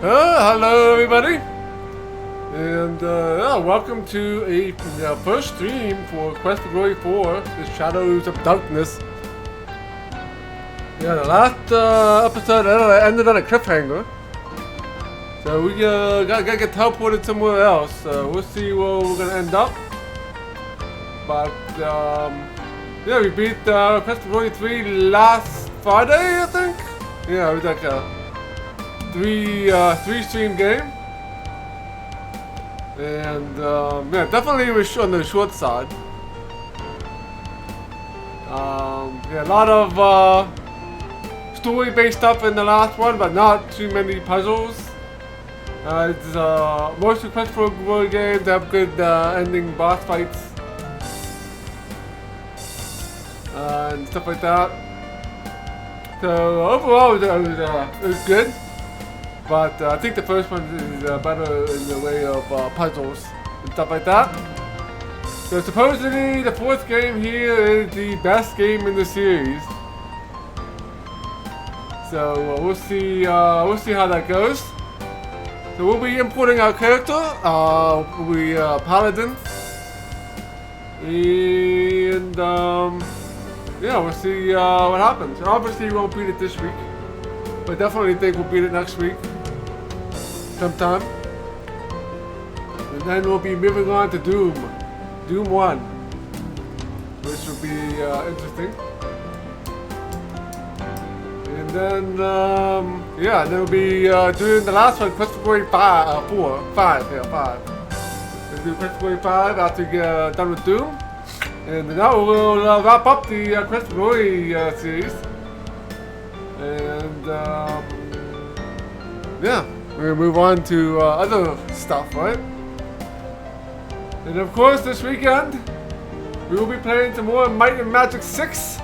Hello everybody, and welcome to a first stream for Quest for Glory 4, The Shadows of Darkness. Yeah, the last episode ended on a cliffhanger, so we gotta get teleported somewhere else. We'll see where we're gonna end up. But yeah, we beat Quest for Glory 3 last Friday, I think. Yeah, it was like a three stream game, and yeah, definitely was on the short side. Yeah, a lot of story-based stuff in the last one, but not too many puzzles. It's most Quest for Glory games have good ending boss fights and stuff like that. So overall, it was good. But I think the first one is better in the way of puzzles and stuff like that. So supposedly the fourth game here is the best game in the series. So we'll see how that goes. So we'll be importing our character. We'll be Paladin, and yeah, we'll see what happens. Obviously, we won't beat it this week, but definitely think we'll beat it next week. Sometime. And then we'll be moving on to Doom 1, which will be interesting. And then yeah, and then we'll be doing the last one, Quest for Glory 5. We'll do Quest for Glory 5 after we get done with Doom. And now we'll wrap up the Quest for Glory series. And yeah, we're gonna move on to other stuff, right? And of course, this weekend we will be playing some more Might and Magic 6.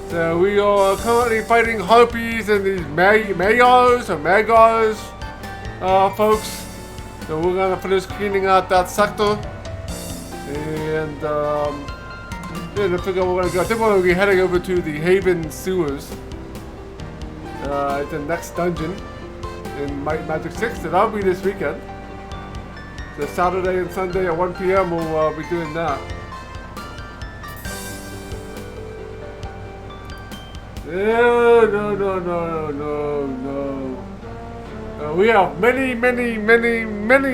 So we are currently fighting harpies and these Magars folks. So we're gonna finish cleaning out that sector, and yeah, to figure out where we're gonna go. I think we're gonna be heading over to the Haven sewers. It's the next dungeon in Might and Magic 6, so that'll be this weekend. So Saturday and Sunday at 1 p.m. we'll be doing that. No. We have many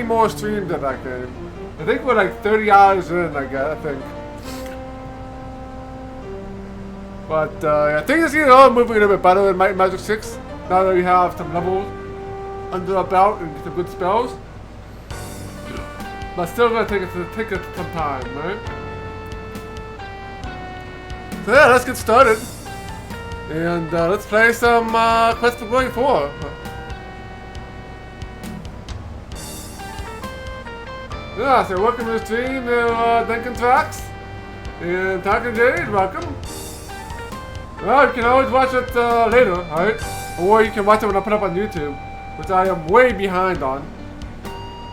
more streams of that game. I think we're like 30 hours in, I think. But I think it's moving a little bit better in Might and Magic 6. Now that we have some levels under our belt and some good spells. But still gonna take it some time, right? So yeah, let's get started. And let's play some Quest for Glory 4. Yeah, so welcome to the stream, Duncan Tracks. And Talking Jade, welcome. Well, you can always watch it later, alright? Or you can watch it when I put it up on YouTube, which I am way behind on.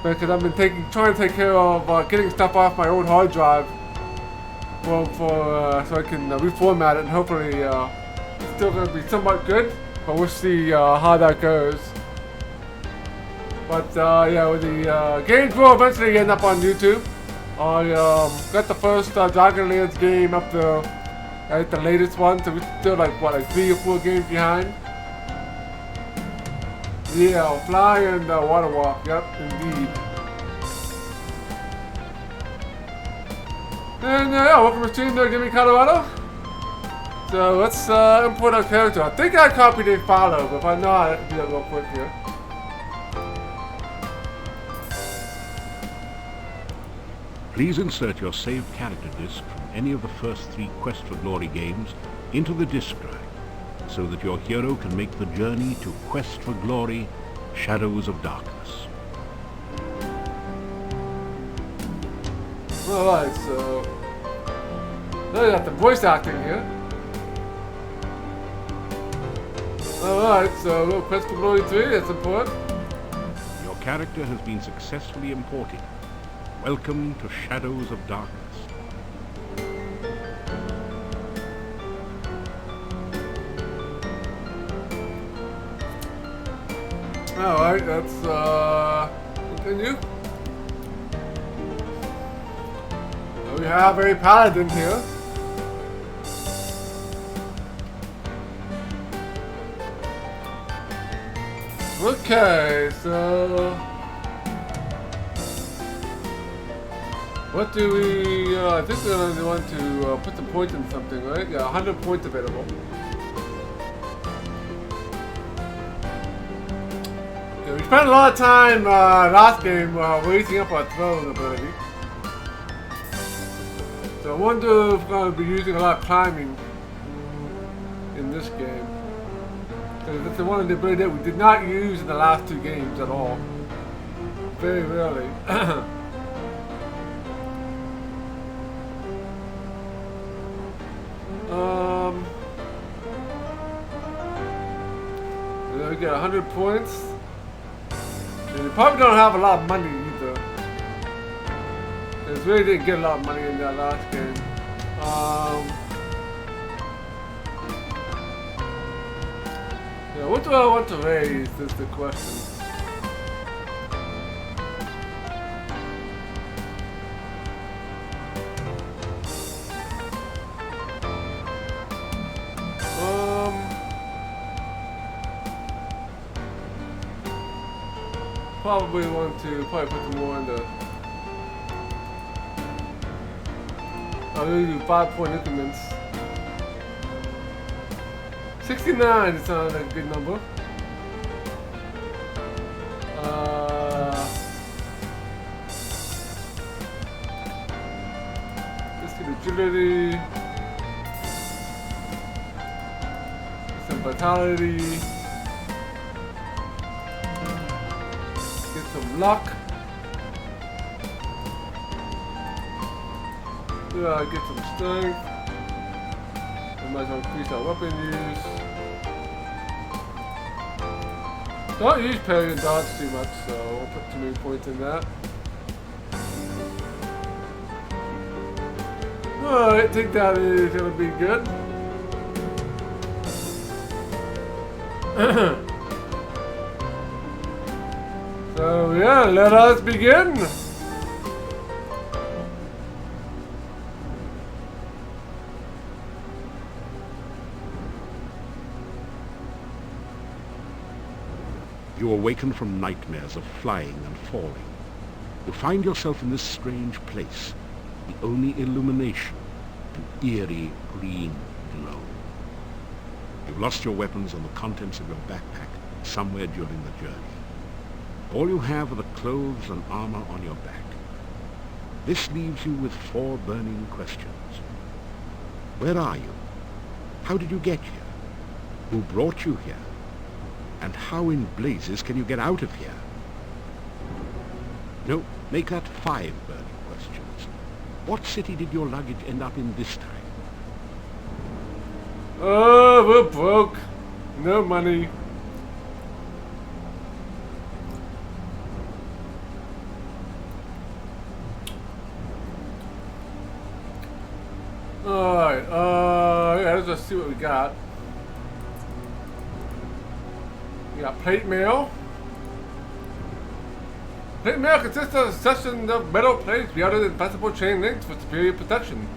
Because I've been trying to take care of getting stuff off my old hard drive. Well, so I can reformat it, and hopefully it's still going to be somewhat good. But we'll see how that goes. But yeah, with the games will eventually end up on YouTube. I got the first Dragonlance game up there at the latest one, so we're still like 3 or 4 games behind. Yeah, Fly and Water Walk, yep, indeed. And yeah, welcome to the stream there, Gimme Colorado. So let's import our character. I think I copied a follow, but if I not, I can do that real quick here. Please insert your saved character disc from any of the first 3 Quest for Glory games into the disc drive, so that your hero can make the journey to Quest for Glory, Shadows of Darkness. Alright, so now we got the voice acting here. Alright, so Quest for Glory 3, that's important. Your character has been successfully imported. Welcome to Shadows of Darkness. Alright, let's continue. We have a paladin here. Okay, so what do we, I think we're going to want to put the point in something, right? Yeah, 100 points available. Yeah, we spent a lot of time last game raising up our throwing ability. So I wonder if we're going to be using a lot of climbing in this game. Because it's one of the ability that we did not use in the last two games at all. Very rarely. We get 100 points. And we probably don't have a lot of money either. Because we really didn't get a lot of money in that last game. Yeah, what do I want to raise is the question. Probably want to put some more in the. I'll do 5-point increments. 69 sounds like a good number. Let's get agility, some vitality, get some luck. Yeah, get some strength. We might as well increase our weapon use. Don't use parry and dodge too much, so I won't put too many points in that. Alright, I think that is gonna be good. So yeah, let us begin. You awaken from nightmares of flying and falling. You find yourself in this strange place, the only illumination, an eerie green glow. You've lost your weapons and the contents of your backpack somewhere during the journey. All you have are the clothes and armor on your back. This leaves you with 4 burning questions. Where are you? How did you get here? Who brought you here? And how in blazes can you get out of here? No, make that 5 burning questions. What city did your luggage end up in this time? Oh, we're broke. No money. Alright, yeah, let's just see what we got. We got plate mail. Plate mail consists of a section of metal plates welded in flexible chain links for superior protection.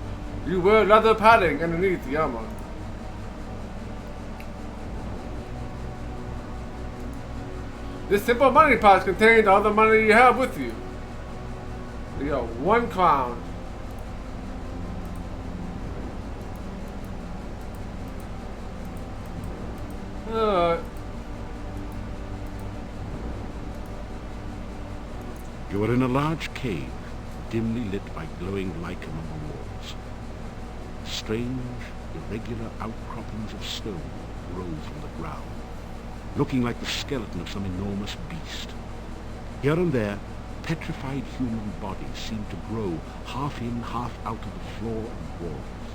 You wear leather padding underneath the armor. This simple money pouch contains all the money you have with you. You got 1 crown. You are in a large cave, dimly lit by glowing lichen on the walls. Strange, irregular outcroppings of stone rose from the ground, looking like the skeleton of some enormous beast. Here and there, petrified human bodies seemed to grow half in, half out of the floor and walls.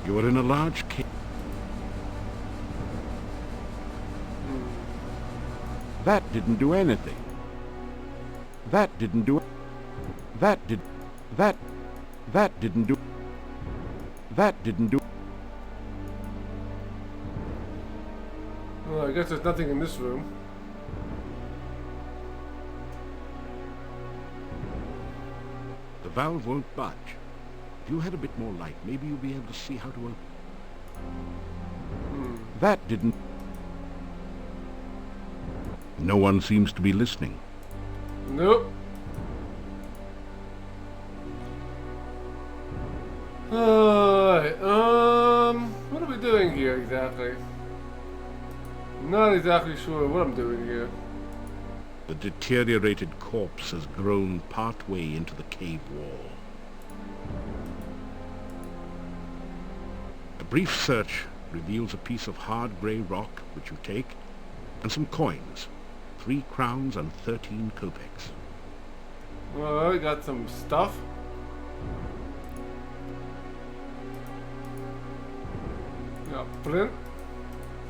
You are in a large cave. That didn't do anything. That didn't do. That didn't do. Well, I guess there's nothing in this room. The valve won't budge. If you had a bit more light, maybe you'll be able to see how to open. That didn't... No one seems to be listening. Nope. Alright, what are we doing here exactly? Not exactly sure what I'm doing here. The deteriorated corpse has grown part-way into the cave wall. A brief search reveals a piece of hard grey rock, which you take, and some coins, 3 crowns and 13 kopecks. Well, we got some stuff. Got flint.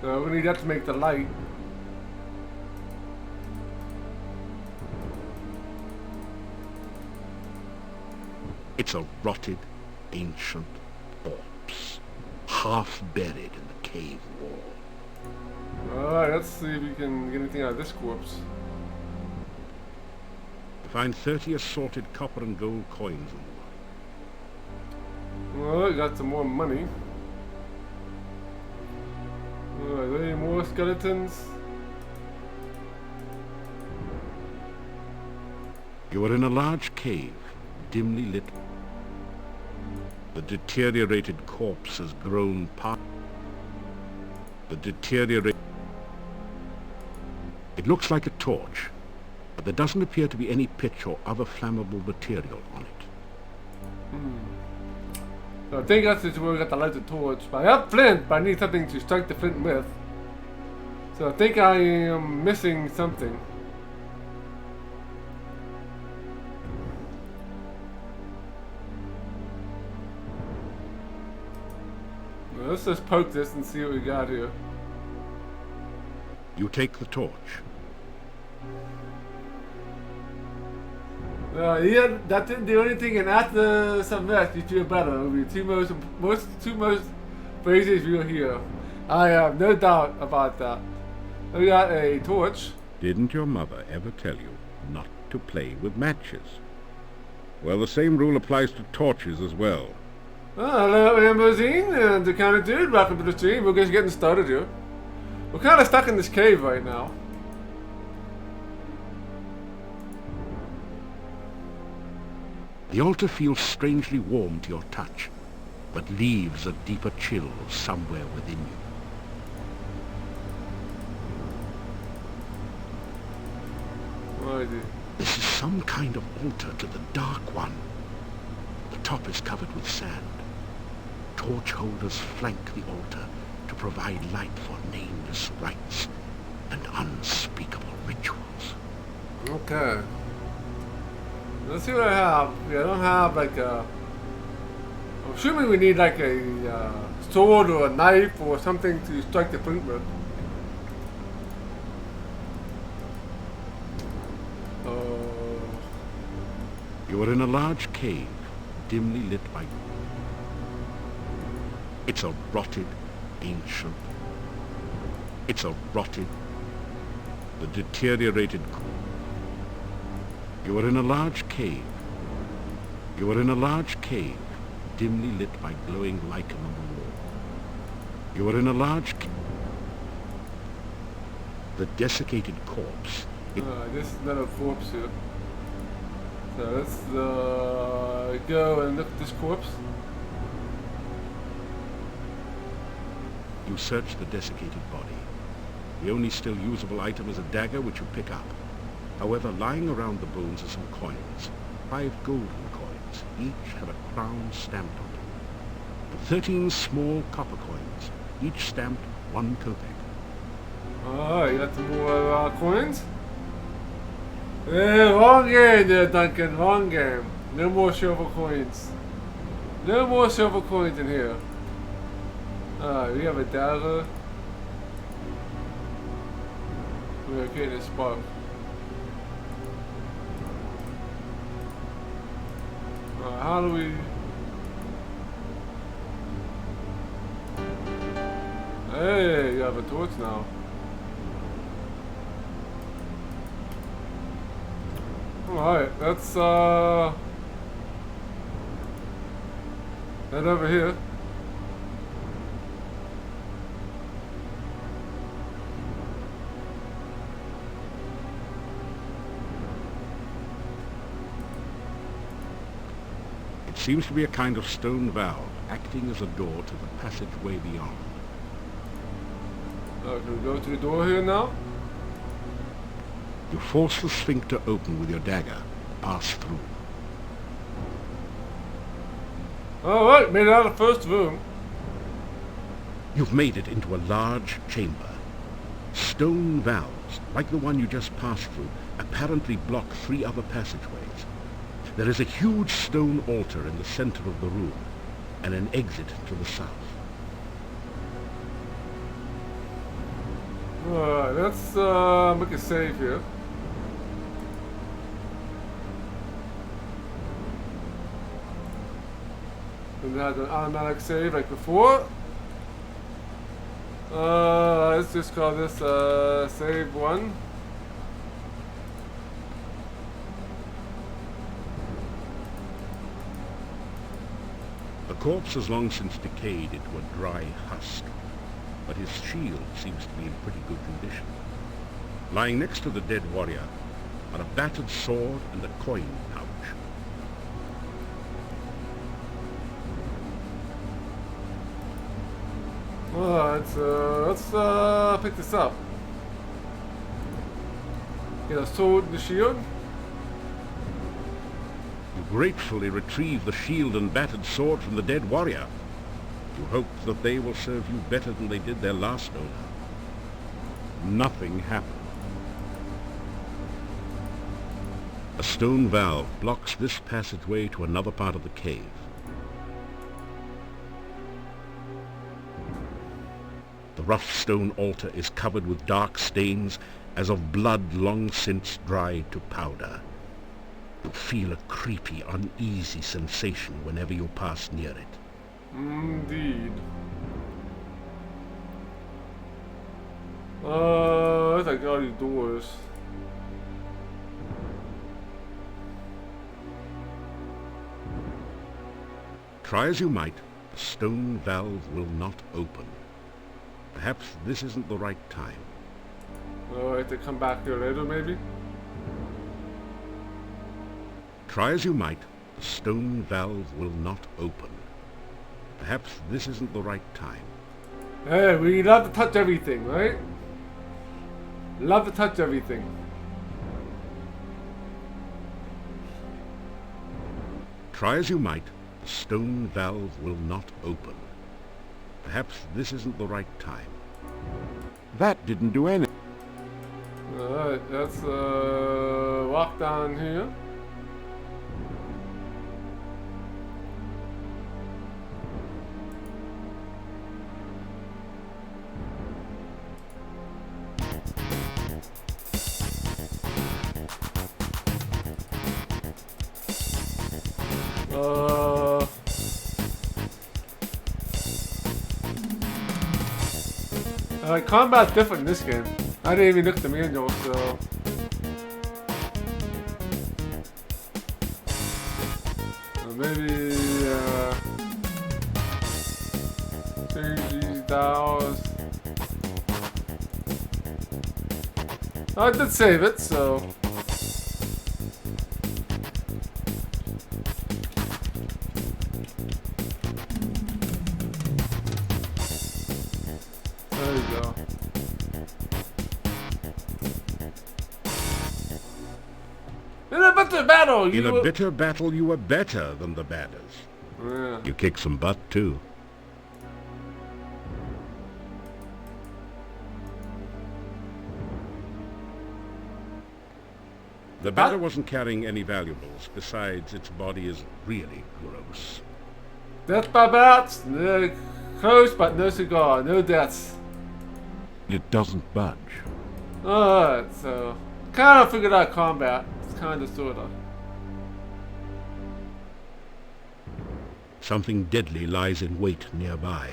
So we need that to make the light. It's a rotted, ancient corpse, half buried in the cave wall. Alright, let's see if we can get anything out of this corpse. You find 30 assorted copper and gold coins in the Well, we got some more money. Alright, any more skeletons? You are in a large cave, dimly lit. The deteriorated corpse has grown part. The deteriorated... It looks like a torch, but there doesn't appear to be any pitch or other flammable material on it. So I think that's just where we got the lighted torch. But I have flint, but I need something to strike the flint with. So I think I am missing something. Well, let's just poke this and see what we got here. You take the torch. Yeah, that didn't do anything, and after some rest, you feel better. It'll be two most phrases you'll hear. I have no doubt about that. We got a torch. Didn't your mother ever tell you not to play with matches? Well, the same rule applies to torches as well. Hello, Limousine and the kind of dude. Welcome to the stream. We're just getting started here. We're kind of stuck in this cave right now. The altar feels strangely warm to your touch, but leaves a deeper chill somewhere within you. What is it? This is some kind of altar to the Dark One. The top is covered with sand. Torch holders flank the altar to provide light for nameless rites and unspeakable rituals. Okay. Let's see what I have. Yeah, I don't have like a... I'm assuming we need like a sword or a knife or something to strike the flint with. You are in a large cave, dimly lit by... It's a rotted, ancient... It's a rotted... The deteriorated... You are in a large cave. You are in a large cave, dimly lit by glowing lichen on the wall. You are in a large cave. The desiccated corpse... This is not a corpse here. So let's go and look at this corpse. You search the desiccated body. The only still usable item is a dagger which you pick up. However, lying around the bones are some coins. 5 golden coins. Each have a crown stamped on them. And 13 small copper coins. Each stamped 1 kopek. Alright, you got some more coins? Wrong game there, Duncan. Wrong game. No more silver coins. No more silver coins in here. Alright, we have a dagger. We're getting a spark. How do we... Hey, you have a torch now. Alright, let's head over here. It seems to be a kind of stone valve, acting as a door to the passageway beyond. Can we go to the door here now? You force the sphincter open with your dagger, pass through. Alright, made it out of the first room. You've made it into a large chamber. Stone valves, like the one you just passed through, apparently block 3 other passageways. There is a huge stone altar in the center of the room, and an exit to the south. Alright, let's make a save here. And have an automatic save like before. Let's just call this save 1. The corpse has long since decayed into a dry husk, but his shield seems to be in pretty good condition. Lying next to the dead warrior are a battered sword and a coin pouch. Alright, let's pick this up. Get a sword and a shield. You gratefully retrieve the shield and battered sword from the dead warrior. You hope that they will serve you better than they did their last owner. Nothing happened. A stone valve blocks this passageway to another part of the cave. The rough stone altar is covered with dark stains as of blood long since dried to powder. You feel a creepy, uneasy sensation whenever you pass near it. Indeed. I think all these doors. Try as you might, the stone valve will not open. Perhaps this isn't the right time. I have to come back here later, maybe? Try as you might, the stone valve will not open. Perhaps this isn't the right time. Hey, we love to touch everything, right? Love to touch everything. Try as you might, the stone valve will not open. Perhaps this isn't the right time. That didn't do anything. Alright, let's walk down here. Combat's different in this game. I didn't even look at the manual, so... maybe, change these dials. I did save it, so... there you go. In a bitter battle, In a bitter battle, you were better than the badders. Yeah. You kicked some butt, too. The badder wasn't carrying any valuables. Besides, its body is really gross. Death by bats, no close but no cigar, no deaths. It doesn't budge. Alright, so kind of figured out combat. It's kind of sorta. Something deadly lies in wait nearby.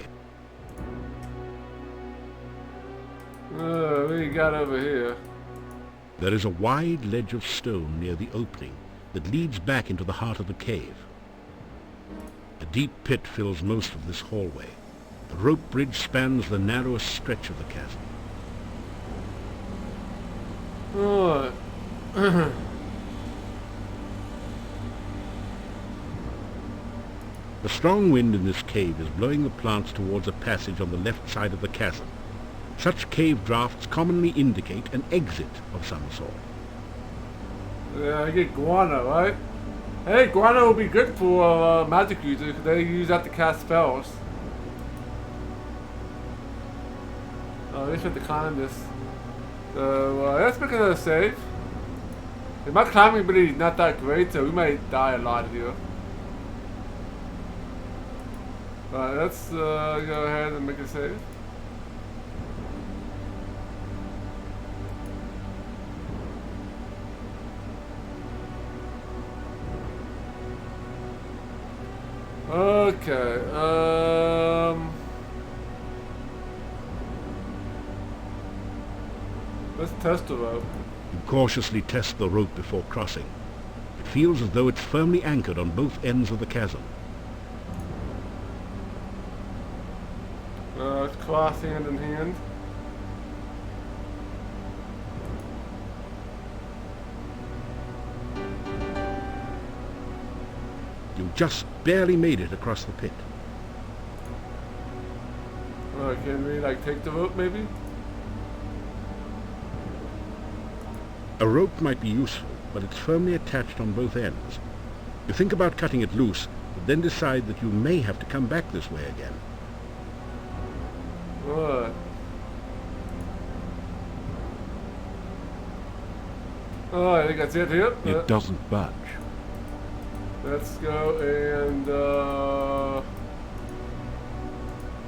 What do you got over here? There is a wide ledge of stone near the opening that leads back into the heart of the cave. A deep pit fills most of this hallway. The rope bridge spans the narrowest stretch of the chasm. Alright. The strong wind in this cave is blowing the plants towards a passage on the left side of the chasm. Such cave drafts commonly indicate an exit of some sort. Yeah, I get guano, right? Hey, guano will be good for magic users because they use that to cast spells. Oh, they should have to climb this. So, let's make another save. My climbing ability is not that great, so we might die a lot here. Alright, let's go ahead and make a save. Okay, let's test the rope. You cautiously test the rope before crossing. It feels as though it's firmly anchored on both ends of the chasm. Let's cross hand in hand. You just barely made it across the pit. Can we like take the rope maybe? A rope might be useful, but it's firmly attached on both ends. You think about cutting it loose, but then decide that you may have to come back this way again. Alright. Alright, I think that's it here. It doesn't budge. Let's go and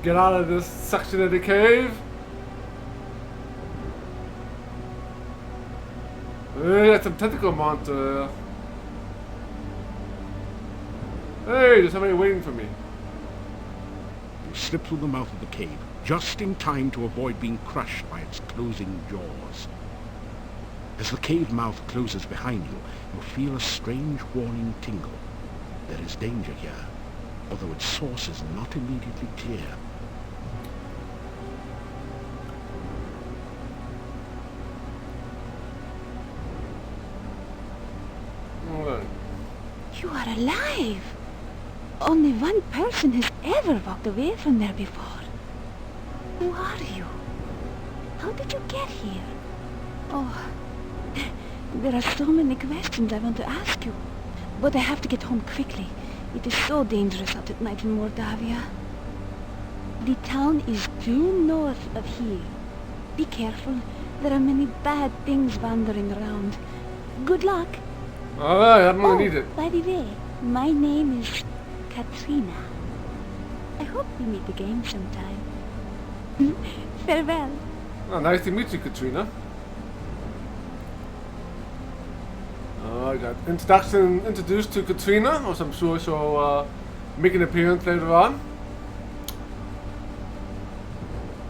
get out of this section of the cave. We got some tentacle monster. Hey, there's somebody waiting for me. You slip through the mouth of the cave, just in time to avoid being crushed by its closing jaws. As the cave mouth closes behind you, you feel a strange warning tingle. There is danger here, although its source is not immediately clear. You are alive! Only one person has ever walked away from there before. Who are you? How did you get here? Oh, there are so many questions I want to ask you. But I have to get home quickly. It is so dangerous out at night in Mordavia. The town is due north of here. Be careful. There are many bad things wandering around. Good luck. Alright, I'm gonna need it. By the way, my name is Katrina. I hope we meet again sometime. Farewell. Oh, nice to meet you, Katrina. I got introduced to Katrina, which I'm sure she'll make an appearance later on.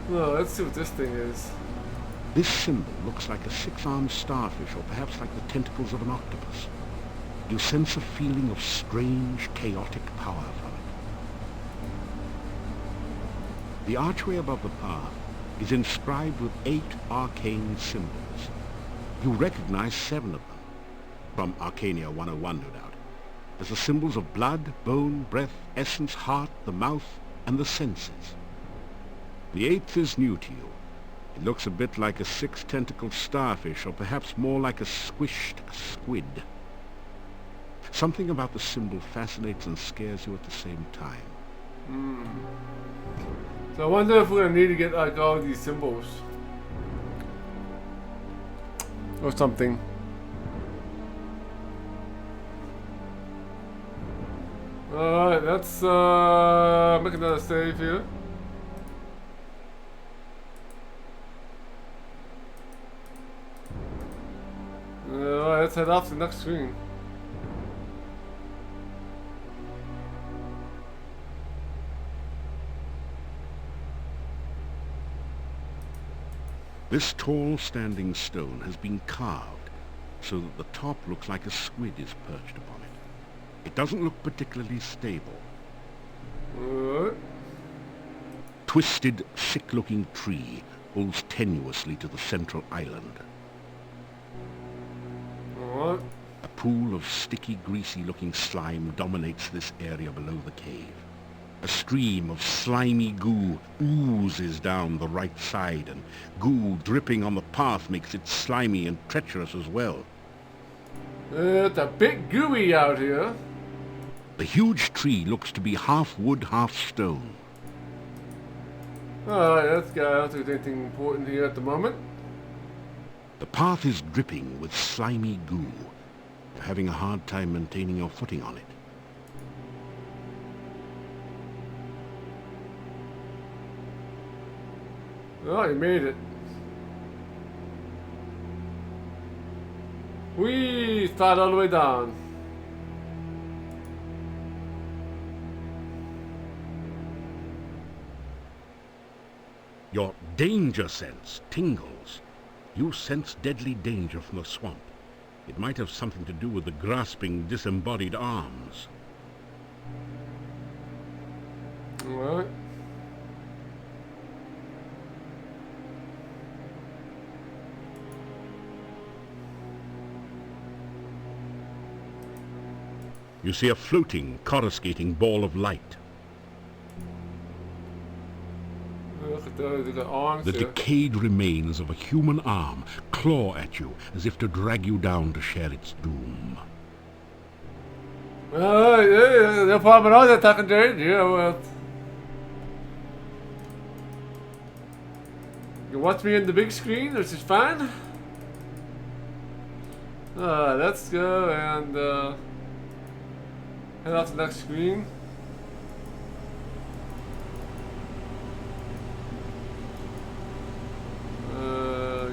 Well, let's see what this thing is. This symbol looks like a six-armed starfish, or perhaps like the tentacles of an octopus. You sense a feeling of strange, chaotic power from it. The archway above the path is inscribed with 8 arcane symbols. You recognize 7 of them, from Arcania 101, no doubt, as the symbols of blood, bone, breath, essence, heart, the mouth, and the senses. The 8th is new to you. It looks a bit like a 6-tentacled starfish, or perhaps more like a squished squid. Something about the symbol fascinates and scares you at the same time. So I wonder if we're gonna need to get like all these symbols. Or something. Alright, let's make another save here. Alright, let's head off to the next screen. This tall standing stone has been carved so that the top looks like a squid is perched upon it. It doesn't look particularly stable. Alright. Twisted, sick-looking tree holds tenuously to the central island. Alright. A pool of sticky, greasy-looking slime dominates this area below the cave. A stream of slimy goo oozes down the right side, and goo dripping on the path makes it slimy and treacherous as well. It's a bit gooey out here. The huge tree looks to be half wood, half stone. Alright, let's go. I don't think there's anything important here at the moment. The path is dripping with slimy goo. You're having a hard time maintaining your footing on it. Oh, you made it. We start all the way down. Your danger sense tingles. You sense deadly danger from the swamp. It might have something to do with the grasping, disembodied arms. Alright. You see a floating, coruscating ball of light. Look at those, they got arms The here. decayed remains of a human arm claw at you as if to drag you down to share its doom. Yeah, no problem at all, that talking to you. Yeah, well. You watch me in the big screen, which is fine. Let's go and head off to the next screen.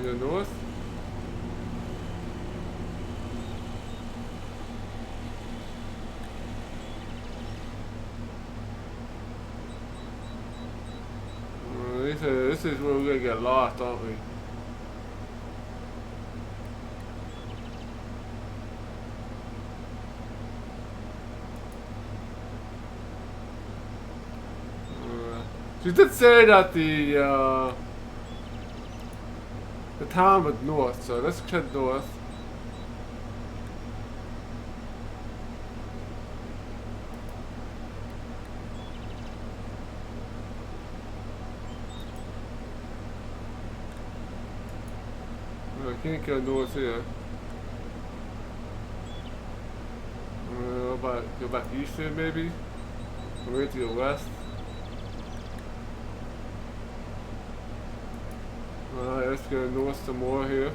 Go north. This is where we're gonna get lost, aren't we? She did say that the town was north, so let's head north. I can't go north here. Go back east here maybe? Or maybe to the west? Alright, let's go north some more here.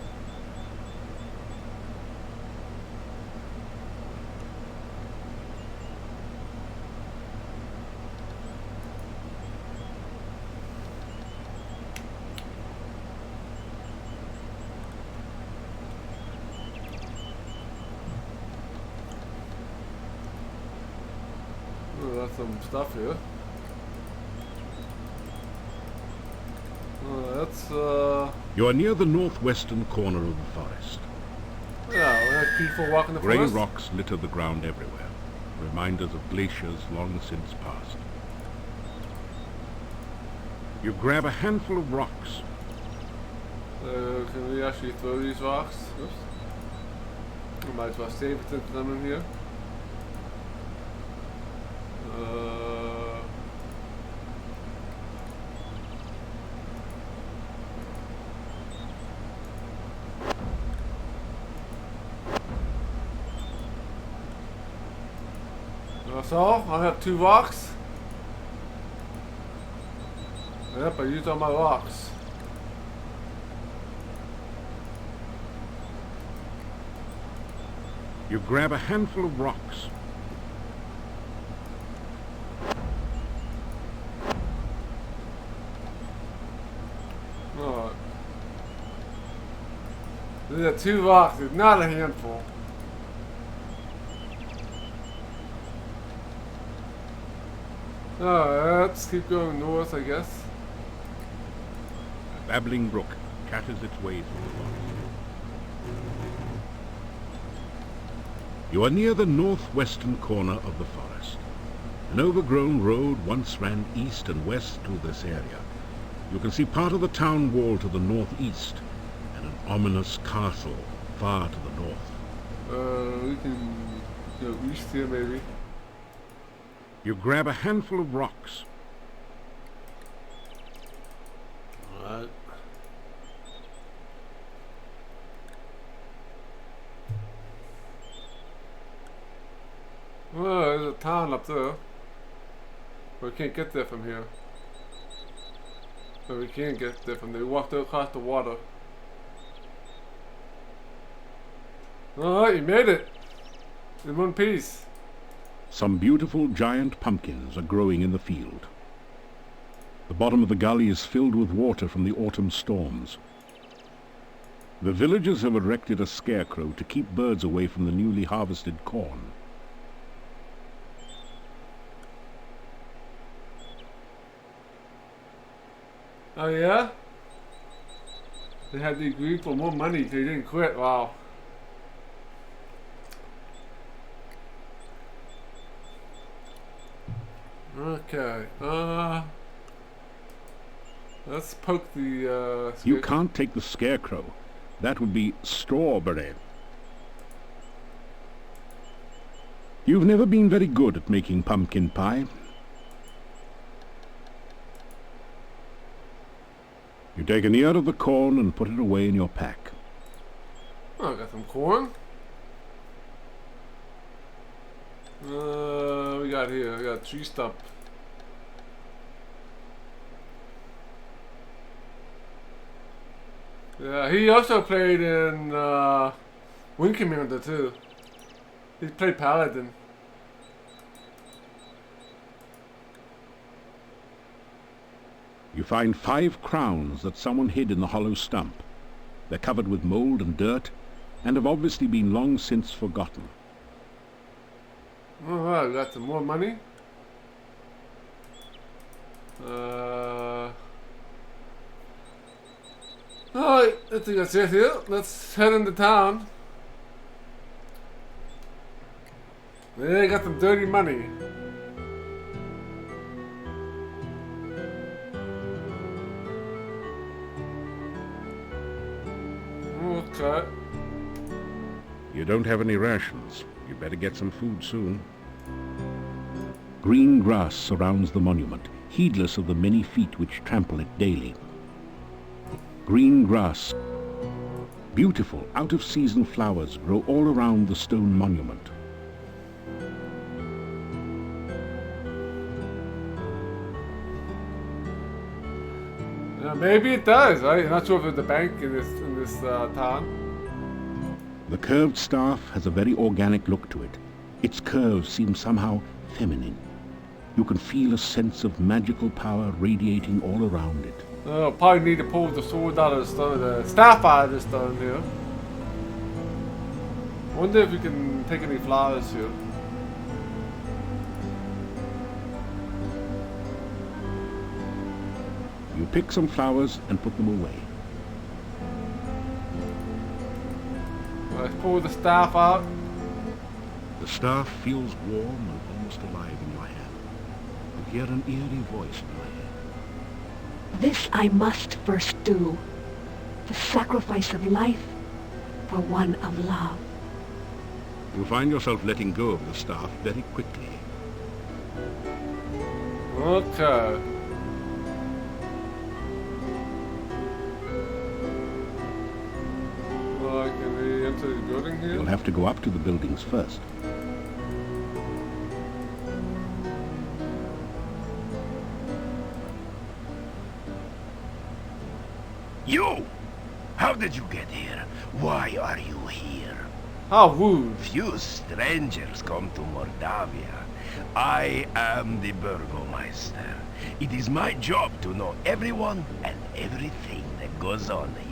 Oh, that's some stuff here. You are near the northwestern corner of the forest. Yeah, we have people walking the Grey forest. rocks litter the ground everywhere, reminders of glaciers long since passed. You grab a handful of rocks. Can we actually throw these rocks? Oops. We might as well save it since I'm in here. That's all? I have 2 rocks. Yep, I used all my rocks. You grab a handful of rocks. Alright. There are 2 rocks, it's not a handful. Alright, let's keep going north, I guess. A babbling brook chatters its way through the forest. You are near the northwestern corner of the forest. An overgrown road once ran east and west through this area. You can see part of the town wall to the northeast, and an ominous castle far to the north. We can go east here, maybe. You grab a handful of rocks. Alright. Well, there's a town up there. But we can't get there from here. But we can get there from there. We walked across the water. Alright, you made it! In one piece. Some beautiful giant pumpkins are growing in the field. The bottom of the gully is filled with water from the autumn storms. The villagers have erected a scarecrow to keep birds away from the newly harvested corn. Oh yeah? They had to agree for more money, they didn't quit, wow. Okay, let's poke the, You can't take the scarecrow. That would be strawberry. You've never been very good at making pumpkin pie. You take an ear of the corn and put it away in your pack. Oh, I got some corn. We got here, we got tree stump. Yeah, he also played in Wing Commander too. He played Paladin. You find 5 crowns that someone hid in the hollow stump. They're covered with mold and dirt, and have obviously been long since forgotten. Alright, we got some more money. Alright, I think that's it here. Let's head into town. They got some dirty money. Okay. You don't have any rations. You better get some food soon. Green grass surrounds the monument, heedless of the many feet which trample it daily. Green grass. Beautiful, out-of-season flowers grow all around the stone monument. Maybe it does. I'm not sure if there's a bank in this town. The curved staff has a very organic look to it. Its curves seem somehow feminine. You can feel a sense of magical power radiating all around it. Oh, probably need to pull the sword out of the stone, the staff out of the stone here. Wonder if we can take any flowers here. You pick some flowers and put them away. Let's pull the staff out. The staff feels warm and almost alive in your hand. You hear an eerie voice in your head. This I must first do. The sacrifice of life for one of love. You find yourself letting go of the staff very quickly. Okay. Can we enter the building here? You'll have to go up to the buildings first. You! How did you get here? Why are you here? How rude. Few strangers come to Mordavia. I am the Burgomeister. It is my job to know everyone and everything that goes on here.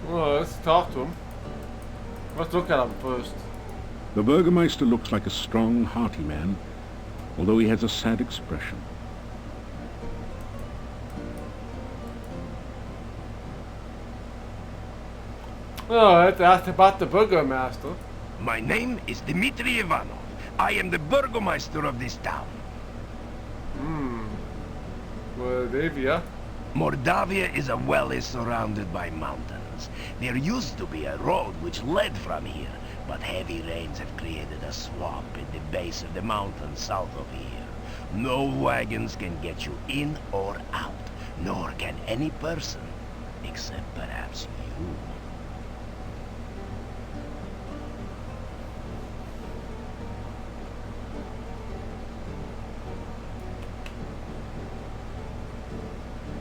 Well, let's talk to him. Let's look at him first. The Burgomeister looks like a strong, hearty man, although he has a sad expression. Oh, let's ask about the Burgomaster. My name is Dmitri Ivanov. I am the Burgomaster of this town. Moldavia. Mordavia is a valley surrounded by mountains. There used to be a road which led from here, but heavy rains have created a swamp in the base of the mountain south of here. No wagons can get you in or out, nor can any person, except perhaps you.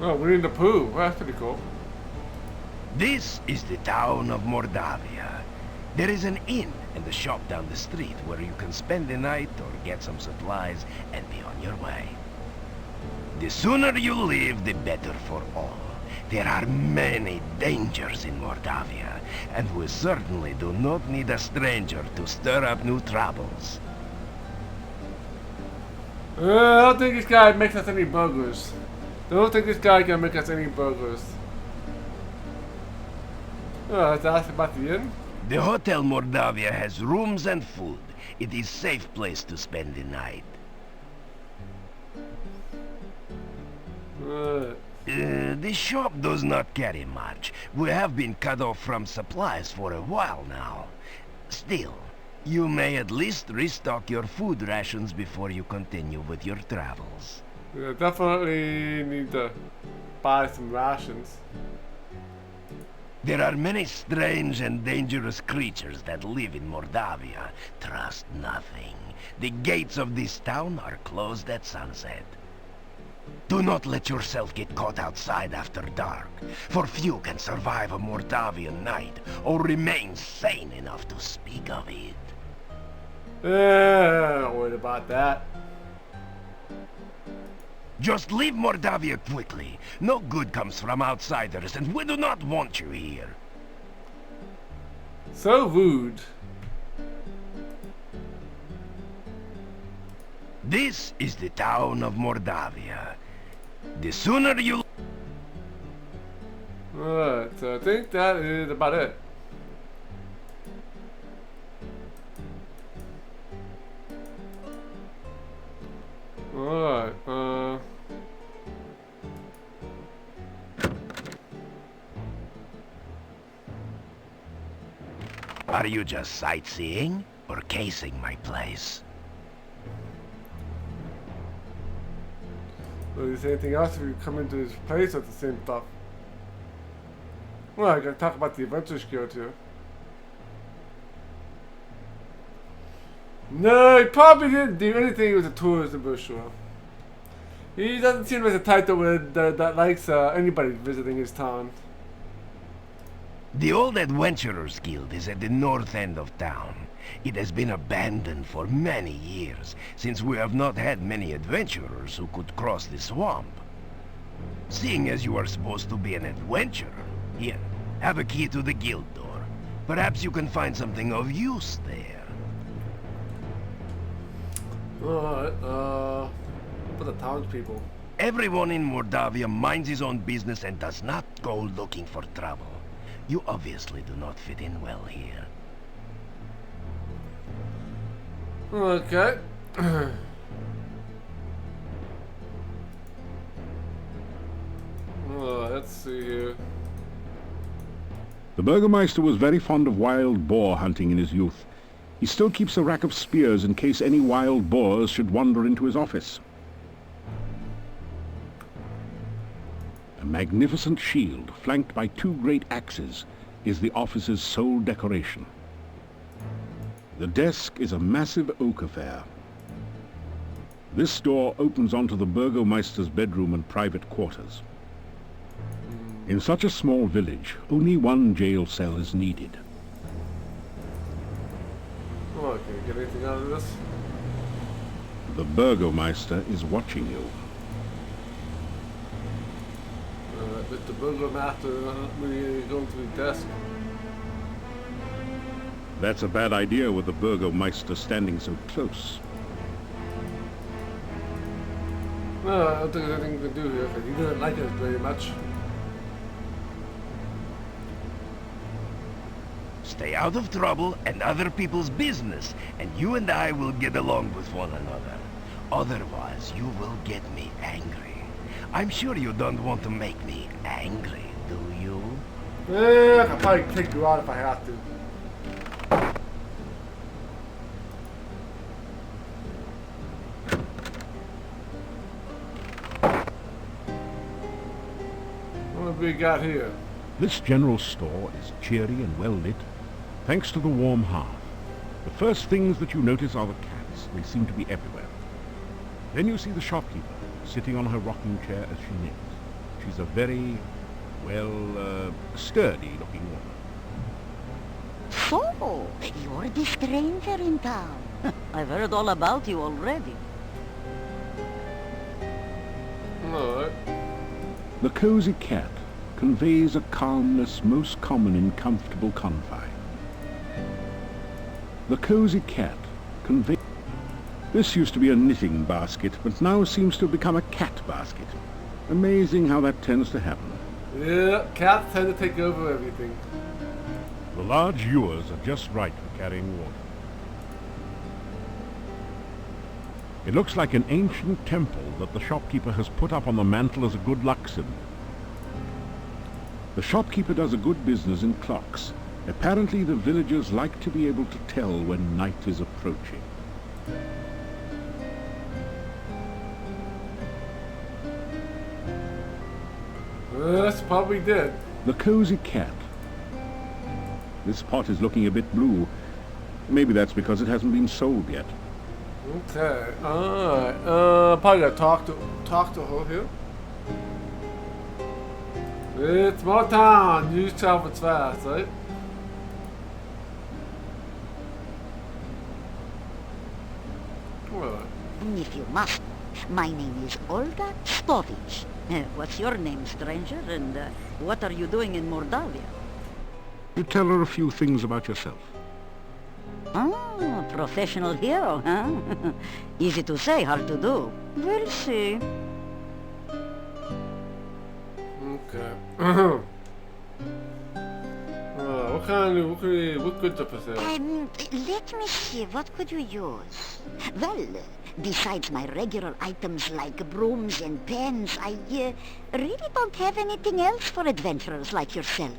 Oh, we're in the poo. Well, that's pretty cool. This is the town of Mordavia. There is an inn and a shop down the street where you can spend the night or get some supplies and be on your way. The sooner you leave, the better for all. There are many dangers in Mordavia, and we certainly do not need a stranger to stir up new troubles. I don't think this guy makes us any burgers. I don't think this guy can make us any burgers. Oh, let's ask about the inn. The Hotel Mordavia has rooms and food. It is a safe place to spend the night. The shop does not carry much. We have been cut off from supplies for a while now. Still, you may at least restock your food rations before you continue with your travels. Yeah, definitely need to buy some rations. There are many strange and dangerous creatures that live in Mordavia. Trust nothing. The gates of this town are closed at sunset. Do not let yourself get caught outside after dark, for few can survive a Mordavian night or remain sane enough to speak of it. Not worried about that. Just leave Mordavia quickly. No good comes from outsiders, and we do not want you here. So rude. This is the town of Mordavia. The sooner you... Alright, so I think that is about it. Alright, Are you just sightseeing or casing my place? will you say anything else if you come into this place with the same stuff? Well, I gotta talk about the Adventures Guild here. No, he probably didn't do anything with the tourism brochure. He doesn't seem like the type that likes anybody visiting his town. The old Adventurers Guild is at the north end of town. It has been abandoned for many years, since we have not had many adventurers who could cross the swamp. Seeing as you are supposed to be an adventurer, here, have a key to the guild door. Perhaps you can find something of use there. Alright, for the townspeople. Everyone in Mordavia minds his own business and does not go looking for trouble. You obviously do not fit in well here. Okay. Let's see here. The Burgomaster was very fond of wild boar hunting in his youth. He still keeps a rack of spears in case any wild boars should wander into his office. A magnificent shield, flanked by 2 great axes, is the office's sole decoration. The desk is a massive oak affair. This door opens onto the Burgomeister's bedroom and private quarters. In such a small village, only 1 jail cell is needed. Oh, can you get anything out of this? The Burgomeister is watching you. Mr. Burgomaster not really going to the desk. That's a bad idea with the Burgomeister standing so close. No, I don't think there's anything to do here because he doesn't like us very much. Stay out of trouble and other people's business, and you and I will get along with one another. Otherwise, you will get me angry. I'm sure you don't want to make me angry, do you? Yeah, I could probably kick you out if I have to. What have we got here? This general store is cheery and well lit, thanks to the warm hearth. The first things that you notice are the cats. They seem to be everywhere. Then you see the shopkeeper, sitting on her rocking chair as she knits. She's a very, well, sturdy-looking woman. So, you're the stranger in town. I've heard all about you already. Alright. The cozy cat conveys a calmness most common in comfortable confine. The cozy cat conveys... This used to be a knitting basket, but now seems to have become a cat basket. Amazing how that tends to happen. Yeah, cats tend to take over everything. The large ewers are just right for carrying water. It looks like an ancient temple that the shopkeeper has put up on the mantle as a good luck symbol. The shopkeeper does a good business in clocks. Apparently the villagers like to be able to tell when night is approaching. That's probably dead. The cozy cat. This pot is looking a bit blue. Maybe that's because it hasn't been sold yet. Okay, alright. Probably gotta talk to her here. It's more time. Use travels fast, right? Alright. If you must, my name is Olga Stovich. What's your name, stranger? And what are you doing in Mordavia? You tell her a few things about yourself. Oh, professional hero, huh? Easy to say, hard to do. We'll see. Okay. What goods are for sale? Let me see, what could you use? Well, besides my regular items like brooms and pens, I really don't have anything else for adventurers like yourself.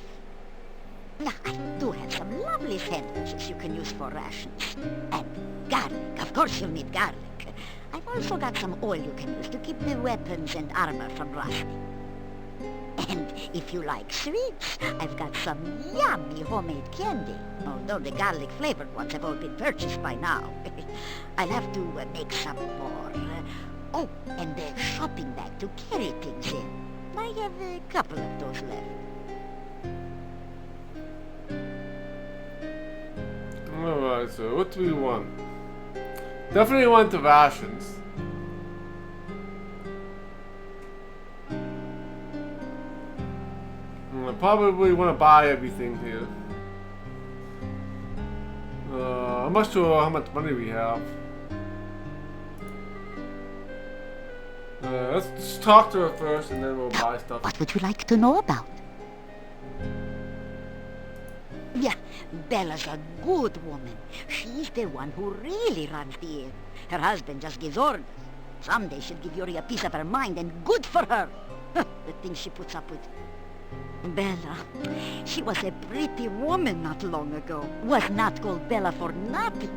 Now, I do have some lovely sandwiches you can use for rations. And garlic, of course you'll need garlic. I've also got some oil you can use to keep the weapons and armor from rusting. And if you like sweets, I've got some yummy homemade candy. Although the garlic-flavored ones have all been purchased by now. I'll have to make some more. Oh, and a shopping bag to carry things in. I have a couple of those left. Alright, so what do we want? Definitely want the rations. I probably want to buy everything here. I'm not sure how much money we have. Let's just talk to her first and then we'll buy stuff. What would you like to know about? Yeah, Bella's a good woman. She's the one who really runs the inn. Her husband just gives orders. Someday she'll give Yuri a piece of her mind, and good for her. The things she puts up with. Bella, she was a pretty woman not long ago. Was not called Bella for nothing.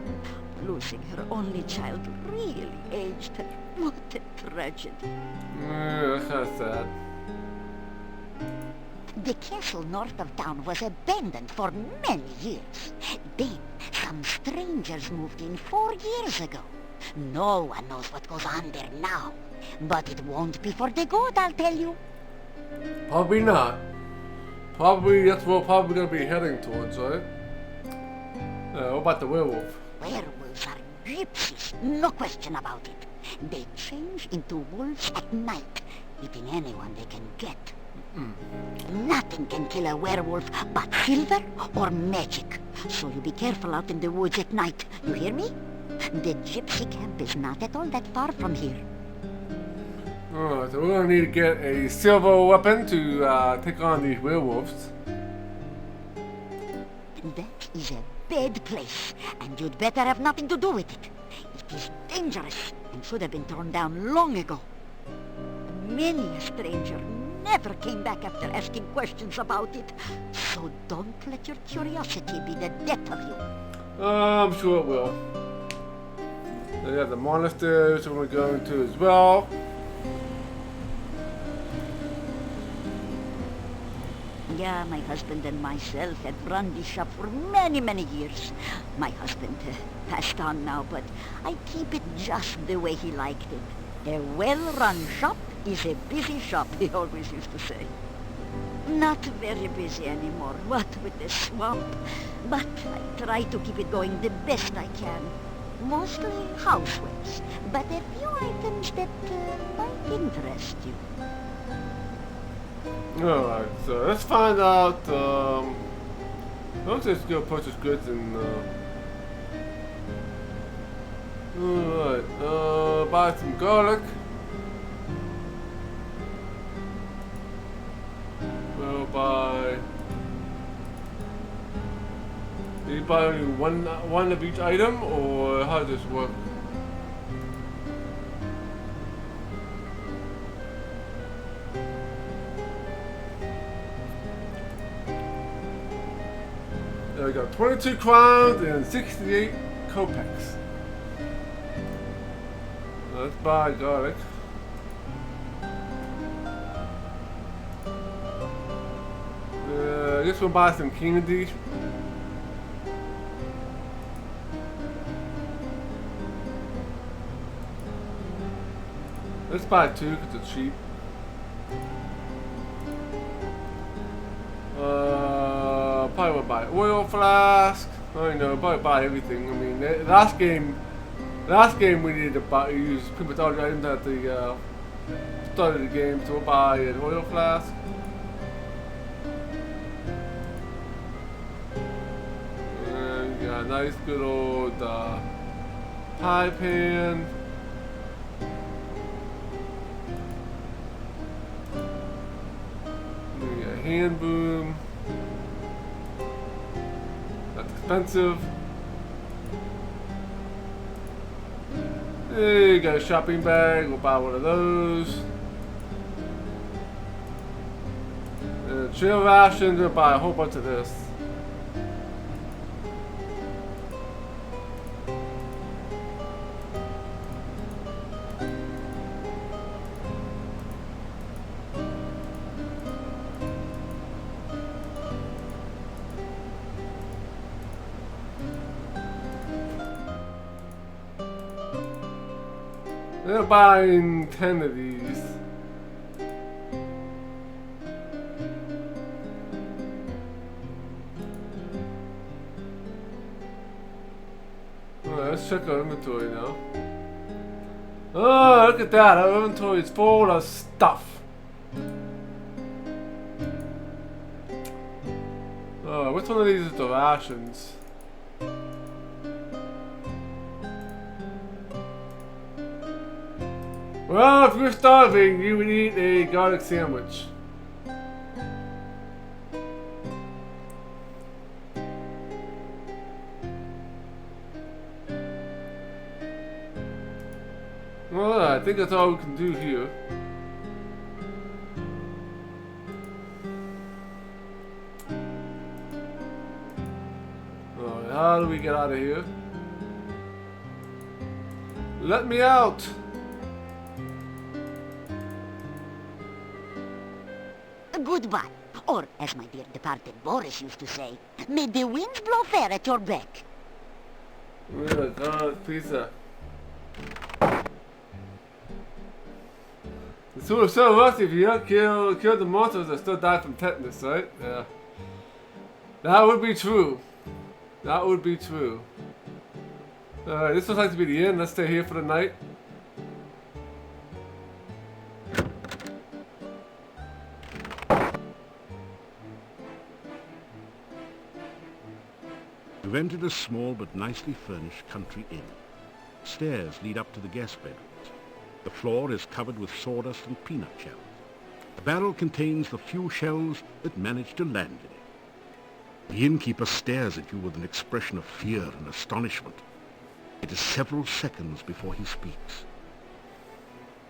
Losing her only child really aged her. What a tragedy. That's kind of sad. The castle north of town was abandoned for many years. Then, some strangers moved in 4 years ago. No one knows what goes on there now. But it won't be for the good, I'll tell you. Probably not. Probably that's where we're probably going to be heading towards, right? What about the werewolf? Werewolves are gypsies, no question about it. They change into wolves at night, eating anyone they can get. Nothing can kill a werewolf but silver or magic. So you be careful out in the woods at night. You hear me? The gypsy camp is not at all that far from here. Alright, so we're going to need to get a silver weapon to take on these werewolves. That is a bad place, and you'd better have nothing to do with it. It is dangerous and should have been torn down long ago. Many a stranger never came back after asking questions about it. So don't let your curiosity be the death of you. I'm sure it will. They have the monasteries we're going to as well. Yeah, my husband and myself had run this shop for many, many years. My husband passed on now, but I keep it just the way he liked it. A well-run shop is a busy shop, he always used to say. Not very busy anymore, what with the swamp. But I try to keep it going the best I can. Mostly housewares, but a few items that might interest you. Alright, so let's find out, let's just go purchase goods and, alright, buy some garlic. We'll buy, do you buy only one of each item, or how does this work? I got 22 crowns and 68 kopecks. Let's buy garlic. I guess we'll buy some candy. Let's buy two because it's cheap. Probably would buy oil flask. I don't know, probably buy everything. I mean, last game we needed to buy, use pretty much all the items at the start of the game, so we'll buy an oil flask. And we got a nice good old pie pan. We got a hand boom. That's expensive. Hey, you got a shopping bag, we'll buy one of those. And trail rations, we'll buy a whole bunch of this. They're buying 10 of these. Alright, let's check our inventory now. Oh, look at that. Our inventory is full of stuff. Oh, which one of these is the rations? Well, if you're starving, you would eat a garlic sandwich. Well, I think that's all we can do here. Alright, how do we get out of here? Let me out! Goodbye. Or, as my dear departed Boris used to say, may the winds blow fair at your back. Oh God, pizza. It's so lucky if you don't kill the monsters that still die from tetanus, right? Yeah. That would be true. That would be true. Alright, this looks like to be the end. Let's stay here for the night. You've entered a small but nicely furnished country inn. Stairs lead up to the guest bedrooms. The floor is covered with sawdust and peanut shells. The barrel contains the few shells that manage to land in it. The innkeeper stares at you with an expression of fear and astonishment. It is several seconds before he speaks.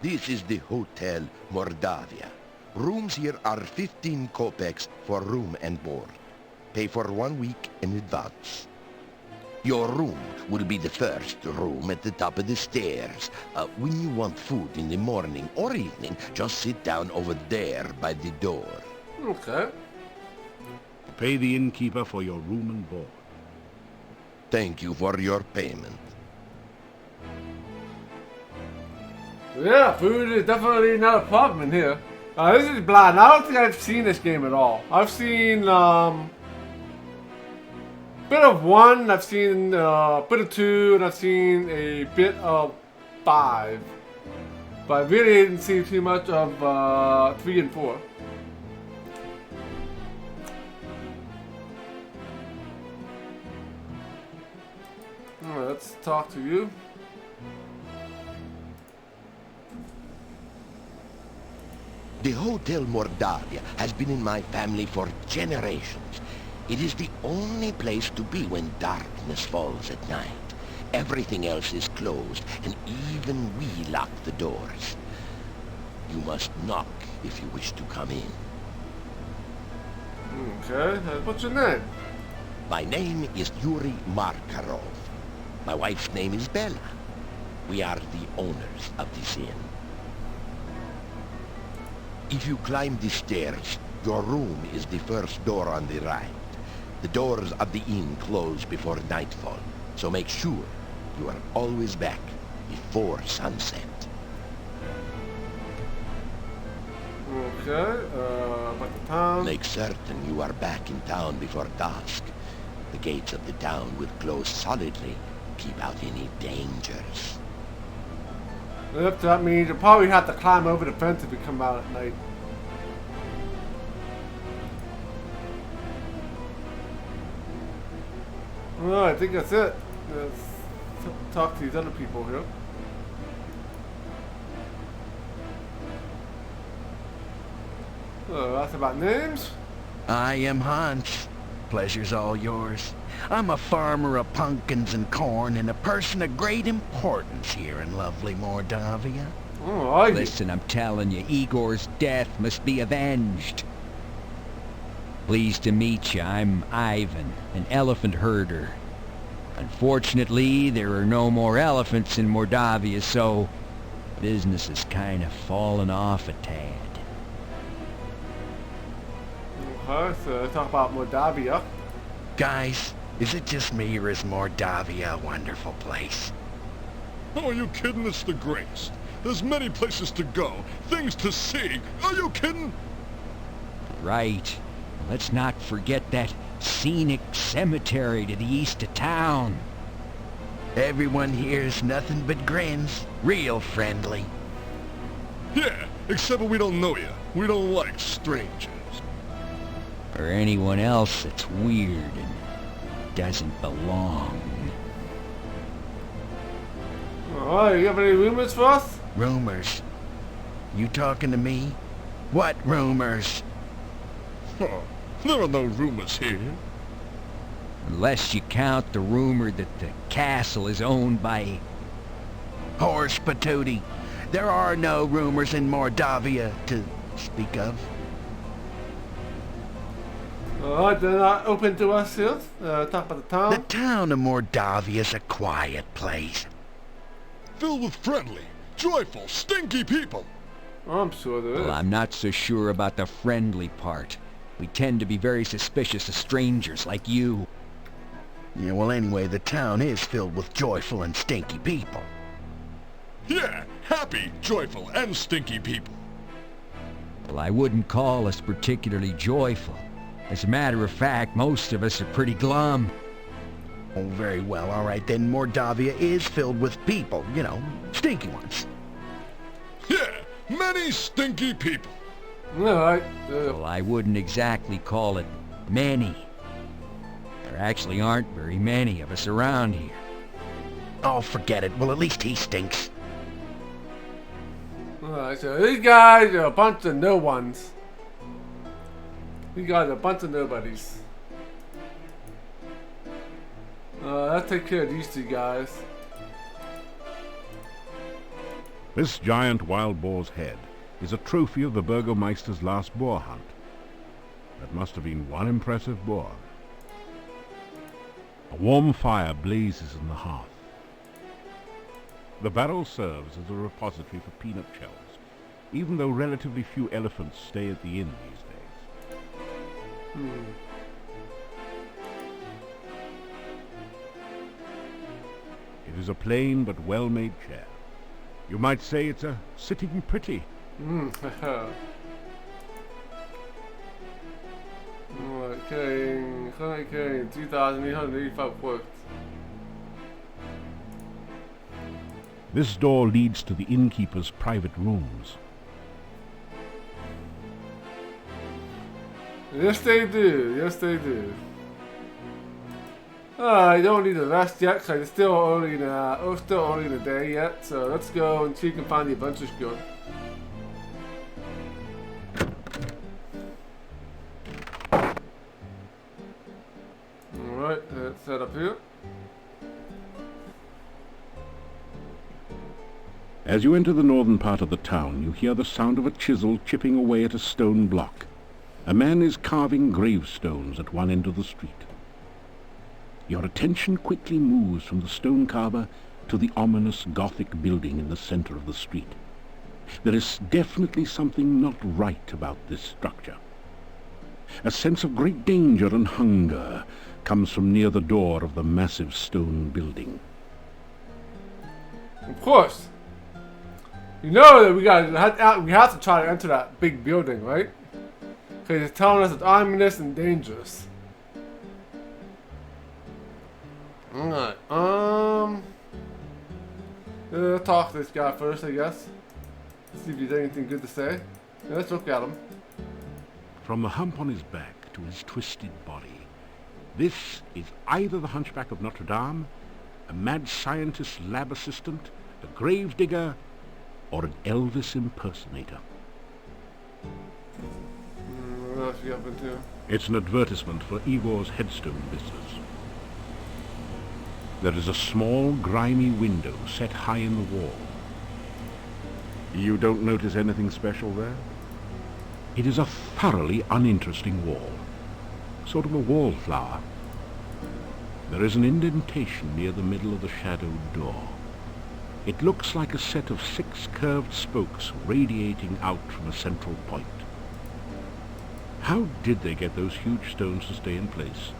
This is the Hotel Mordavia. Rooms here are 15 kopecks for room and board. Pay for 1 week in advance. Your room will be the first room at the top of the stairs. When you want food in the morning or evening, just sit down over there by the door. Okay. Pay the innkeeper for your room and board. Thank you for your payment. Yeah, food is definitely not a problem in here. This is blind. I don't think I've seen this game at all. I've seen bit of 1, I've seen a bit of 2, and I've seen a bit of 5. But I really didn't see too much of 3 and 4. Alright, let's talk to you. The Hotel Mordavia has been in my family for generations. It is the only place to be when darkness falls at night. Everything else is closed, and even we lock the doors. You must knock if you wish to come in. Okay, what's your name? My name is Yuri Markarov. My wife's name is Bella. We are the owners of this inn. If you climb the stairs, your room is the first door on the right. The doors of the inn close before nightfall, so make sure you are always back before sunset. Okay, about the town. Make certain you are back in town before dusk. The gates of the town will close solidly. Keep out any dangers. Yep, that means you'll probably have to climb over the fence if you come out at night. Well, I think that's it. Let's talk to these other people here. That's about names. I am Hans. Pleasure's all yours. I'm a farmer of pumpkins and corn and a person of great importance here in lovely Mordavia. Oh, are you? Listen, I'm telling you, Igor's death must be avenged. Pleased to meet you. I'm Ivan, an elephant herder. Unfortunately, there are no more elephants in Mordavia, so business has kind of fallen off a tad. Okay, so talk about Moldavia. Guys, is it just me or is Mordavia a wonderful place? Oh, are you kidding? It's the greatest. There's many places to go, things to see. Are you kidding? Right. Let's not forget that scenic cemetery to the east of town. Everyone here's nothing but grins. Real friendly. Yeah, except we don't know you. We don't like strangers. Or anyone else that's weird and doesn't belong. Alright, you have any rumors for us? Rumors? You talking to me? What rumors? Oh, there are no rumors here. Unless you count the rumor that the castle is owned by... Horse patootie. There are no rumors in Mordavia to speak of. Alright, they're not open to us here. Talk about the town. The town of Mordavia is a quiet place. Filled with friendly, joyful, stinky people. I'm sure there is. Well, I'm not so sure about the friendly part. We tend to be very suspicious of strangers like you. Yeah, well anyway, the town is filled with joyful and stinky people. Yeah, happy, joyful, and stinky people. Well, I wouldn't call us particularly joyful. As a matter of fact, most of us are pretty glum. Oh, very well, all right then. Mordavia is filled with people, you know, stinky ones. Yeah, many stinky people. Alright. Well, I wouldn't exactly call it many. There actually aren't very many of us around here. Oh, forget it. Well, at least he stinks. Alright, so these guys are a bunch of no ones. These guys are a bunch of nobodies. Let's take care of these two guys. This giant wild boar's head is a trophy of the Burgomeister's last boar hunt. That must have been one impressive boar. A warm fire blazes in the hearth. The barrel serves as a repository for peanut shells, even though relatively few elephants stay at the inn these days. It is a plain but well-made chair. You might say it's a sitting pretty. Okay, 2,885 points. This door leads to the innkeeper's private rooms. Yes, they do. Yes, they do. I don't need to rest yet because it's still early in the day yet. So let's go and see if we can find the adventure skill. Alright, let's head up here. As you enter the northern part of the town, you hear the sound of a chisel chipping away at a stone block. A man is carving gravestones at one end of the street. Your attention quickly moves from the stone carver to the ominous Gothic building in the center of the street. There is definitely something not right about this structure. A sense of great danger and hunger comes from near the door of the massive stone building. Of course. You know that we have to try to enter that big building, right? Because it's telling us it's ominous and dangerous. Alright, talk to this guy first, I guess. See if he has anything good to say. Yeah, let's look at him. From the hump on his back to his twisted body, this is either the Hunchback of Notre Dame, a mad scientist lab assistant, a gravedigger, or an Elvis impersonator. What else you up into? It's an advertisement for Igor's headstone business. There is a small, grimy window set high in the wall. You don't notice anything special there? It is a thoroughly uninteresting wall. Sort of a wallflower. There is an indentation near the middle of the shadowed door. It looks like a set of 6 curved spokes radiating out from a central point. How did they get those huge stones to stay in place?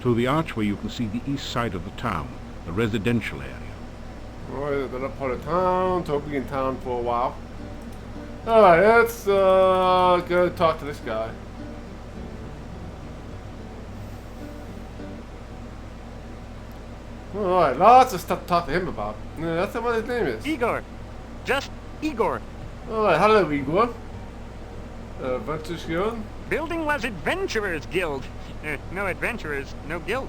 Through the archway you can see the east side of the town, the residential area. Alright, the up part of town, so we'll be in town for a while. Alright, let's go talk to this guy. Alright, lots of stuff to talk to him about. Yeah, that's not what his name is. Igor. Just Igor. Alright, hello Igor. Adventure Guild? Building was Adventurers Guild. No adventurers, no guild.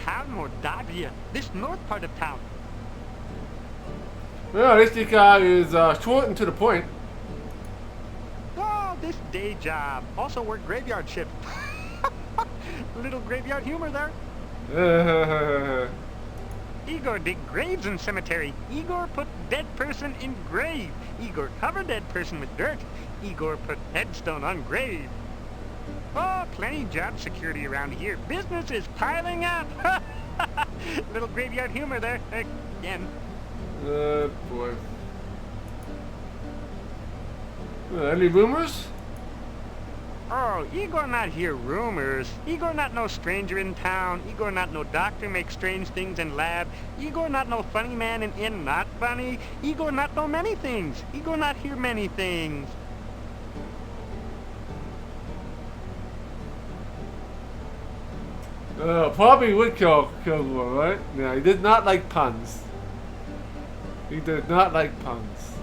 Town Mordavia. This north part of town. Well, this guy is short and to the point. Oh, this day job. Also work graveyard shift. Little graveyard humor there. Igor dig graves in cemetery. Igor put dead person in grave. Igor cover dead person with dirt. Igor put headstone on grave. Oh, plenty job security around here. Business is piling up. Little graveyard humor there. Again. Boy. Any rumors? Oh, Igor not hear rumors. Igor not no stranger in town. Igor not no doctor make strange things in lab. Igor not no funny man in inn not funny. Igor not know many things. Igor not hear many things. Probably would kill one, right? Yeah, he did not like puns. He did not like puns.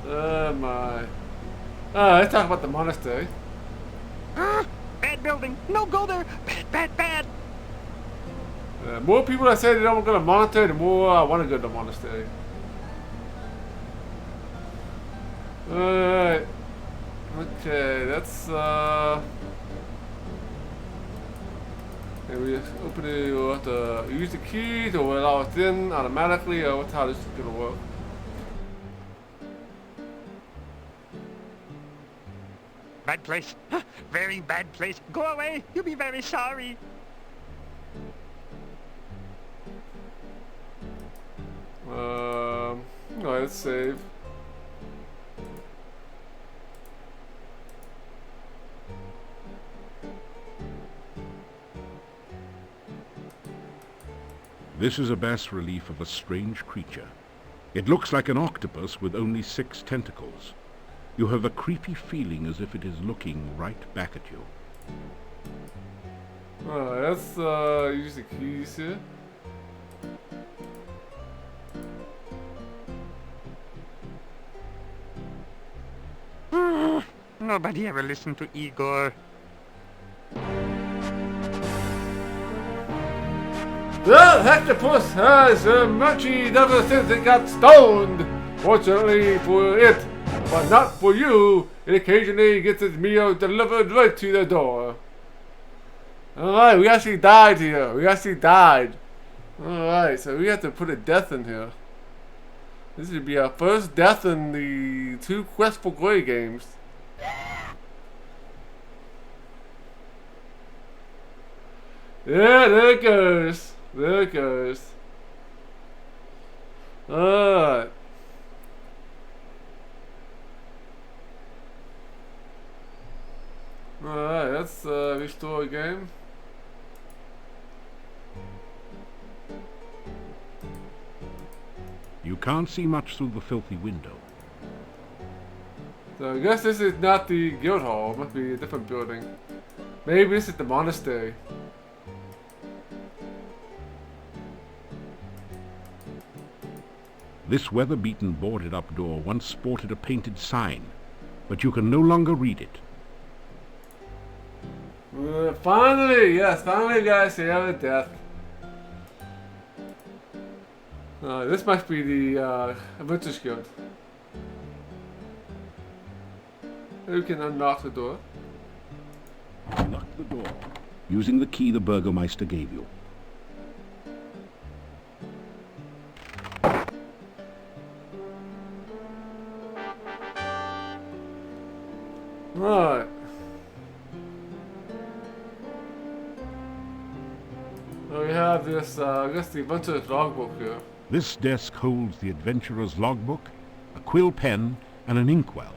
Oh my. Let's talk about the monastery. Bad building. No go there. Bad, bad, bad. More people that say they don't go to the monastery, the more want to go to the monastery. Alright. Okay, that's And we just open it, we'll have to use the key to allow us in automatically, or what's how this is gonna work. Bad place. Very bad place. Go away. You'll be very sorry. Alright, let's save. This is a bas relief of a strange creature. It looks like an octopus with only 6 tentacles. You have a creepy feeling as if it is looking right back at you. Alright, let's use the keys here. Nobody ever listened to Igor. The octopus has a munchy devil since it got stoned. Fortunately for it, but not for you, it occasionally gets its meal delivered right to the door. Alright, we actually died here. We actually died. Alright, so we have to put a death in here. This would be our first death in the 2 Quest for Glory games. Yeah, there it goes. There it goes. Alright. Alright, let's restore again. You can't see much through the filthy window. So I guess this is not the guild hall. It must be a different building. Maybe this is the monastery. This weather-beaten boarded-up door once sported a painted sign, but you can no longer read it. Finally, yes, finally guys, we have a death. This must be the Adventurers Guild. You can unlock the door. Unlock the door, using the key the Burgomeister gave you. Right. So we have this, I guess the Adventurer's logbook here. This desk holds the adventurer's logbook, a quill pen, and an inkwell.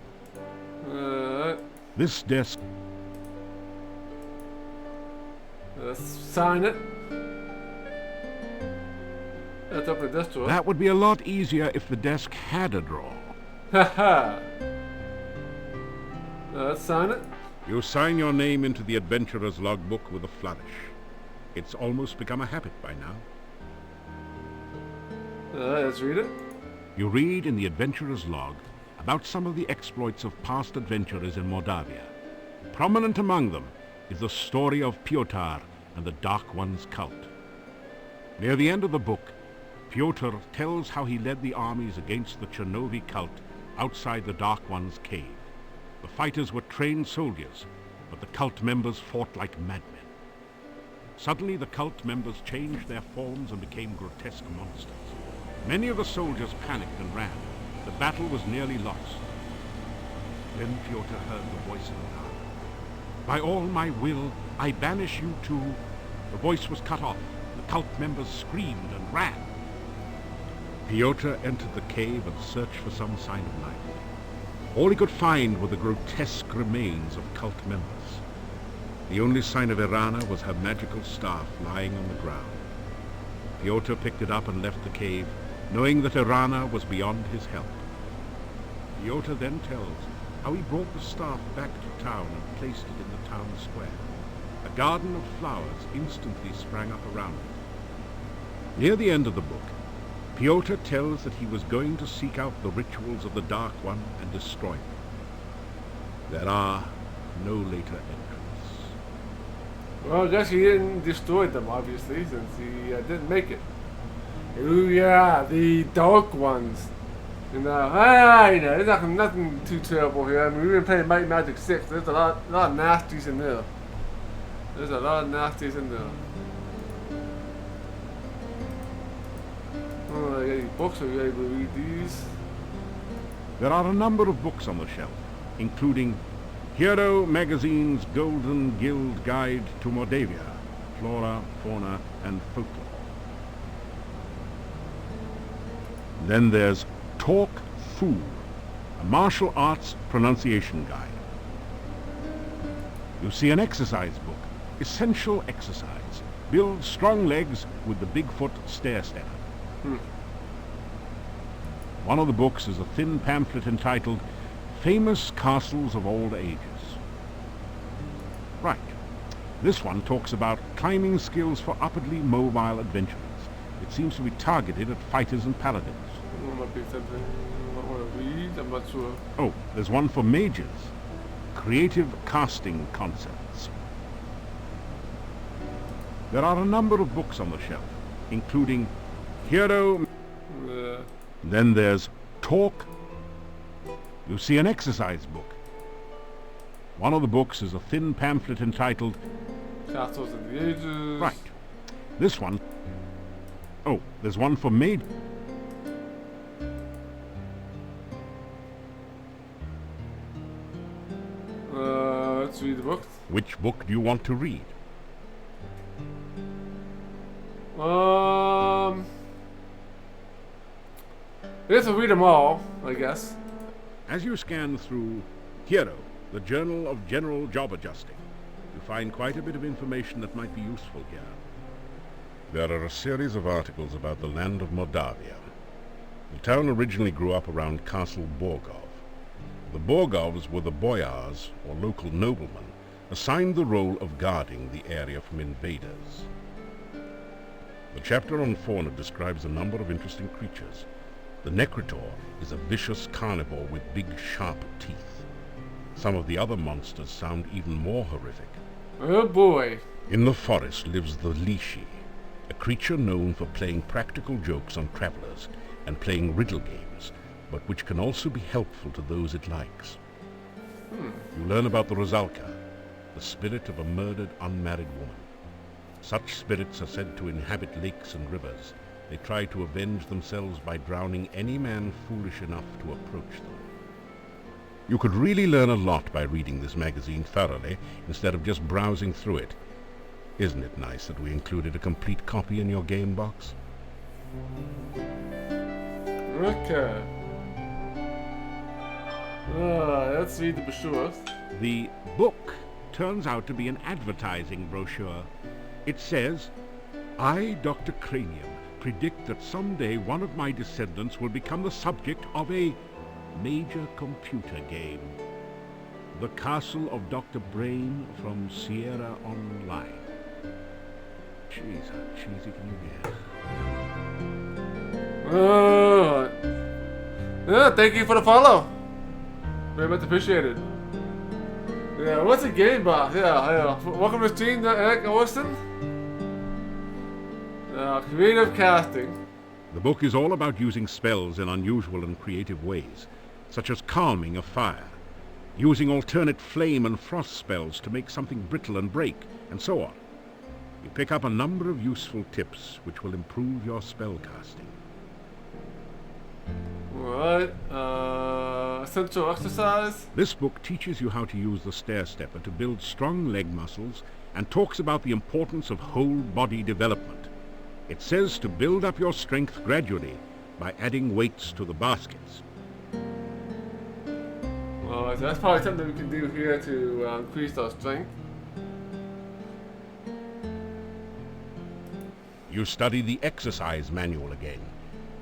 This desk... Let's sign it. Let's open the desk drawer. That would be a lot easier if the desk had a drawer. Haha. Let's sign it. You sign your name into the adventurer's logbook with a flourish. It's almost become a habit by now. Let's read it. You read in the adventurer's log about some of the exploits of past adventurers in Mordavia. Prominent among them is the story of Piotr and the Dark One's cult. Near the end of the book, Piotr tells how he led the armies against the Chernovi cult outside the Dark One's cave. The fighters were trained soldiers, but the cult members fought like madmen. Suddenly the cult members changed their forms and became grotesque monsters. Many of the soldiers panicked and ran. The battle was nearly lost. Then Piotr heard the voice of Erana. By all my will, I banish you too. The voice was cut off. The cult members screamed and ran. Piotr entered the cave and searched for some sign of life. All he could find were the grotesque remains of cult members. The only sign of Erana was her magical staff lying on the ground. Piotr picked it up and left the cave, knowing that Erana was beyond his help. Piotr then tells how he brought the staff back to town and placed it in the town square. A garden of flowers instantly sprang up around it. Near the end of the book, Piotr tells that he was going to seek out the rituals of the Dark One and destroy them. There are no later entrants. Well, I guess he didn't destroy them, obviously, since he didn't make it. Ooh, yeah, the Dark Ones. You know, there's nothing too terrible here. I mean, we've been playing Might Magic 6. There's a lot of nasties in there. There's a lot of nasties in there. Any books? Are you able to read these? There are a number of books on the shelf, including Hero Magazine's Golden Guild Guide to Mordavia, Flora, Fauna, and Folklore. Then there's Talk Fool, a martial arts pronunciation guide. You see an exercise book, Essential Exercise. Build strong legs with the Bigfoot stair stepper. One of the books is a thin pamphlet entitled Famous Castles of Old Ages. Right. This one talks about climbing skills for upwardly mobile adventurers. It seems to be targeted at fighters and paladins. Might be something I might want to read. I'm not sure. Oh, there's one for mages. Creative casting concepts. There are a number of books on the shelf, including Hero... Then there's Talk. You see an exercise book. One of the books is a thin pamphlet entitled Castles of the Ages. Right. This one... Oh, there's one for mages. Let's read the books. Which book do you want to read? Let's read them all, I guess. As you scan through Hero, the Journal of General Job Adjusting, you find quite a bit of information that might be useful here. There are a series of articles about the land of Mordavia. The town originally grew up around Castle Borgov. The Borgovs were the boyars, or local noblemen, assigned the role of guarding the area from invaders. The chapter on fauna describes a number of interesting creatures. The Necritor is a vicious carnivore with big, sharp teeth. Some of the other monsters sound even more horrific. Oh boy. In the forest lives the Lishi, a creature known for playing practical jokes on travelers and playing riddle games, but which can also be helpful to those it likes. You learn about the Rosalka, the spirit of a murdered unmarried woman. Such spirits are said to inhabit lakes and rivers. They try to avenge themselves by drowning any man foolish enough to approach them. You could really learn a lot by reading this magazine thoroughly, instead of just browsing through it. Isn't it nice that we included a complete copy in your game box? Okay. Let's read the brochures. The book turns out to be an advertising brochure. It says, I, Dr. Cranium, predict that someday one of my descendants will become the subject of a major computer game. The Castle of Dr. Brain from Sierra Online. Jeez, how cheesy can you get? Yeah, thank you for the follow. Very much appreciated. Yeah, what's a game box? Yeah. Welcome to the stream, Eric Orson. Creative casting. The book is all about using spells in unusual and creative ways, such as calming a fire, using alternate flame and frost spells to make something brittle and break, and so on. You pick up a number of useful tips which will improve your spell casting. Alright, essential exercise. This book teaches you how to use the stair stepper to build strong leg muscles and talks about the importance of whole body development. It says to build up your strength gradually by adding weights to the baskets. So that's probably something we can do here to increase our strength. You study the exercise manual again.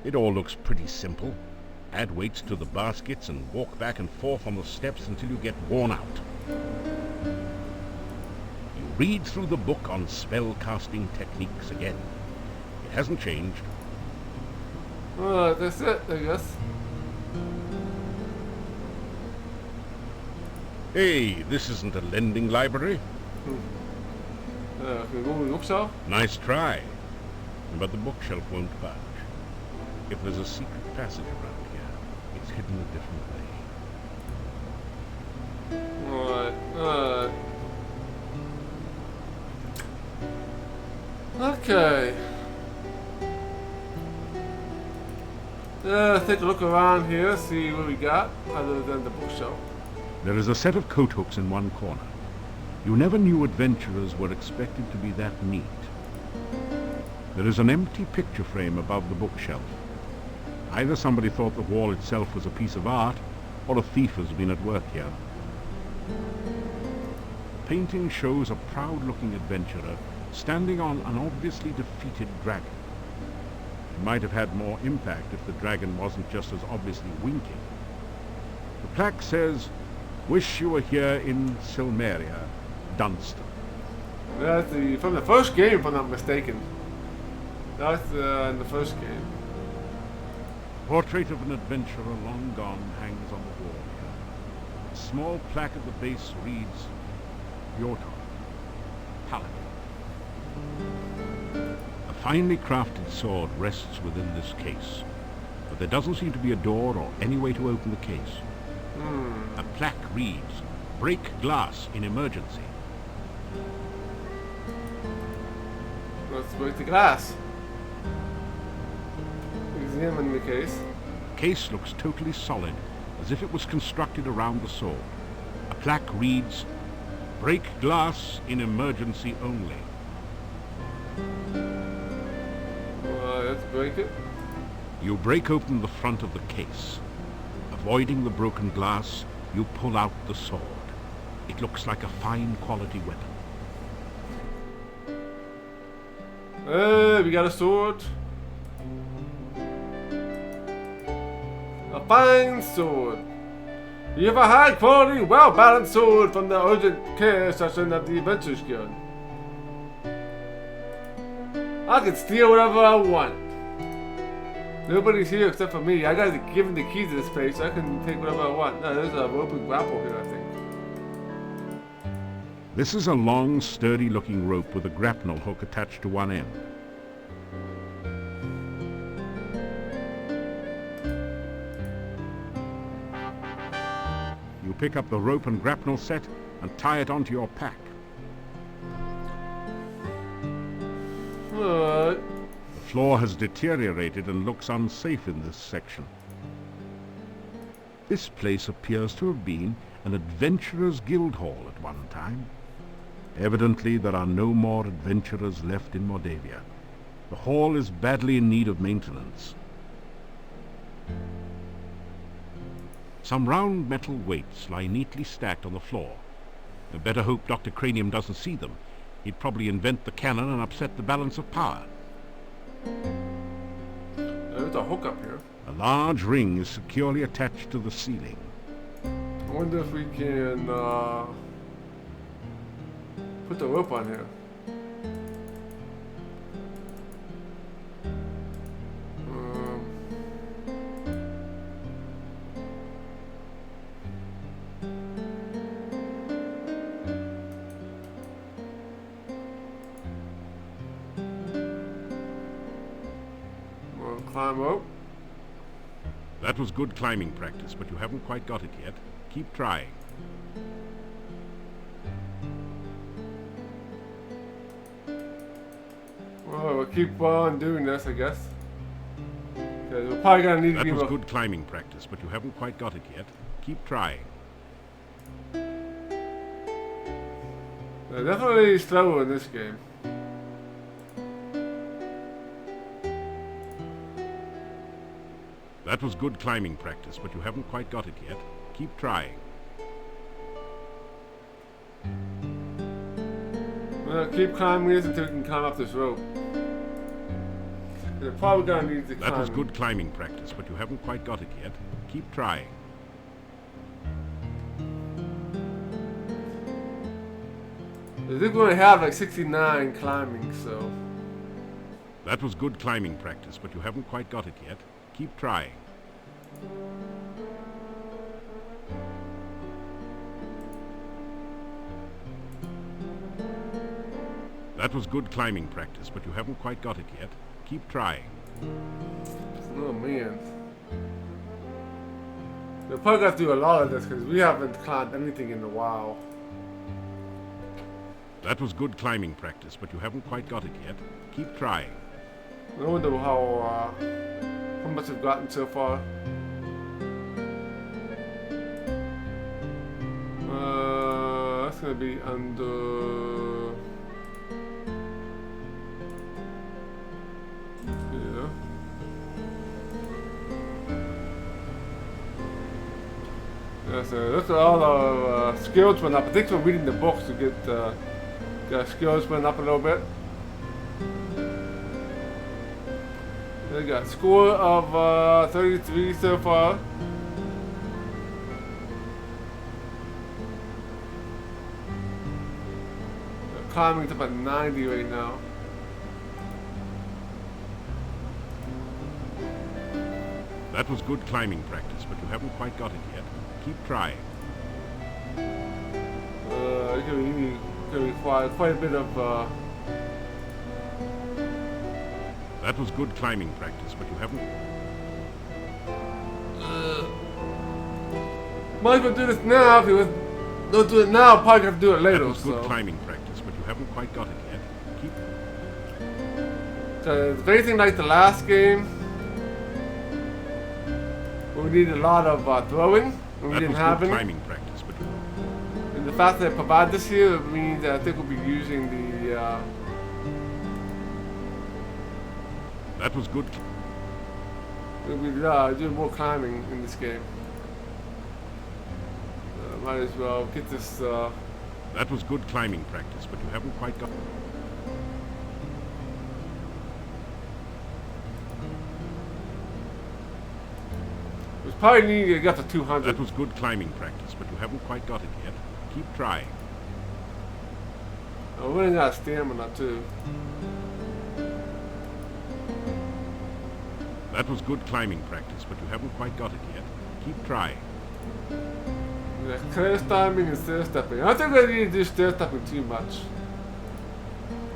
It all looks pretty simple. Add weights to the baskets and walk back and forth on the steps until you get worn out. You read through the book on spell casting techniques again. It hasn't changed. Alright, that's it, I guess. Hey, this isn't a lending library. Can we go to the bookshelf? Nice try. But the bookshelf won't budge. If there's a secret passage around here, it's hidden a different way. Alright. Okay. Let's take a look around here, see what we got, other than the bookshelf. There is a set of coat hooks in one corner. You never knew adventurers were expected to be that neat. There is an empty picture frame above the bookshelf. Either somebody thought the wall itself was a piece of art, or a thief has been at work here. The painting shows a proud-looking adventurer standing on an obviously defeated dragon. It might have had more impact if the dragon wasn't just as obviously winking. The plaque says, "Wish you were here in Silmeria, Dunstan." That's from the first game, if I'm not mistaken. That's in the first game. A portrait of an adventurer long gone hangs on the wall here. A small plaque at the base reads, "Yotor, Paladin." A finely crafted sword rests within this case, but there doesn't seem to be a door or any way to open the case. A plaque reads, "Break glass in emergency." Let's break the glass. Examine the case. The case looks totally solid, as if it was constructed around the sword. A plaque reads, "Break glass in emergency only." Let's break it. You break open the front of the case. Avoiding the broken glass, you pull out the sword. It looks like a fine quality weapon. We got a sword. A fine sword. You have a high quality, well balanced sword from the urgent care section of the Adventures Guild. I can steal whatever I want. Nobody's here except for me. I gotta give him the keys to this place. So I can take whatever I want. No, there's a rope and grapple here, I think. This is a long, sturdy-looking rope with a grapnel hook attached to one end. You pick up the rope and grapnel set and tie it onto your pack. Alright. The floor has deteriorated and looks unsafe in this section. This place appears to have been an adventurer's guild hall at one time. Evidently, there are no more adventurers left in Mordavia. The hall is badly in need of maintenance. Some round metal weights lie neatly stacked on the floor. I better hope Dr. Cranium doesn't see them. He'd probably invent the cannon and upset the balance of power. There's a hook up here. A large ring is securely attached to the ceiling. I wonder if we can put the rope on here. Climb rope. That was good climbing practice, but you haven't quite got it yet. Keep trying. Well, we'll keep on doing this, I guess. Okay, we're probably gonna need to That be was good climbing practice, but you haven't quite got it yet. Keep trying. They're definitely slower in this game. That was good climbing practice, but you haven't quite got it yet. Keep trying. Well, keep climbing this until we can climb up this rope. They're probably gonna need to climb. That was good climbing practice, but you haven't quite got it yet. Keep trying. They're going to have like 69 climbing, so. That was good climbing practice, but you haven't quite got it yet. Keep trying. That was good climbing practice, but you haven't quite got it yet. Keep trying. Oh man. We'll probably got to do a lot of this because we haven't climbed anything in a while. That was good climbing practice, but you haven't quite got it yet. Keep trying. I wonder how how much we've gotten so far. That's gonna be under. Yeah. Yeah, so look at all our skills went up. I think we're reading the books to get our skills went up a little bit. We got a score of 33 so far. Climbing's up at 90 right now. That was good climbing practice, but you haven't quite got it yet. Keep trying. It's gonna require quite a bit of. That was good climbing practice, but you haven't. Might as well do this now. If we don't do it now, probably have to do it later. That was good so. climbing practice, but you haven't quite got it yet. Keep. So it's anything like the last game, where we needed a lot of throwing, and we didn't have any. Climbing practice, but. And the fact that they provide this here means that I think we'll be using the. That was good. We'll be doing more climbing in this game. Might as well get this. That was good climbing practice, but you haven't quite got. We probably need to get to 200. That was good climbing practice, but you haven't quite got it yet. Keep trying. Oh, we're running out of stamina too. That was good climbing practice, but you haven't quite got it yet. Keep trying. Yeah, clear timing and stair stepping. I don't think we need to do stair stepping too much.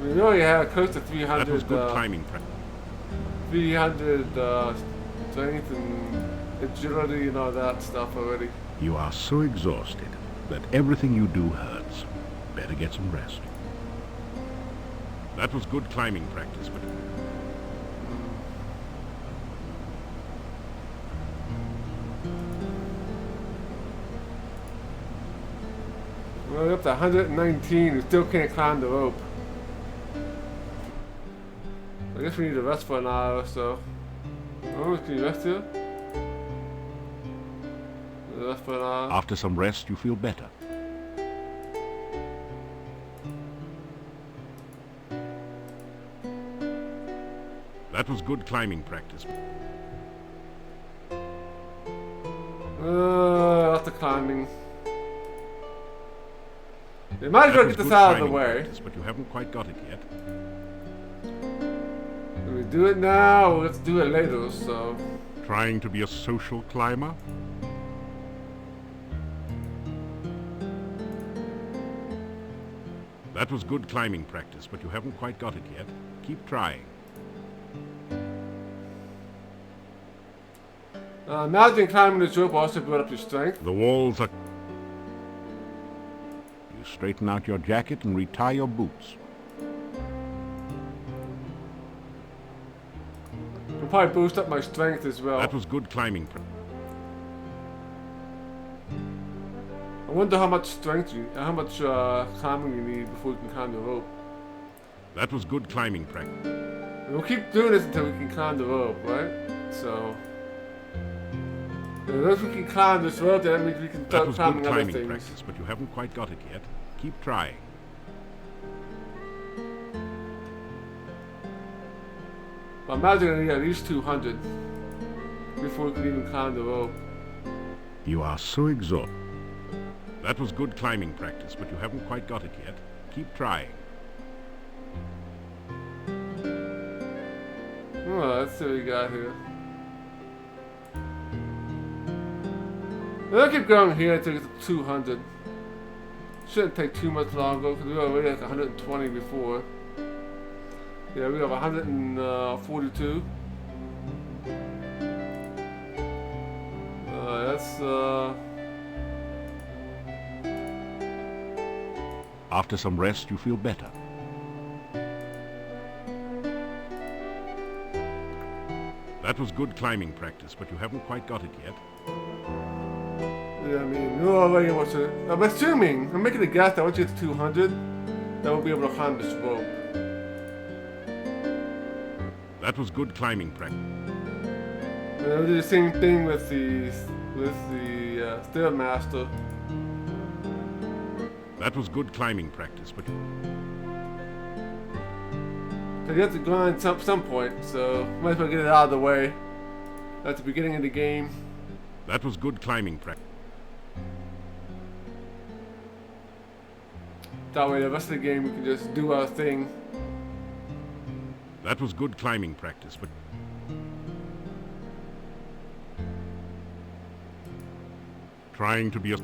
We already had close to 300. That was good climbing practice. 300 strength and agility and all that stuff already. You are so exhausted that everything you do hurts. Better get some rest. That was good climbing practice, but. We're up to 119, we still can't climb the rope. I guess we need to rest for an hour or so. Oh, can you rest here? Rest for an hour. After some rest, you feel better. That was good climbing practice. After climbing. We might as well get this out of the way. Practice, but you haven't quite got it yet. Do we do it now or let's do it later, so. Trying to be a social climber? That was good climbing practice, but you haven't quite got it yet. Keep trying. Imagine climbing this rope will also build up your strength. The walls are... You straighten out your jacket and retie your boots. It'll probably boost up my strength as well. That was good climbing practice. I wonder how much strength how much climbing you need before you can climb the rope. That was good climbing practice. We'll keep doing this until we can climb the rope, right? So, once we can climb this rope, then that means we can start climbing other things. That was good climbing practice, but you haven't quite got it yet. Keep trying. But imagine I need at least 200 before we can even climb the rope. You are so exhausted. That was good climbing practice, but you haven't quite got it yet. Keep trying. Oh, let's see what we got here. I'll keep going here until we get to 200. Shouldn't take too much longer because we were already like 120 before. Yeah, we have 142. That's After some rest, you feel better. That That was good climbing practice, but you haven't quite got it yet. Yeah, I mean, you're already able to. I'm assuming, I'm making a guess that once you get to 200, that we'll be able to climb this rope. That was good climbing practice. We'll do the same thing with the Stairmaster. That was good climbing practice, but you have to grind some point, so might as well get it out of the way at the beginning of the game. that was good climbing practice. That way the rest of the game we can just do our thing. That was good climbing practice, but trying to be a...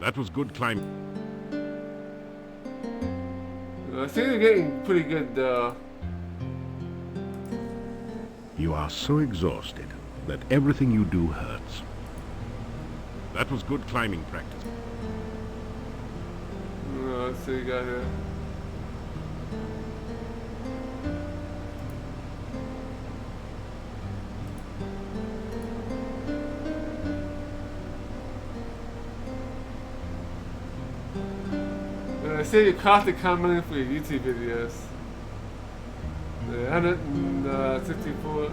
That was good climbing. I think they're getting pretty good. You are so exhausted that everything you do hurts. That was good climbing practice. Let's see, you got here. Say you cost the comment for your YouTube videos. 164.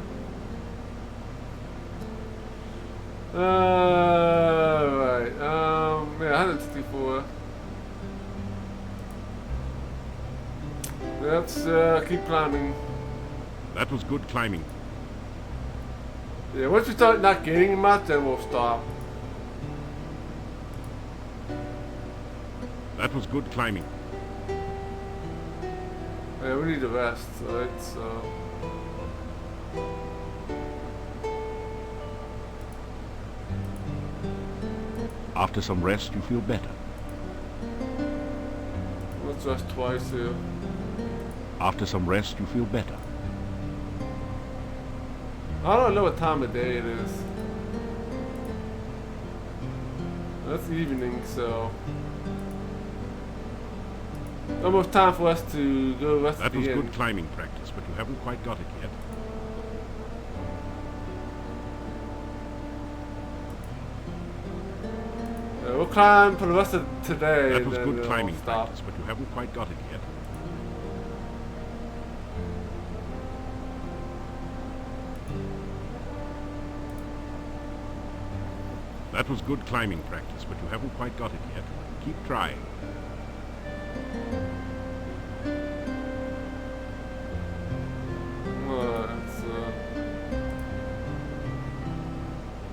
Right. Yeah, 164. Let's keep climbing. That was good climbing. Yeah, once we start not getting much, then we'll stop. That was good climbing. Yeah, we need to rest, right? So. After some rest, you feel better. Let's rest twice here. After some rest, you feel better. I don't know what time of day it is. That's evening, so. Almost time for us to go rest at the inn. That was good climbing practice, but you haven't quite got it yet. We'll climb for the rest of today. That was and good then climbing we'll stop. practice, but you haven't quite got it yet. That was good climbing practice, but you haven't quite got it yet. Keep trying.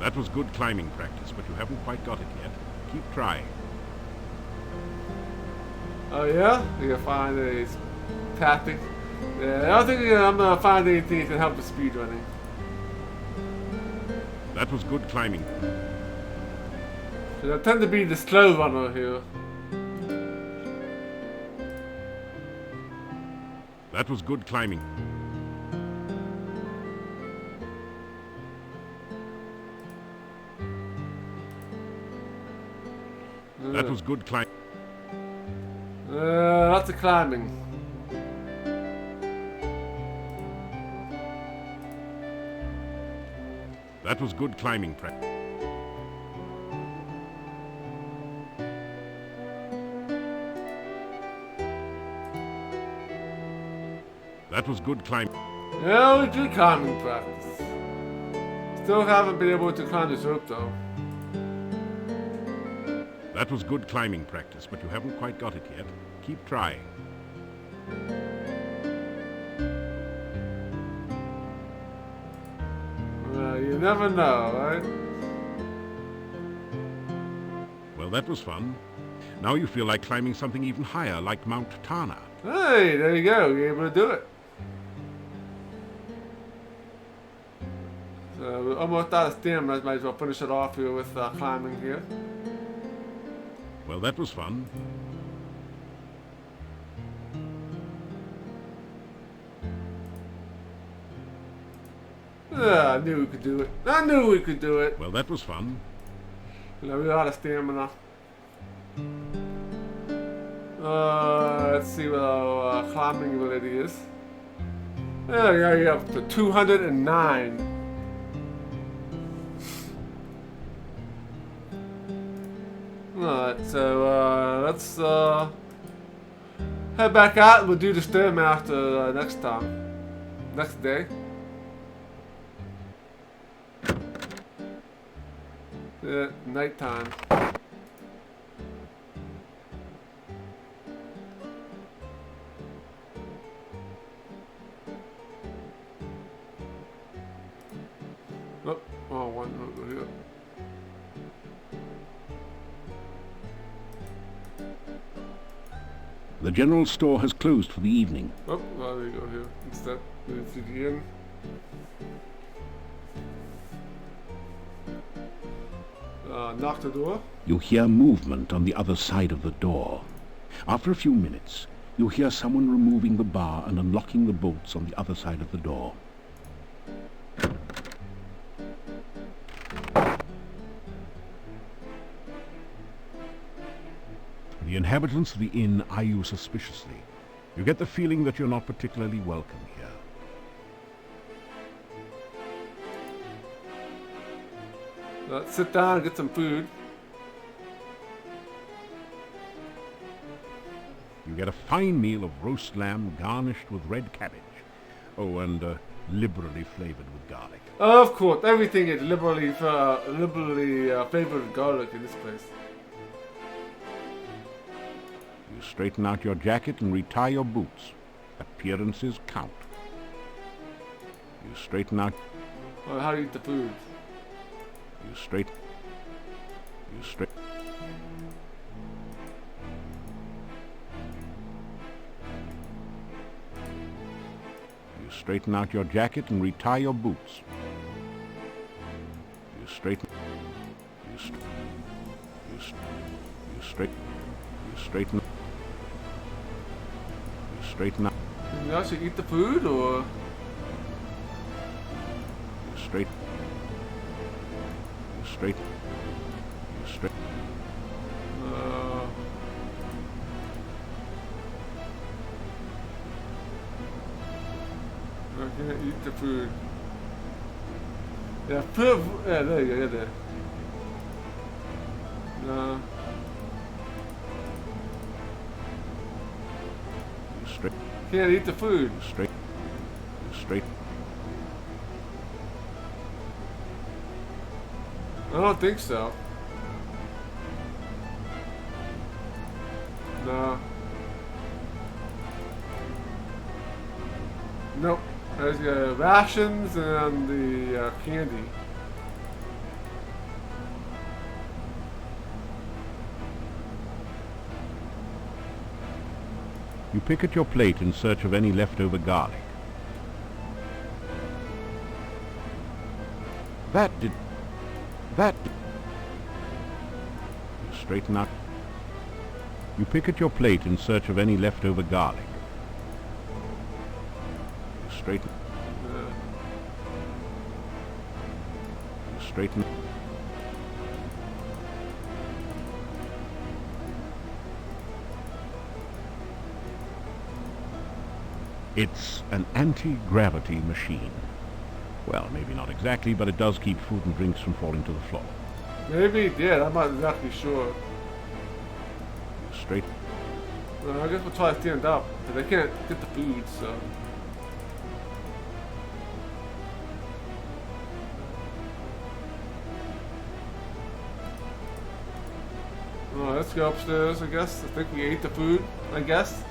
That was good climbing practice, but you haven't quite got it yet. Keep trying. Oh yeah? You can find a tactic. Yeah, I don't think I'm gonna find anything that can help the speedrunning. That was good climbing. I tend to be the slow runner here. That was good climbing. That was good climbing. Lots of climbing. That was good climbing practice. That was good climbing. Yeah, we do climbing practice. Still haven't been able to climb this rope though. That was good climbing practice, but you haven't quite got it yet. Keep trying. You never know, right? Well, that was fun. Now you feel like climbing something even higher, like Mount Tana. Hey, there you go. You're able to do it. So we're almost out of stamina. Might as well finish it off here with climbing here. Well, that was fun. Yeah, I knew we could do it. I knew we could do it. Well, that was fun. You know, we're out of stamina. Let's see what our climbing ability is. Yeah, you're up to 209. Alright, so let's head back out and we'll do the Stairmaster next time. Next day. Yeah, nighttime. Oh, one over here. The general store has closed for the evening. Oh, well, there you go here. Instead, let's see the inn. Knock the door. You hear movement on the other side of the door. After a few minutes, you hear someone removing the bar and unlocking the bolts on the other side of the door. The inhabitants of the inn eye you suspiciously. You get the feeling that you're not particularly welcome here. Let's sit down and get some food. You get a fine meal of roast lamb garnished with red cabbage. Oh, and liberally flavored with garlic. Of course, everything is liberally flavored with garlic in this place. You straighten out your jacket and retie your boots. Appearances count. You straighten out... Well, how do you eat the food? You straighten out your jacket and retie your boots. You straighten out. Can you actually eat the food, or? You straighten. I can't eat the food. Yeah, food. Yeah, there you go. Yeah, there. No. Can't eat the food. Straight. I don't think so. No. Nope. There's rations and the candy. You pick at your plate in search of any leftover garlic. Straighten out. You pick at your plate in search of any leftover garlic. Straighten. Straighten. It's an anti-gravity machine. Well, maybe not exactly, but it does keep food and drinks from falling to the floor. Maybe, yeah, I'm not exactly sure. Straight. Well, I guess we'll try to stand up, but they can't get the food, so. Oh, let's go upstairs, I guess. I think we ate the food, I guess.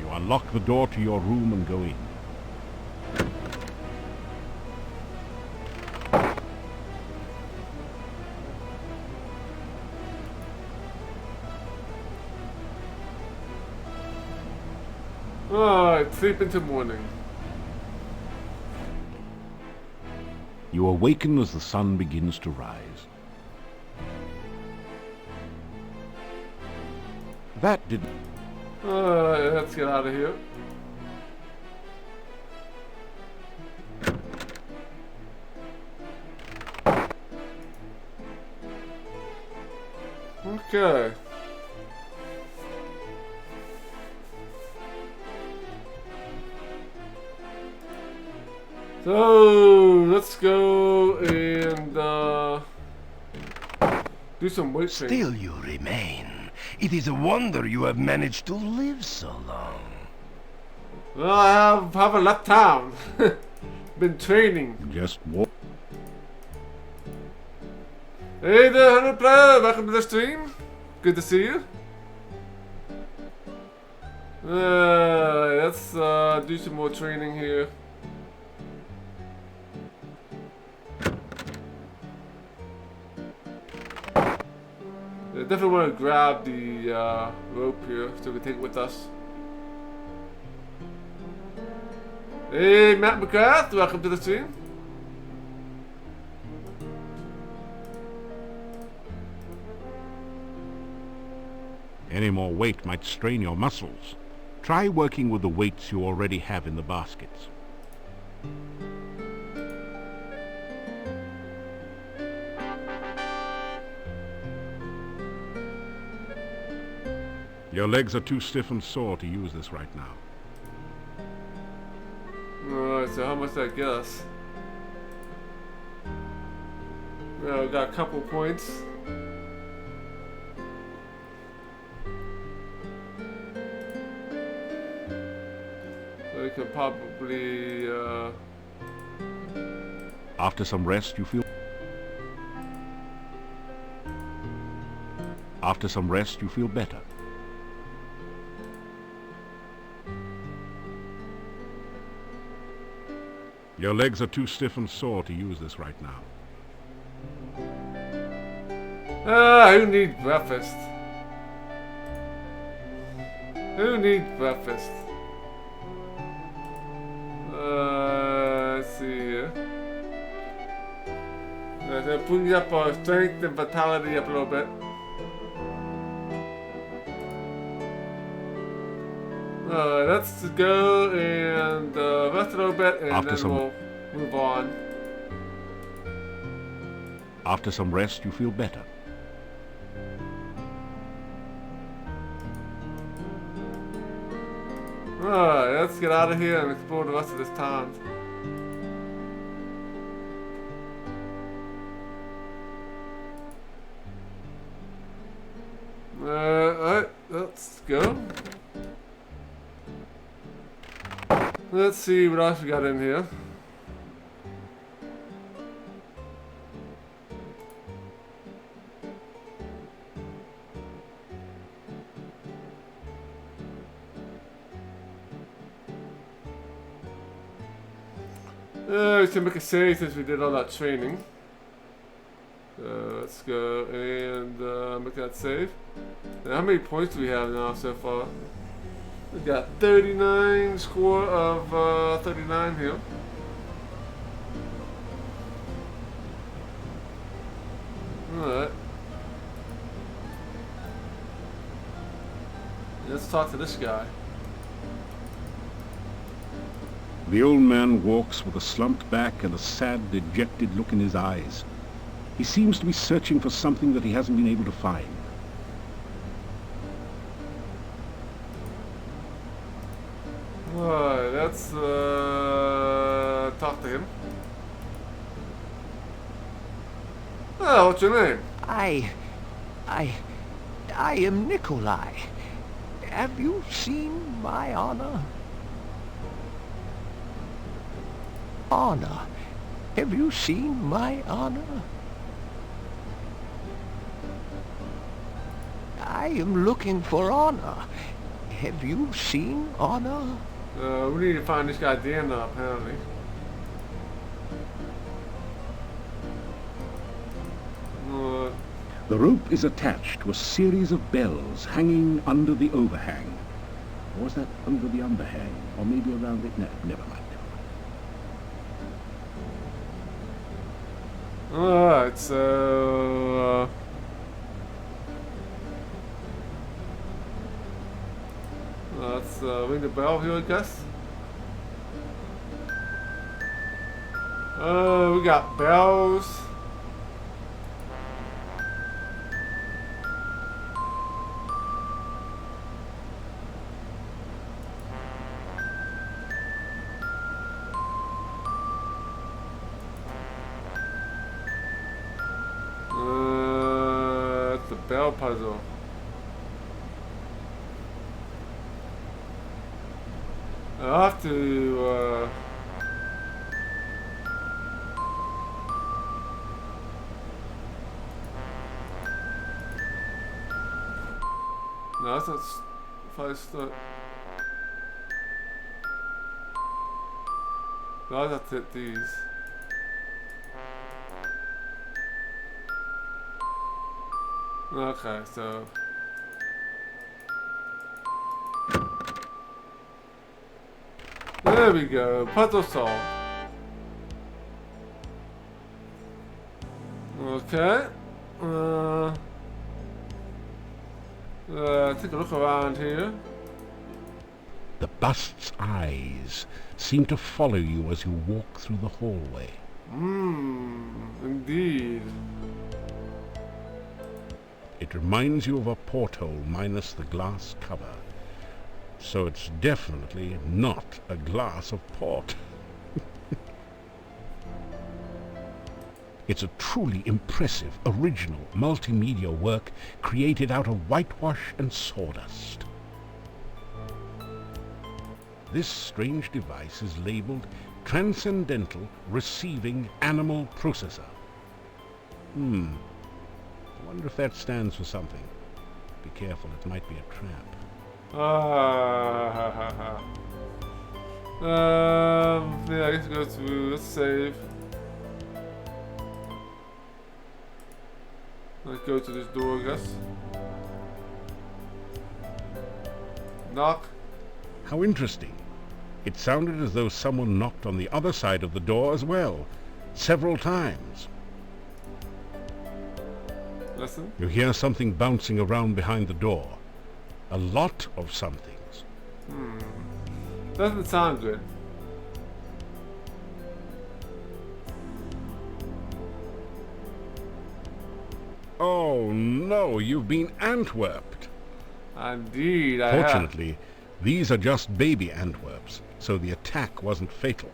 You unlock the door to your room and go in. Alright, sleep into morning. You awaken as the sun begins to rise. That didn't... Let's get out of here. Okay. So let's go and do some weight training. Still you remain. It is a wonder you have managed to live so long. Well, I haven't left town. Been training. Just walk. Hey there, 100 player. Welcome to the stream. Good to see you. Let's do some more training here. I definitely want to grab the rope here so we can take it with us. Hey, Matt McGrath, welcome to the stream. Any more weight might strain your muscles. Try working with the weights you already have in the baskets. Your legs are too stiff and sore to use this right now. Alright, so how much did that get us? Well, we got a couple points. So we could probably, After some rest, you feel... After some rest, you feel better. Your legs are too stiff and sore to use this right now. who needs breakfast? Who needs breakfast? Let's see here. Let's bring up our strength and vitality up a little bit. Let's go and rest a little bit, and then we'll move on. After some rest, you feel better. Alright, let's get out of here and explore the rest of this town. Alright, let's go. Let's see what else we got in here. We can make a save since we did all that training. Let's go and make that save. Now, how many points do we have now so far? We got 39 score of 39 here. Alright. Let's talk to this guy. The old man walks with a slumped back and a sad, dejected look in his eyes. He seems to be searching for something that he hasn't been able to find. Alright, let's talk to him. Oh, what's your name? I am Nikolai. Have you seen my Anna? Anna. Have you seen my Anna? I am looking for Anna. Have you seen Anna? We need to find this guy Dan apparently. The rope is attached to a series of bells hanging under the overhang. Or was that over the underhang? Or maybe around it? No, never mind. Alright, so let's ring the bell here, I guess. We got bells. bell puzzle. I'll have to, no, that's not if I start. No, I'll have to hit these. Okay, so. There we go, puzzle solved. Okay. Take a look around here. The bust's eyes seem to follow you as you walk through the hallway. Indeed. It reminds you of a porthole minus the glass cover. So it's definitely not a glass of port. It's a truly impressive, original, multimedia work created out of whitewash and sawdust. This strange device is labeled Transcendental Receiving Animal Processor. I wonder if that stands for something. Be careful, it might be a trap. Yeah, I guess go through, let's save. Let's go to this door, I guess. Knock. How interesting. It sounded as though someone knocked on the other side of the door as well, several times. Listen. You hear something bouncing around behind the door. A lot of somethings. Doesn't sound good. Oh no, you've been Antwerped. Indeed, I have. Fortunately, these are just baby Antwerps, so the attack wasn't fatal.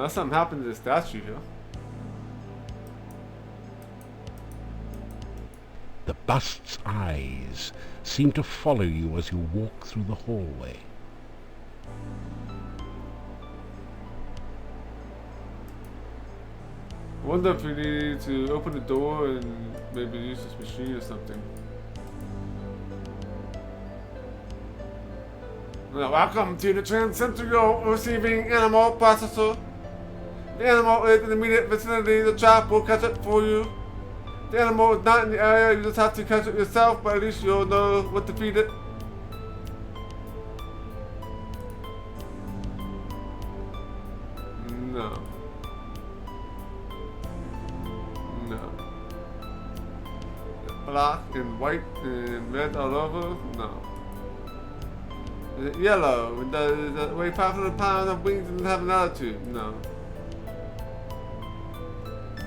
Something happened to the statue here. The bust's eyes seem to follow you as you walk through the hallway. I wonder if we need to open the door and maybe use this machine or something. Welcome to the Transcendental Receiving Animal Processor. The animal is in the immediate vicinity. The trap will catch it for you. The animal is not in the area. You just have to catch it yourself, but at least you'll know what to feed it. No. No. Black and white and red all over? No. Is it yellow? Does it weigh 500 pounds of wings and have an attitude? No.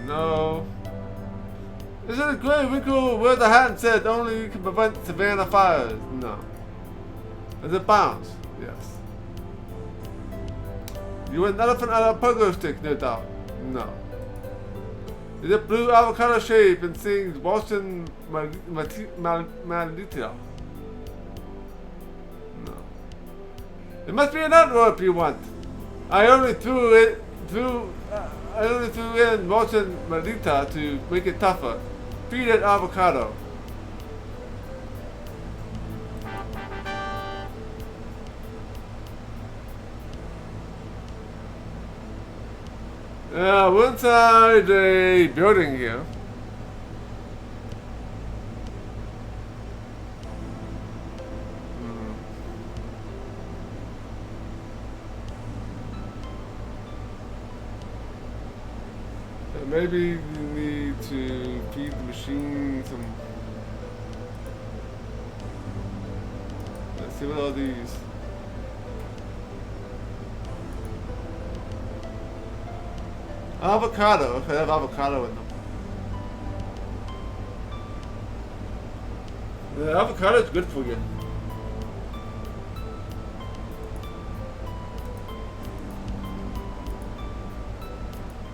No. Is it a gray wrinkle where the hat said only can prevent savannah fires? No. Is it bounce? Yes. You an elephant on a pogo stick, no doubt? No. Is it blue avocado shape and sings Boston Maldita? No. It must be an Antwerp you want. I only threw in Boston Maldita to make it tougher. Feed it avocado. We're inside a building here. Maybe you need to feed the machine some. Let's see what are these. Avocado. Okay, they have avocado in them. The avocado is good for you.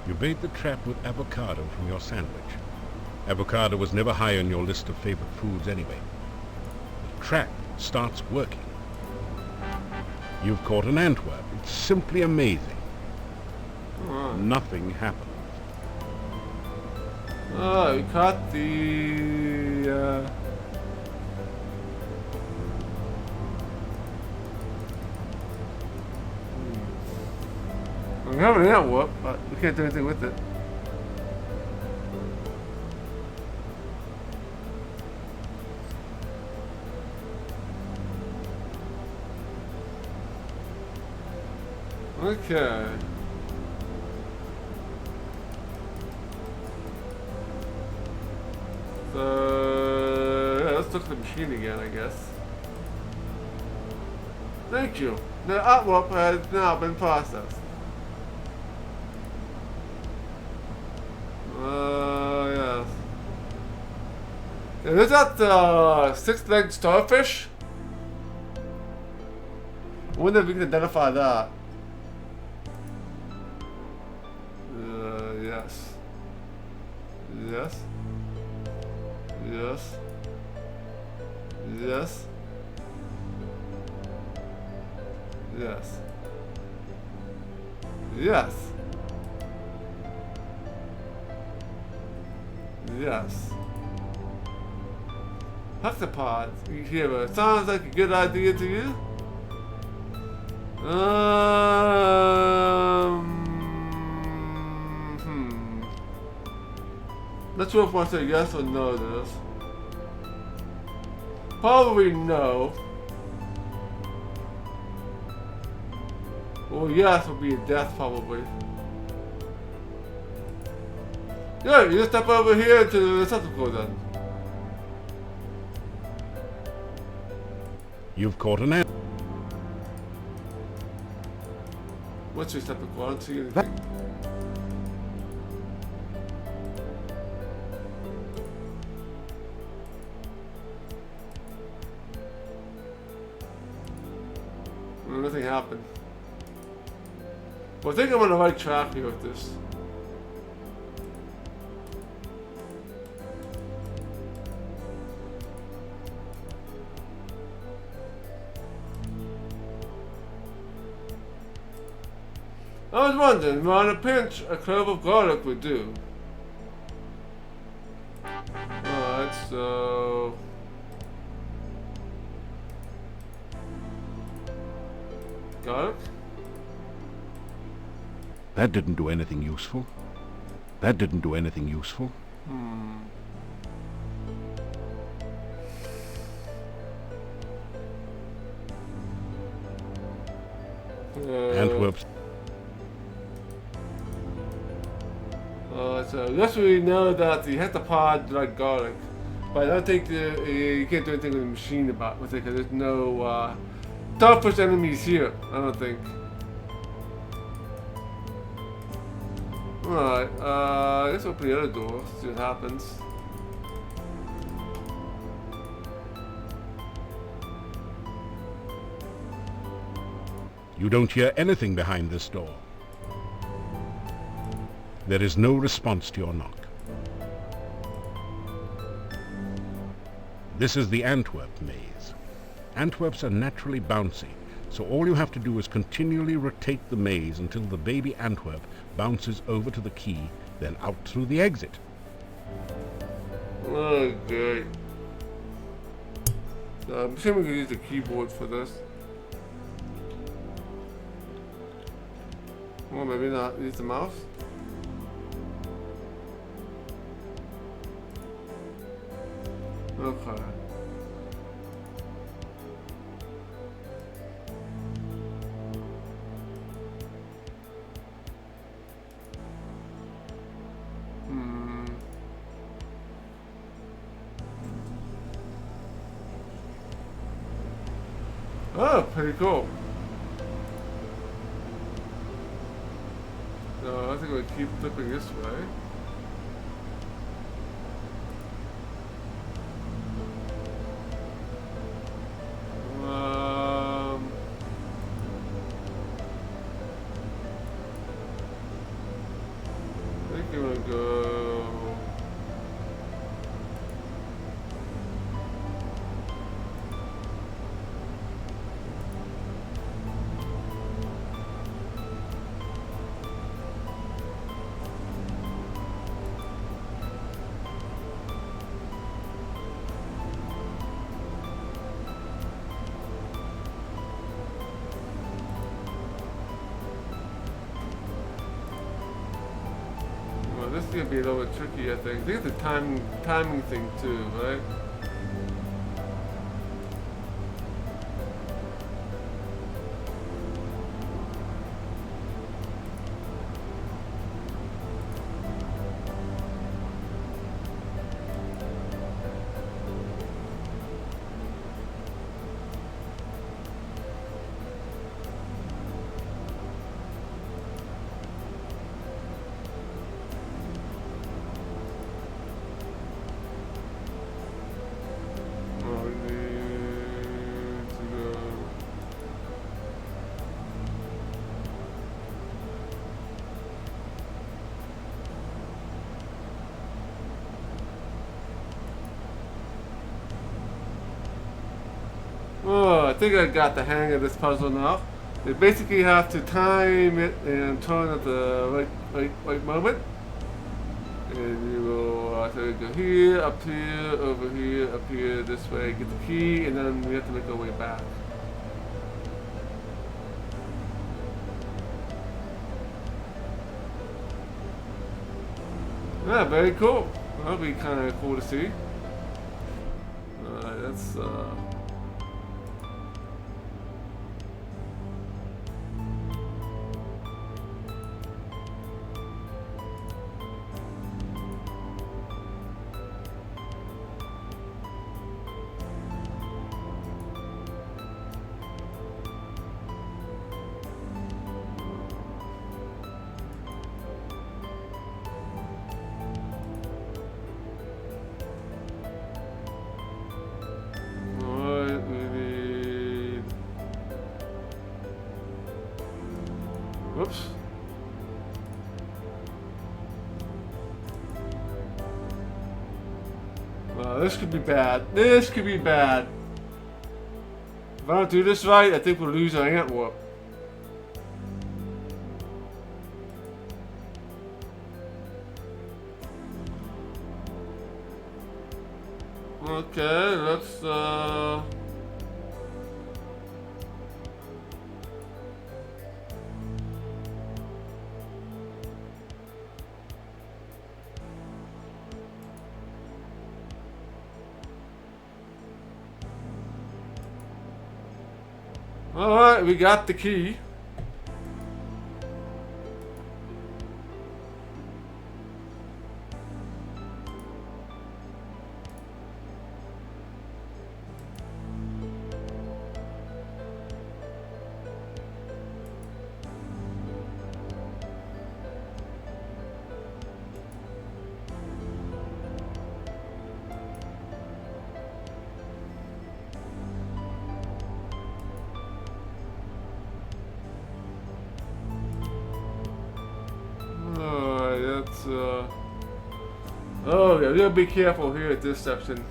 You bait the trap with avocado from your sandwich. Avocado was never high on your list of favorite foods anyway. The trap starts working. You've caught an Antwerp. It's simply amazing. Nothing happens. Oh, we caught the... We have an Antwerp, but we can't do anything with it. Okay. So yeah, let's look at the machine again, I guess. Thank you. The artwork has now been processed. Yes. Is that six-legged starfish? I wonder if we can identify that. Yes. Yes. Yes. Yes. Yes. Yes. Yes. Hexapods. You hear it. Sounds like a good idea to you? Not sure if I want to say yes or no to this. Probably no. Well, yes would be a death, probably. Yeah, you just step over here to the receptacle then. You've caught an Antwerp. What's your receptacle? I don't see anything. Nothing happened. Well, I think I'm on the right track here with this. I was wondering, on a pinch, a clove of garlic would do. Alright, so... garlic? That didn't do anything useful. That didn't do anything useful. Antwerp's. So I guess we know that the hexapods like garlic, but I don't think you can't do anything with the machine with it because there's no starfish enemies here. I don't think. Alright, I guess open the other door, see what happens. You don't hear anything behind this door. There is no response to your knock. This is the Antwerp maze. Antwerps are naturally bouncy, so all you have to do is continually rotate the maze until the baby Antwerp bounces over to the key, then out through the exit. Okay. So I'm assuming we can use the keyboard for this. Well, maybe not use the mouse. Okay. Oh, pretty cool. So I think we'll keep flipping this way. It's gonna be a little bit tricky, I think. I think it's a timing thing too, right? Oh, I think I got the hang of this puzzle now. You basically have to time it and turn at the right moment. And you will so you go here, up here, over here, up here, this way, get the key, and then we have to make our way back. Yeah, very cool. That'll be kind of cool to see. That's whoops. This could be bad. This could be bad. If I don't do this right, I think we'll lose our ant warp. Okay, let's Alright, we got the key. Oh yeah, we gotta be careful here at this section.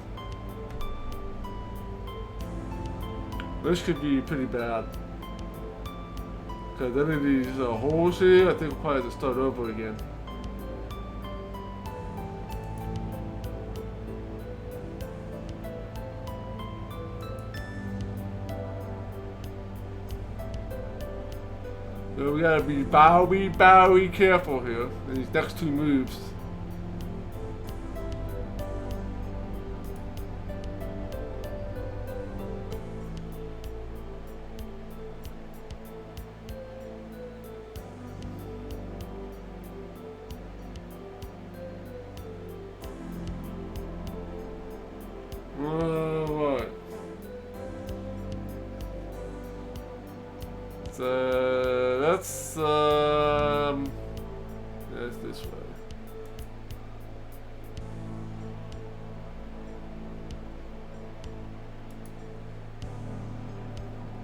This could be pretty bad. Cause any of these holes here, I think we'll probably have to start over again. So we gotta be very careful here in these next two moves. Alright. So that's this way.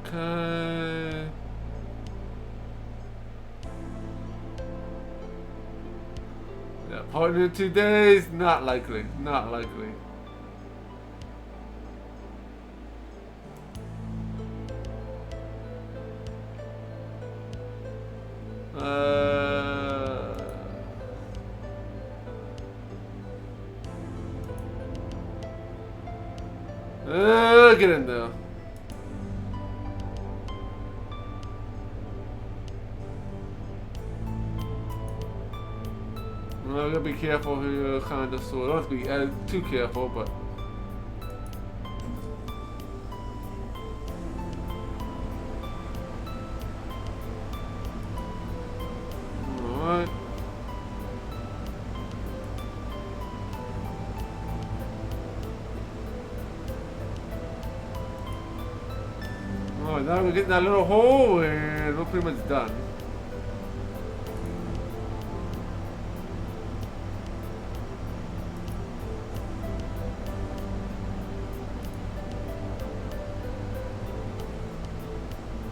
Okay. Yeah, partner 2 days, not likely. Not likely. Get in there. Well, gotta be careful here, kinda, so don't have to be too careful, but. Alright. Alright, now we're getting that little hole and we're pretty much done.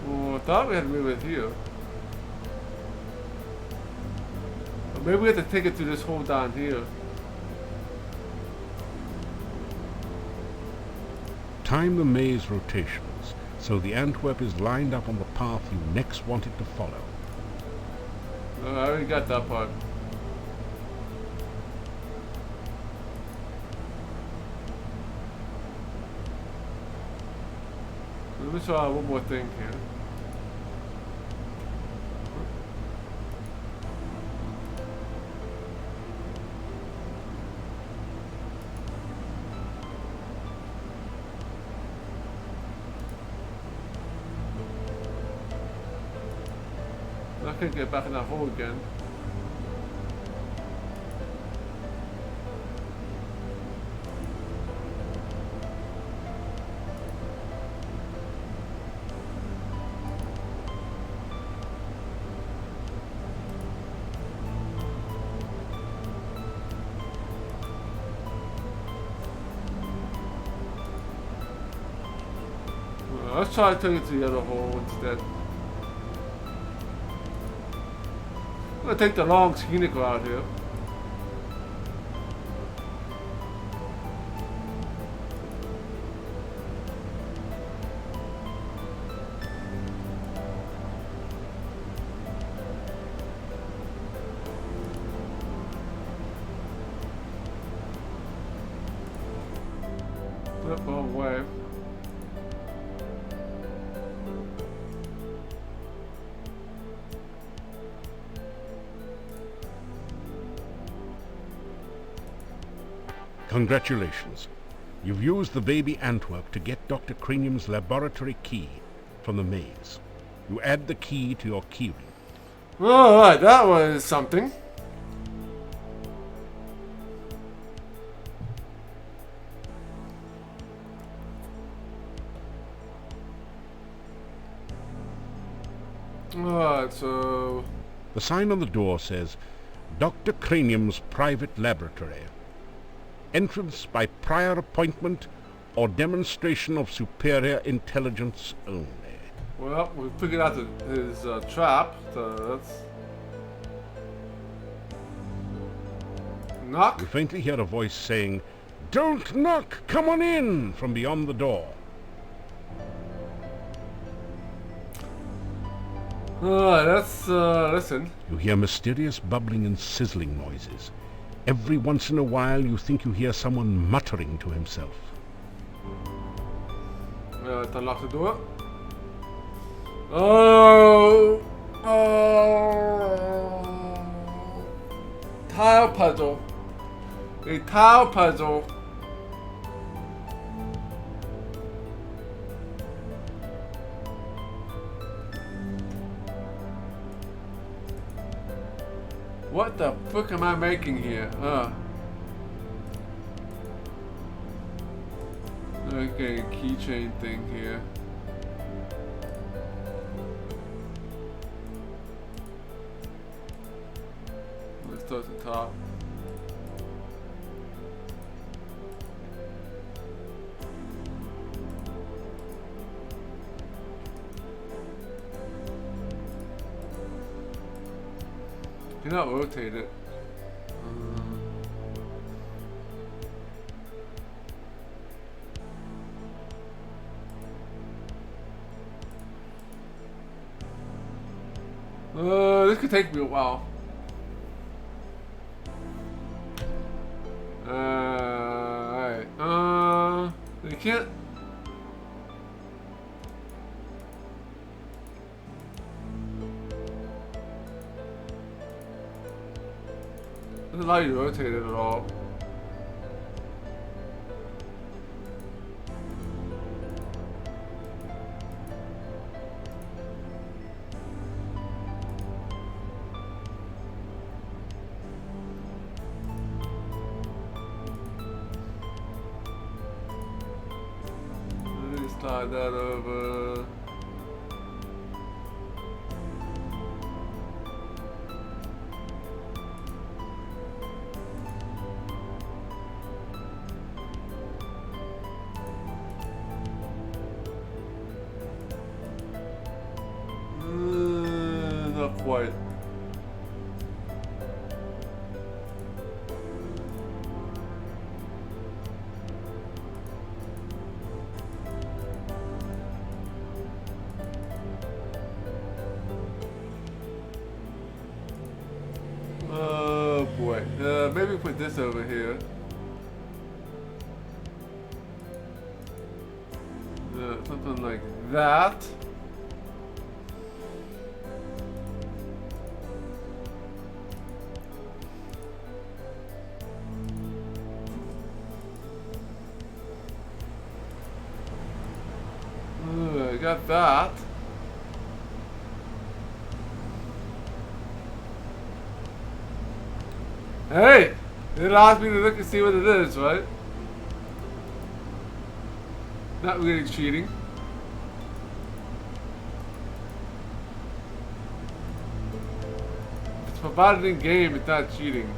Oh, I thought we had to move it here. Or maybe we have to take it through this hole down here. Time the maze rotations so the Antwerp is lined up on the path you next want it to follow. I already got that part. Let me try one more thing here. I can't get back in that hole again. Let's try to take it to the other hole instead. I'm gonna take the long scenic route here. Flip wrong way. Congratulations. You've used the baby Antwerp to get Dr. Cranium's laboratory key from the maze. You add the key to your keyring. Alright, that was something. Alright, so... The sign on the door says, Dr. Cranium's private laboratory. Entrance by prior appointment or demonstration of superior intelligence only. Well, we figured out his trap, so that's... Knock? You faintly hear a voice saying, "Don't knock! Come on in!" from beyond the door. Alright, let's listen. You hear mysterious bubbling and sizzling noises. Every once in a while you think you hear someone muttering to himself. Let's unlock the door. Oh! Oh! Tile puzzle. A tile puzzle. What the fuck am I making here? Okay, keychain thing here. Let's start at the top. Cannot rotate it. This could take me a while. Alright. You can't. Doesn't allow you to rotate it at all. Let me slide that over. Not quite. Oh boy. Maybe put this over here. Something like that. I got that. Hey! It asked me to look and see what it is, right? Not really cheating. If it's provided in game, it's not cheating.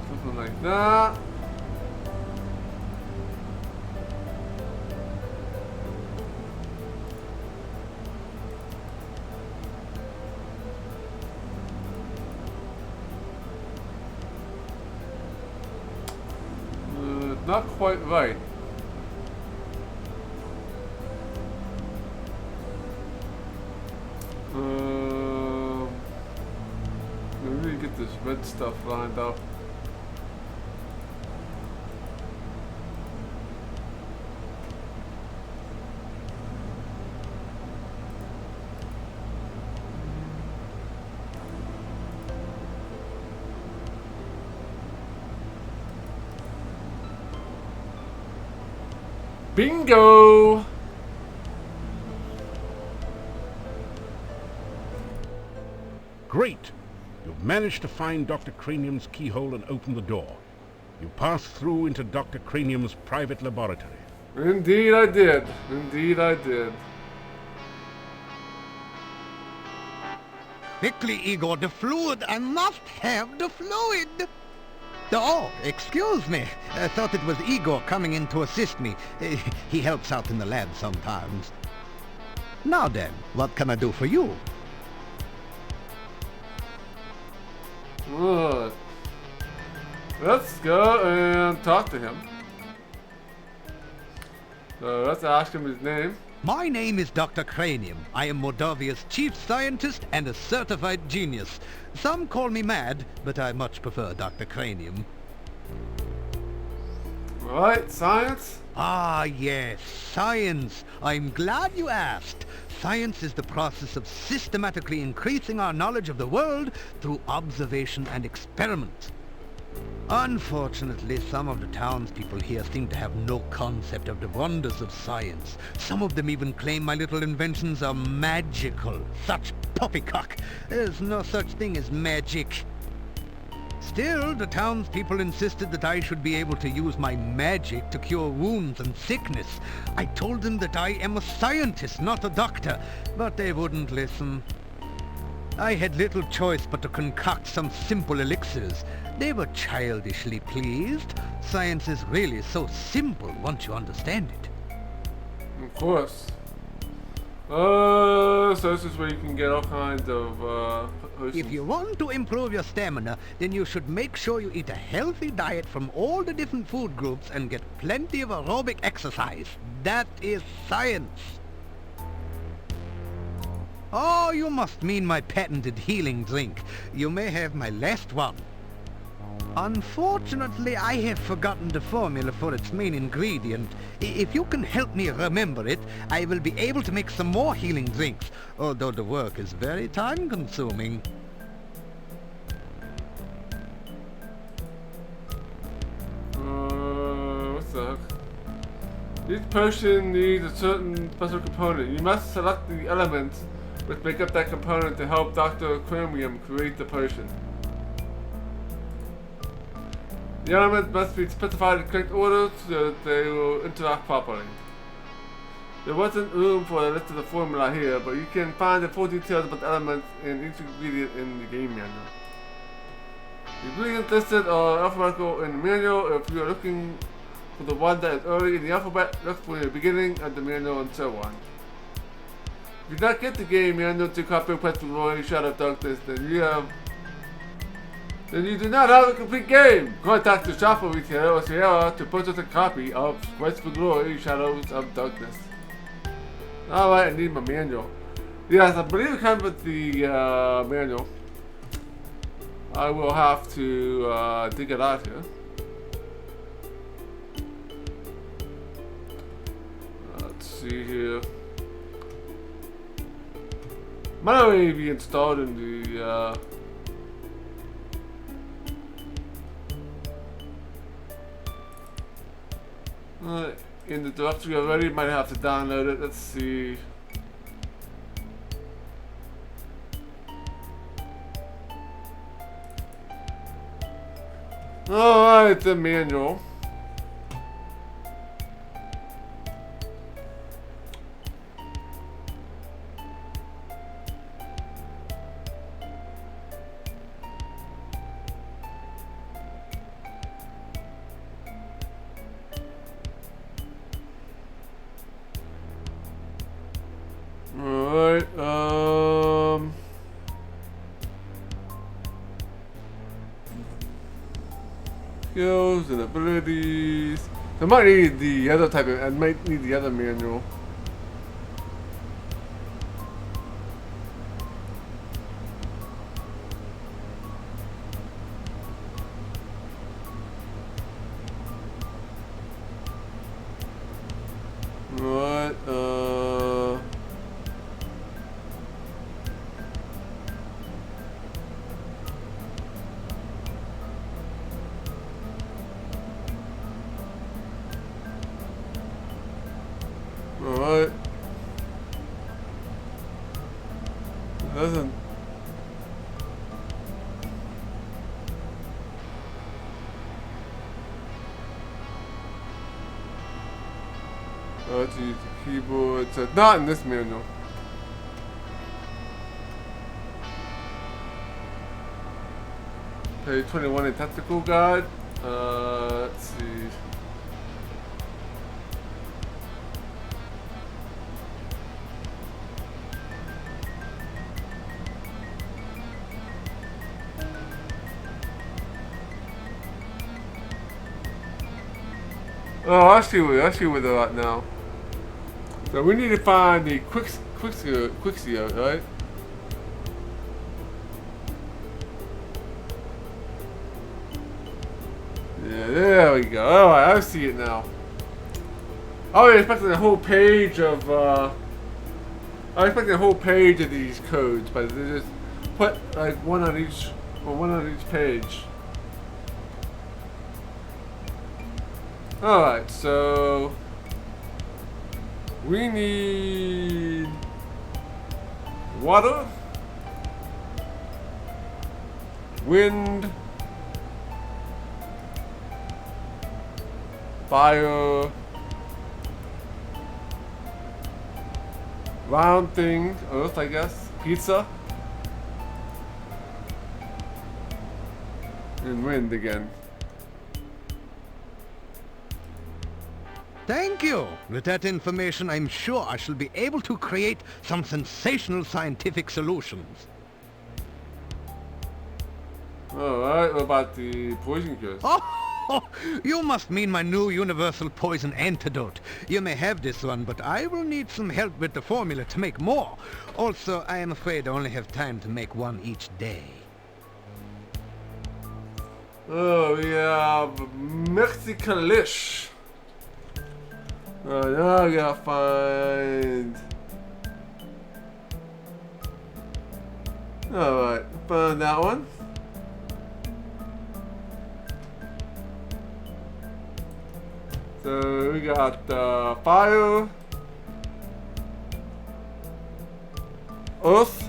Something like that. Not quite right. Let me get this red stuff lined up. Bingo! Great! You've managed to find Dr. Cranium's keyhole and open the door. You passed through into Dr. Cranium's private laboratory. Indeed I did. Indeed I did. Quickly, Igor, the fluid. I must have the fluid. Oh, excuse me. I thought it was Igor coming in to assist me. He helps out in the lab sometimes. Now then, what can I do for you? Good. Let's go and talk to him. So let's ask him his name. My name is Dr. Cranium. I am Moldavia's chief scientist and a certified genius. Some call me mad, but I much prefer Dr. Cranium. Right, science? Ah, yes, science. I'm glad you asked. Science is the process of systematically increasing our knowledge of the world through observation and experiment. Unfortunately, some of the townspeople here seem to have no concept of the wonders of science. Some of them even claim my little inventions are magical. Such poppycock. There's no such thing as magic. Still, the townspeople insisted that I should be able to use my magic to cure wounds and sickness. I told them that I am a scientist, not a doctor, but they wouldn't listen. I had little choice but to concoct some simple elixirs. They were childishly pleased. Science is really so simple once you understand it. Of course. So this is where you can get all kinds of potions. If you want to improve your stamina, then you should make sure you eat a healthy diet from all the different food groups and get plenty of aerobic exercise. That is science. Oh, you must mean my patented healing drink. You may have my last one. Unfortunately, I have forgotten the formula for its main ingredient. If you can help me remember it, I will be able to make some more healing drinks, although the work is very time-consuming. What's the heck? Each potion needs a certain special component. You must select the elements which make up that component to help Dr. Chromium create the potion. The elements must be specified in correct order so that they will interact properly. There wasn't room for a list of the formula here, but you can find the full details about the elements and each ingredient in the game manual. The ingredients listed are alphabetical in the manual. If you are looking for the one that is early in the alphabet, look for the beginning of the manual and so on. If you do not get the game manual to copy Quest for Glory, Shadow of Darkness, then you do not have a complete game. Contact the shop retailer or Sierra to purchase a copy of Quest for Glory, Shadows of Darkness. Alright, I need my manual. Yes, I believe it comes with the manual. I will have to dig it out here. Let's see here. Might already be installed in the in the directory already. Might have to download it. Let's see. Alright, the manual. Alright, skills and abilities. I might need the other type of, I might need the other manual. Alright, alright. Doesn't. Oh, to use the keyboard. So not in this manual. Page 21 in tactical guide. Let's see. Oh, I see where they're at now. So we need to find the Quixio, right? Yeah, there we go. Alright, I see it now. I was expecting a whole page of I was expecting a whole page of these codes, but they just put like one on each page. Alright, so we need water, wind, Fire. Round thing. Earth, I guess. Pizza. And wind again. Thank you. With that information, I'm sure I shall be able to create some sensational scientific solutions. Alright, what about the poison cures? Oh, you must mean my new universal poison antidote. You may have this one, but I will need some help with the formula to make more. Also, I am afraid I only have time to make one each day. Oh, we have Mexicalish. Now I gotta find. Alright, found that one. So we got fire, earth,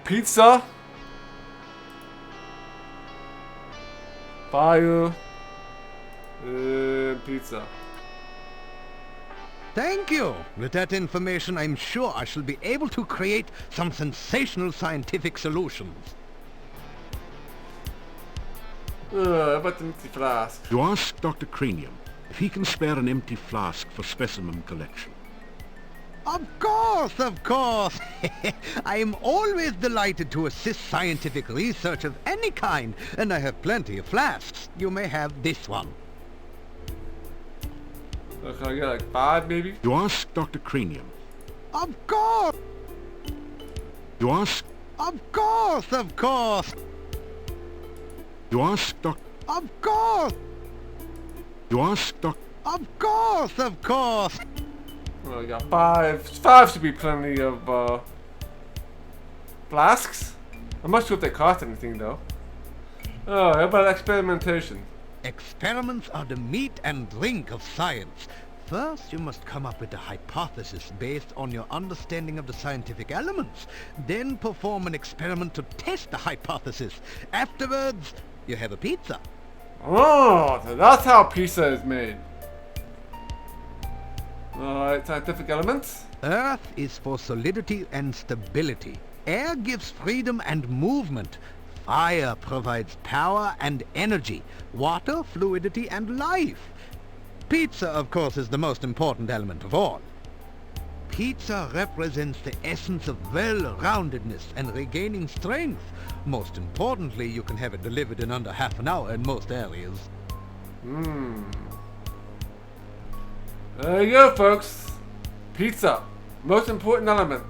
pizza, fire, and pizza. Thank you. With that information, I'm sure I shall be able to create some sensational scientific solutions. How about the empty flask? You ask Dr. Cranium if he can spare an empty flask for specimen collection. Of course, of course. I am always delighted to assist scientific research of any kind, and I have plenty of flasks. You may have this one. So can I get like 5 maybe? You ask Dr. Cranium. Of course. You ask... Of course, of course. You ask Doc... Of course. You ask Doc... Of course, of course. Well, I got 5. 5 should be plenty of flasks. I'm not sure if they cost anything though. Oh, how about experimentation? Experiments are the meat and drink of science. First, you must come up with a hypothesis based on your understanding of the scientific elements. Then perform an experiment to test the hypothesis. Afterwards, you have a pizza. Oh, so that's how pizza is made. Alright, scientific elements. Earth is for solidity and stability. Air gives freedom and movement. Fire provides power and energy. Water, fluidity and life. Pizza, of course, is the most important element of all. Pizza represents the essence of well-roundedness and regaining strength. Most importantly, you can have it delivered in under half an hour in most areas. There you go, folks. Pizza. Most important element.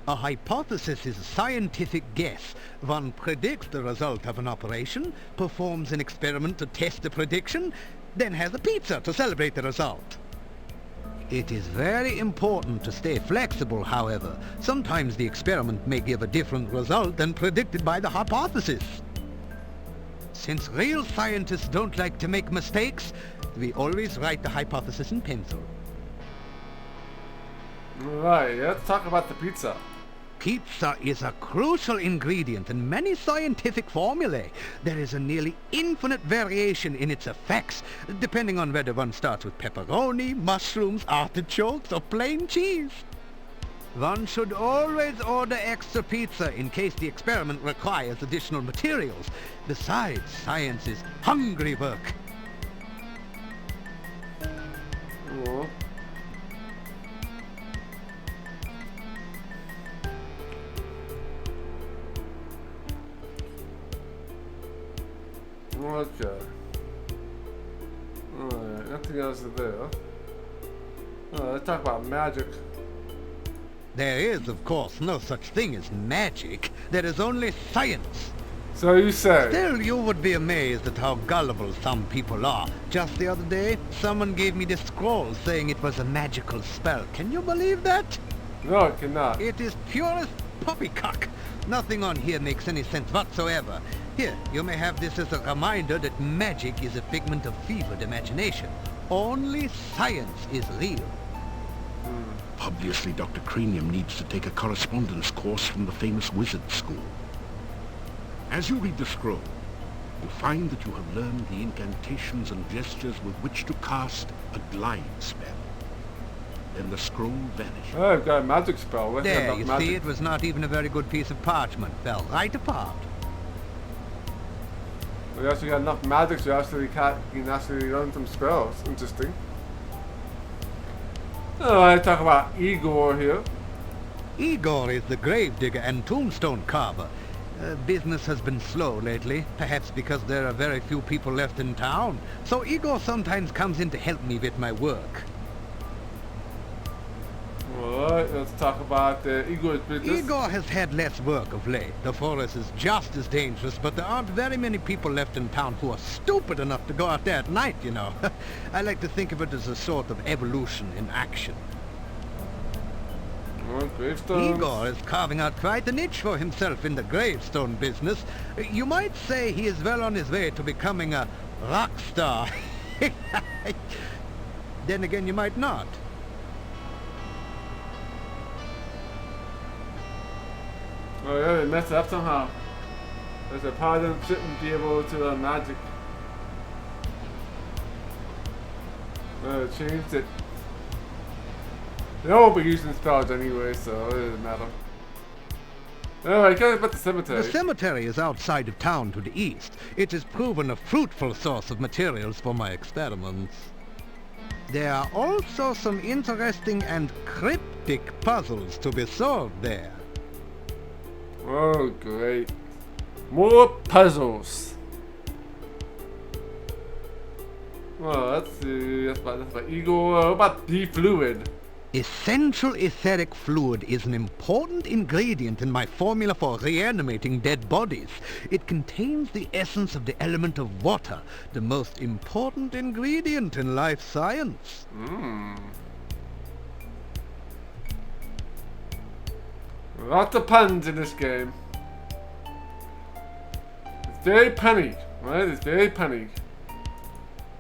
A hypothesis is a scientific guess. One predicts the result of an operation, performs an experiment to test the prediction, then has a pizza to celebrate the result. It is very important to stay flexible, however. Sometimes the experiment may give a different result than predicted by the hypothesis. Since real scientists don't like to make mistakes, we always write the hypothesis in pencil. Alright, let's talk about the pizza. Pizza is a crucial ingredient in many scientific formulae. There is a nearly infinite variation in its effects, depending on whether one starts with pepperoni, mushrooms, artichokes, or plain cheese. One should always order extra pizza in case the experiment requires additional materials. Besides, science is hungry work. Oh. Okay. Alright, nothing else there. Let's talk about magic. There is, of course, no such thing as magic. There is only science. So you say? Still, you would be amazed at how gullible some people are. Just the other day, someone gave me this scroll saying it was a magical spell. Can you believe that? No, I cannot. It is purest poppycock. Nothing on here makes any sense whatsoever. Here, you may have this as a reminder that magic is a figment of fevered imagination. Only science is real. Obviously, Dr. Cranium needs to take a correspondence course from the famous wizard school. As you read the scroll, you find that you have learned the incantations and gestures with which to cast a glide spell. Then the scroll vanishes. Oh, I've got a magic spell. Where's There, that you magic? see, it was not even a very good piece of parchment. Fell right apart. We actually got enough magic to actually can actually learn some spells. Interesting. Alright, talk about Igor here. Igor is the gravedigger and tombstone carver. Business has been slow lately, perhaps because there are very few people left in town. So Igor sometimes comes in to help me with my work. Alright, let's talk about Igor's business. Igor has had less work of late. The forest is just as dangerous, but there aren't very many people left in town who are stupid enough to go out there at night, you know. I like to think of it as a sort of evolution in action. Gravestones. Igor is carving out quite a niche for himself in the gravestone business. You might say he is well on his way to becoming a rock star. Then again, you might not. Oh yeah, they messed it up somehow. There's a part of them shouldn't be able to learn magic. Changed it. They won't be using spells anyway, so it doesn't matter. Alright, get about the cemetery. The cemetery is outside of town to the east. It has proven a fruitful source of materials for my experiments. There are also some interesting and cryptic puzzles to be solved there. Oh, great. More puzzles. Well, let's see. That's about Igor. What about D-Fluid? Essential etheric fluid is an important ingredient in my formula for reanimating dead bodies. It contains the essence of the element of water, the most important ingredient in life science. Lots of puns in this game. It's very punny, right? It's very punny.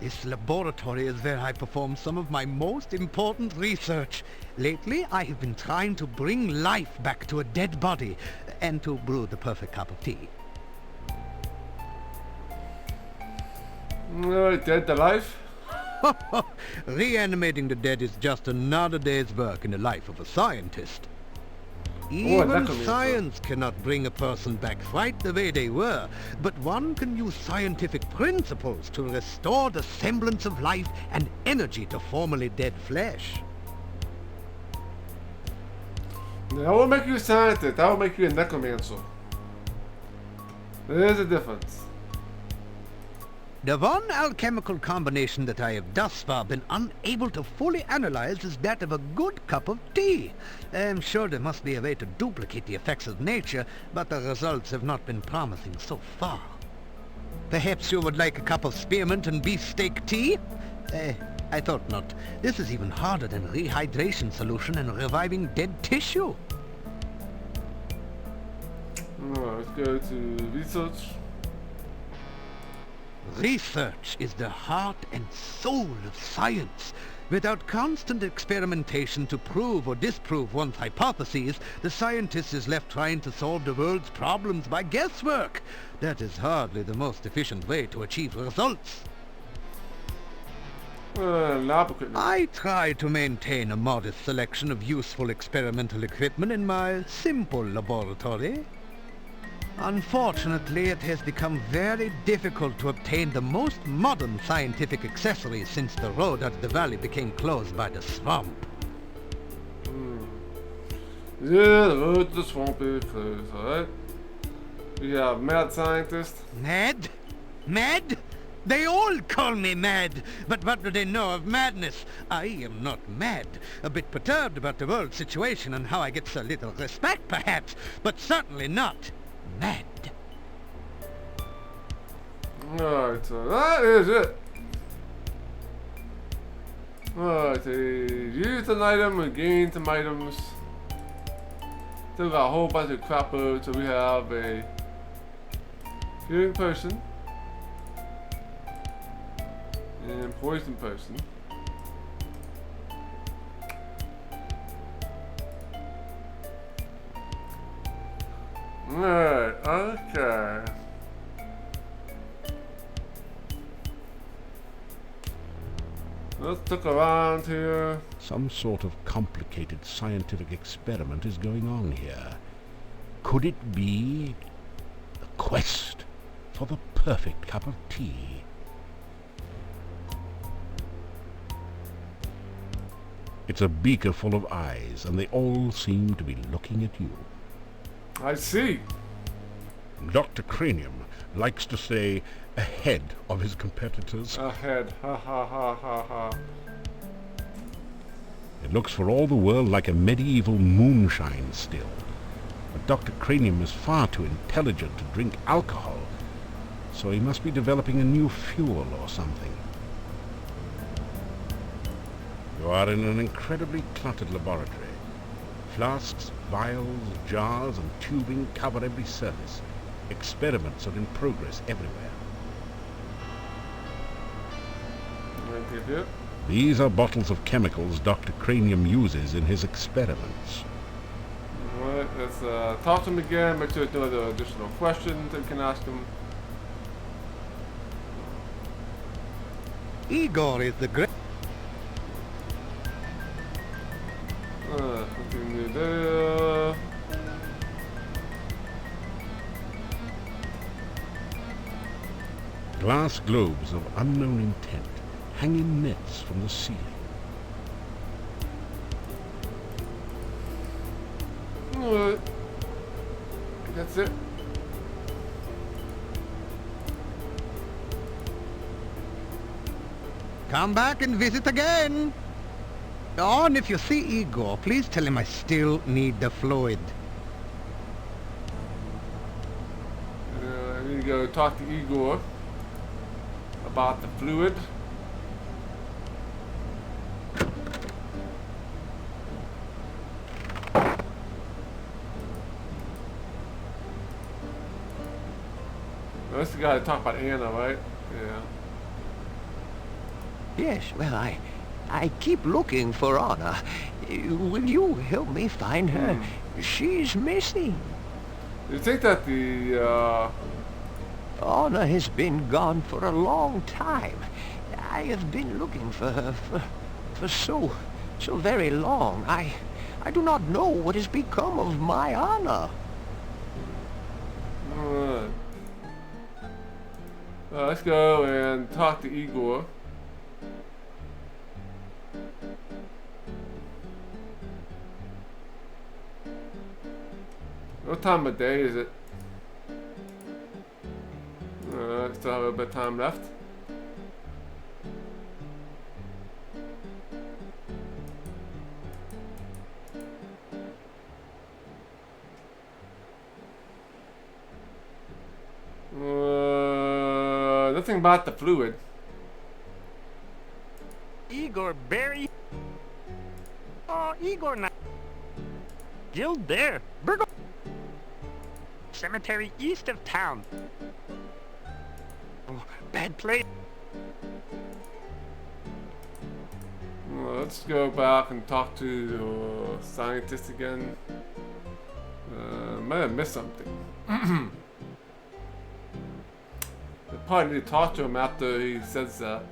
This laboratory is where I perform some of my most important research. Lately, I have been trying to bring life back to a dead body and to brew the perfect cup of tea. Dead to life? Reanimating the dead is just another day's work in the life of a scientist. Even science cannot bring a person back right the way they were, but one can use scientific principles to restore the semblance of life and energy to formerly dead flesh. That will make you a scientist. That will make you a necromancer. There's a difference. The one alchemical combination that I have thus far been unable to fully analyze is that of a good cup of tea. I'm sure there must be a way to duplicate the effects of nature, but the results have not been promising so far. Perhaps you would like a cup of spearmint and beefsteak tea? I thought not. This is even harder than rehydration solution and reviving dead tissue. Let's go to research. Research is the heart and soul of science. Without constant experimentation to prove or disprove one's hypotheses, the scientist is left trying to solve the world's problems by guesswork. That is hardly the most efficient way to achieve results. Lab equipment. I try to maintain a modest selection of useful experimental equipment in my simple laboratory. Unfortunately, it has become very difficult to obtain the most modern scientific accessories since the road out of the valley became closed by the swamp. Yeah, the road to the swamp is closed, alright? We have mad scientist. Mad? Mad? They all call me mad, but what do they know of madness? I am not mad. A bit perturbed about the world situation and how I get so little respect, perhaps, but certainly not mad. Alright, so that is it. Alright, so use an item and gain some items. Still got a whole bunch of crap loads, so we have a healing person and poison person. Alright, okay. Let's look around here. Some sort of complicated scientific experiment is going on here. Could it be the quest for the perfect cup of tea? It's a beaker full of eyes, and they all seem to be looking at you. I see. Dr. Cranium likes to stay ahead of his competitors. Ahead. Ha ha ha ha ha. It looks for all the world like a medieval moonshine still. But Dr. Cranium is far too intelligent to drink alcohol, so he must be developing a new fuel or something. You are in an incredibly cluttered laboratory. Flasks, vials, jars, and tubing cover every surface. Experiments are in progress everywhere. These are bottles of chemicals Dr. Cranium uses in his experiments. Alright, let's talk to him again, make sure there's no other additional questions that we can ask him. Igor is the great... Nothing new there. Glass globes of unknown intent hang in nets from the ceiling. Alright. That's it. Come back and visit again. Oh, and if you see Igor, please tell him I still need the fluid. I need to go talk to Igor about the fluid. That's the guy to talk about Anna, right? Yeah. Yes, well, I keep looking for Anna. Will you help me find her? She's missing. You think that the, Anna has been gone for a long time. I have been looking for her for so very long. I do not know what has become of my Anna. Alright. Let's go and talk to Igor. What time of day is it? Still have a bit of time left. Nothing about the fluid. Igor Barry. Oh, Igor now. Guild there. Burgle. Cemetery east of town. Oh, bad place. Well, let's go back and talk to the scientist again. Might have missed something. I probably need to talk to him after he says that.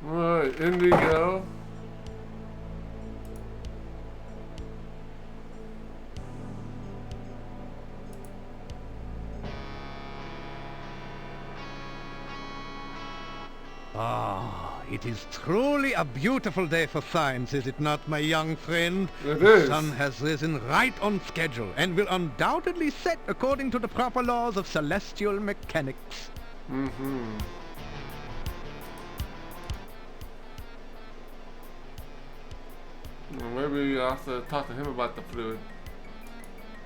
Alright, Indigo. Ah, it is truly a beautiful day for science, is it not, my young friend? It The is. sun has risen right on schedule and will undoubtedly set according to the proper laws of celestial mechanics. Maybe I have to talk to him about the fluid.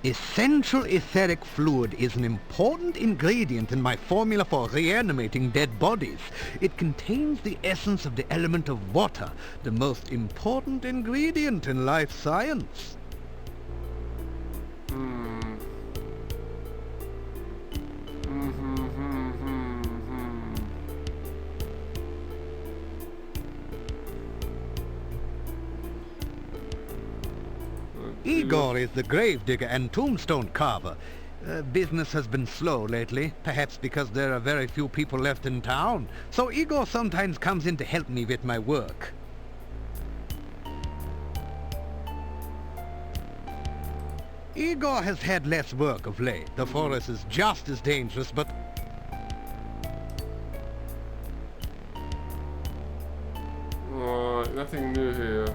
Essential etheric fluid is an important ingredient in my formula for reanimating dead bodies. It contains the essence of the element of water, the most important ingredient in life science. Igor is the gravedigger and tombstone carver. Business has been slow lately, perhaps because there are very few people left in town. So Igor sometimes comes in to help me with my work. Igor has had less work of late. The forest is just as dangerous, but... Nothing new here.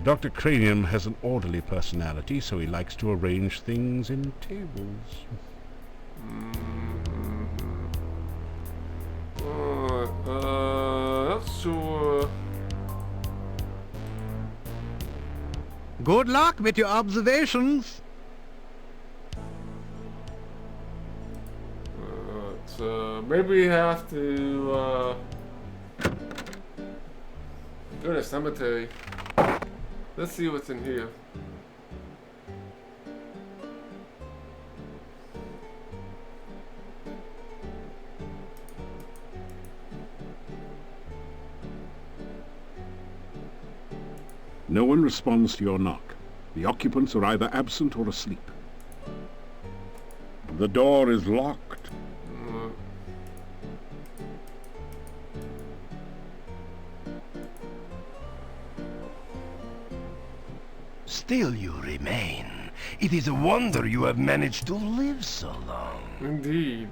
Dr. Cranium has an orderly personality, so he likes to arrange things in tables. Not sure. Good luck with your observations. Maybe we have to go to the cemetery. Let's see what's in here. No one responds to your knock. The occupants are either absent or asleep. The door is locked. Still you remain. It is a wonder you have managed to live so long. Indeed.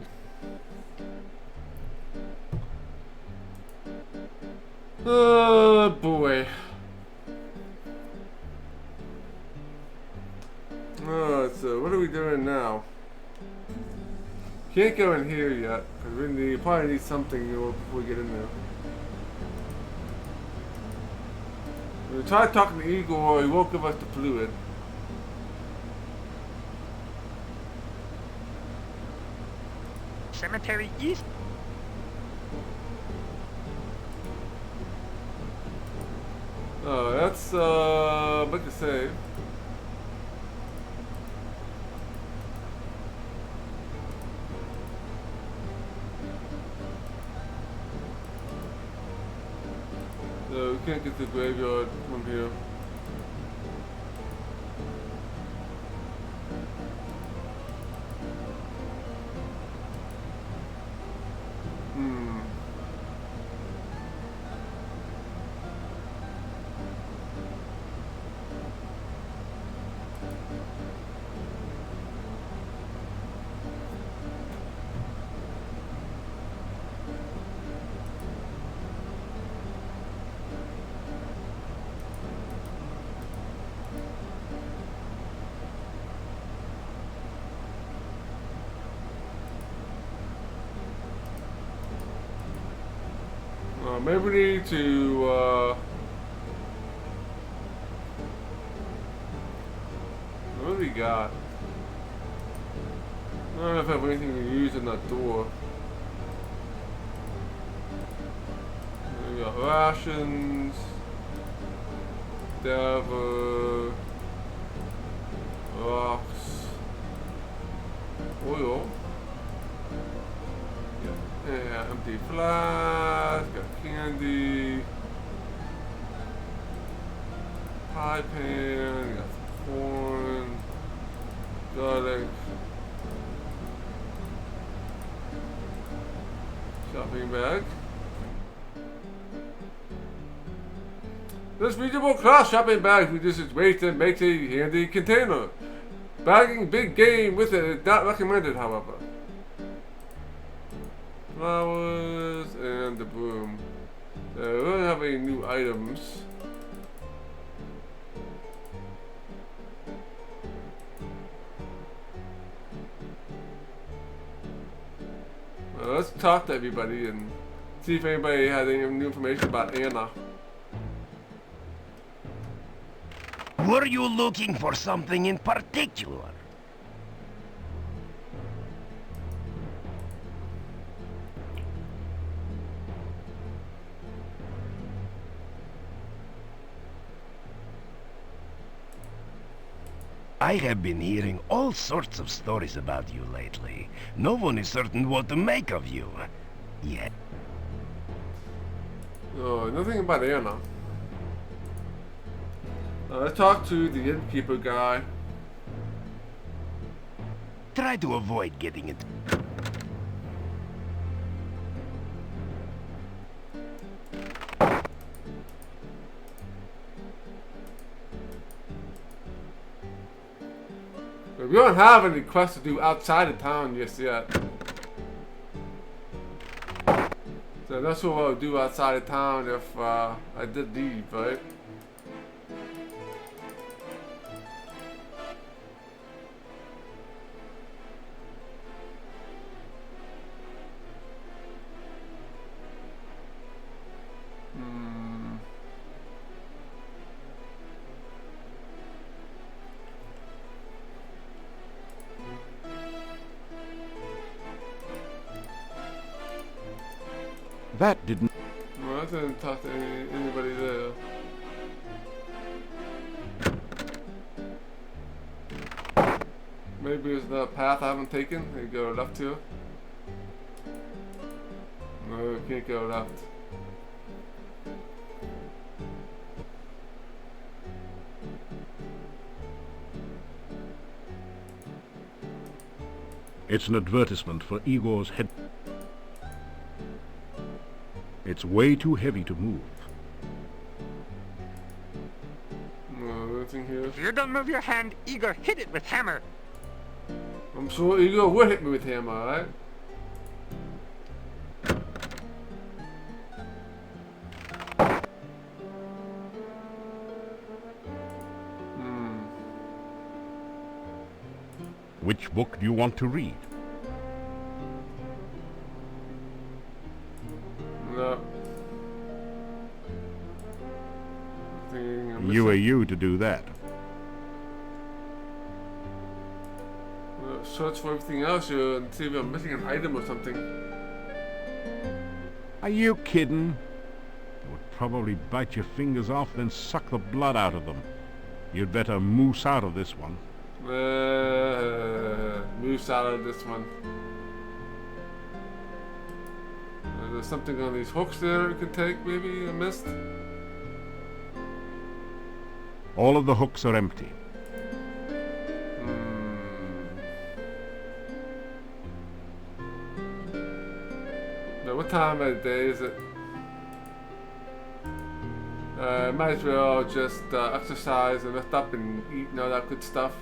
Oh boy. Alright, so what are we doing now? Can't go in here yet, because we probably need something before we get in there. We tried talking to Igor, he won't give us the fluid. Cemetery East? Oh, that's, make a save. So we can't get to the graveyard from here. Maybe we need to, what do we got? I don't know if I have anything to use in that door. We got rations, Dava, rocks, oil. Yeah, empty flask, got candy, pie pan, got some corn, garlic, shopping bag. This reachable class shopping bag reduces weight and makes a handy container. Bagging big game with it is not recommended, however. Flowers and the broom. We don't have any new items. Let's talk to everybody and see if anybody has any new information about Anna. Were you looking for something in particular? I have been hearing all sorts of stories about you lately. No one is certain what to make of you yet. Oh, nothing about Anna. Let's talk to the innkeeper guy. Try to avoid getting into... We don't have any quests to do outside of town just yet. So that's what I'll do outside of town if I did leave, right? That didn't... Well, I didn't talk to anybody there. Maybe it's the path I haven't taken. You go left here. No, you can't go left. It's an advertisement for Igor's head. It's way too heavy to move. No, nothing here. If you don't move your hand, Igor hit it with hammer. I'm sure Igor would hit me with hammer, alright? Which book do you want to read? No. You are you to do that. Search for everything else here and see if I'm missing an item or something. Are you kidding? You would probably bite your fingers off, then suck the blood out of them. You'd better moose out of this one. Moose out of this one. There's something on these hooks there you can take, maybe I missed. All of the hooks are empty. Now, what time of the day is it? Might as well just exercise and lift up and eat and all that good stuff.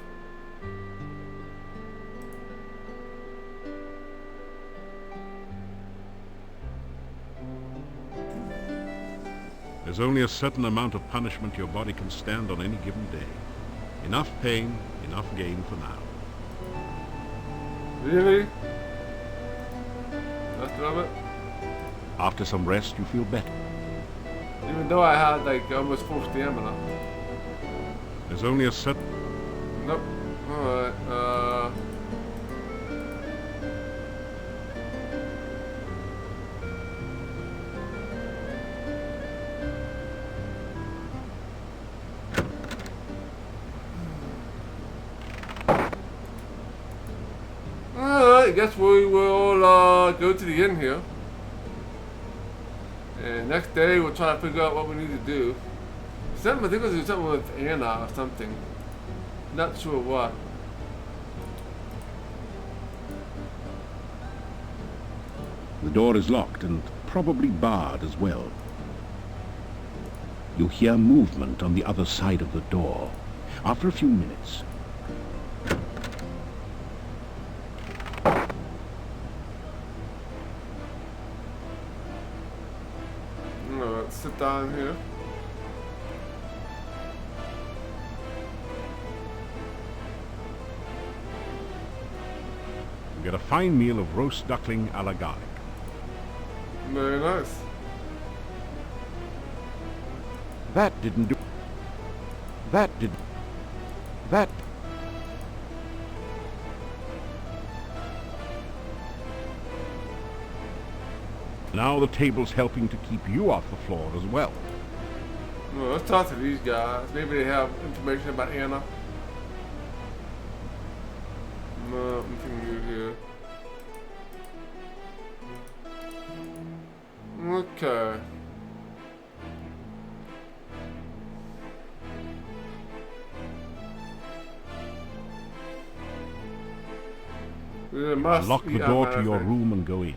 There's only a certain amount of punishment your body can stand on any given day. Enough pain, enough gain for now. Really? That's of it? After some rest, you feel better. Even though I had like almost full stamina. There's only a certain... Nope. Alright, I guess we will go to the inn here. And next day we'll try to figure out what we need to do. Something, I think it was something with Anna or something. Not sure what. The door is locked and probably barred as well. You hear movement on the other side of the door. After a few minutes, Let's sit down here. you get a fine meal of roast duckling a la garlic. Very nice. That didn't do... That did... That... Now the table's helping to keep you off the floor as well. Well, let's talk to these guys. Maybe they have information about Anna. No, nothing new here. Okay. We must Lock the eat door out to my your thing. room and go in.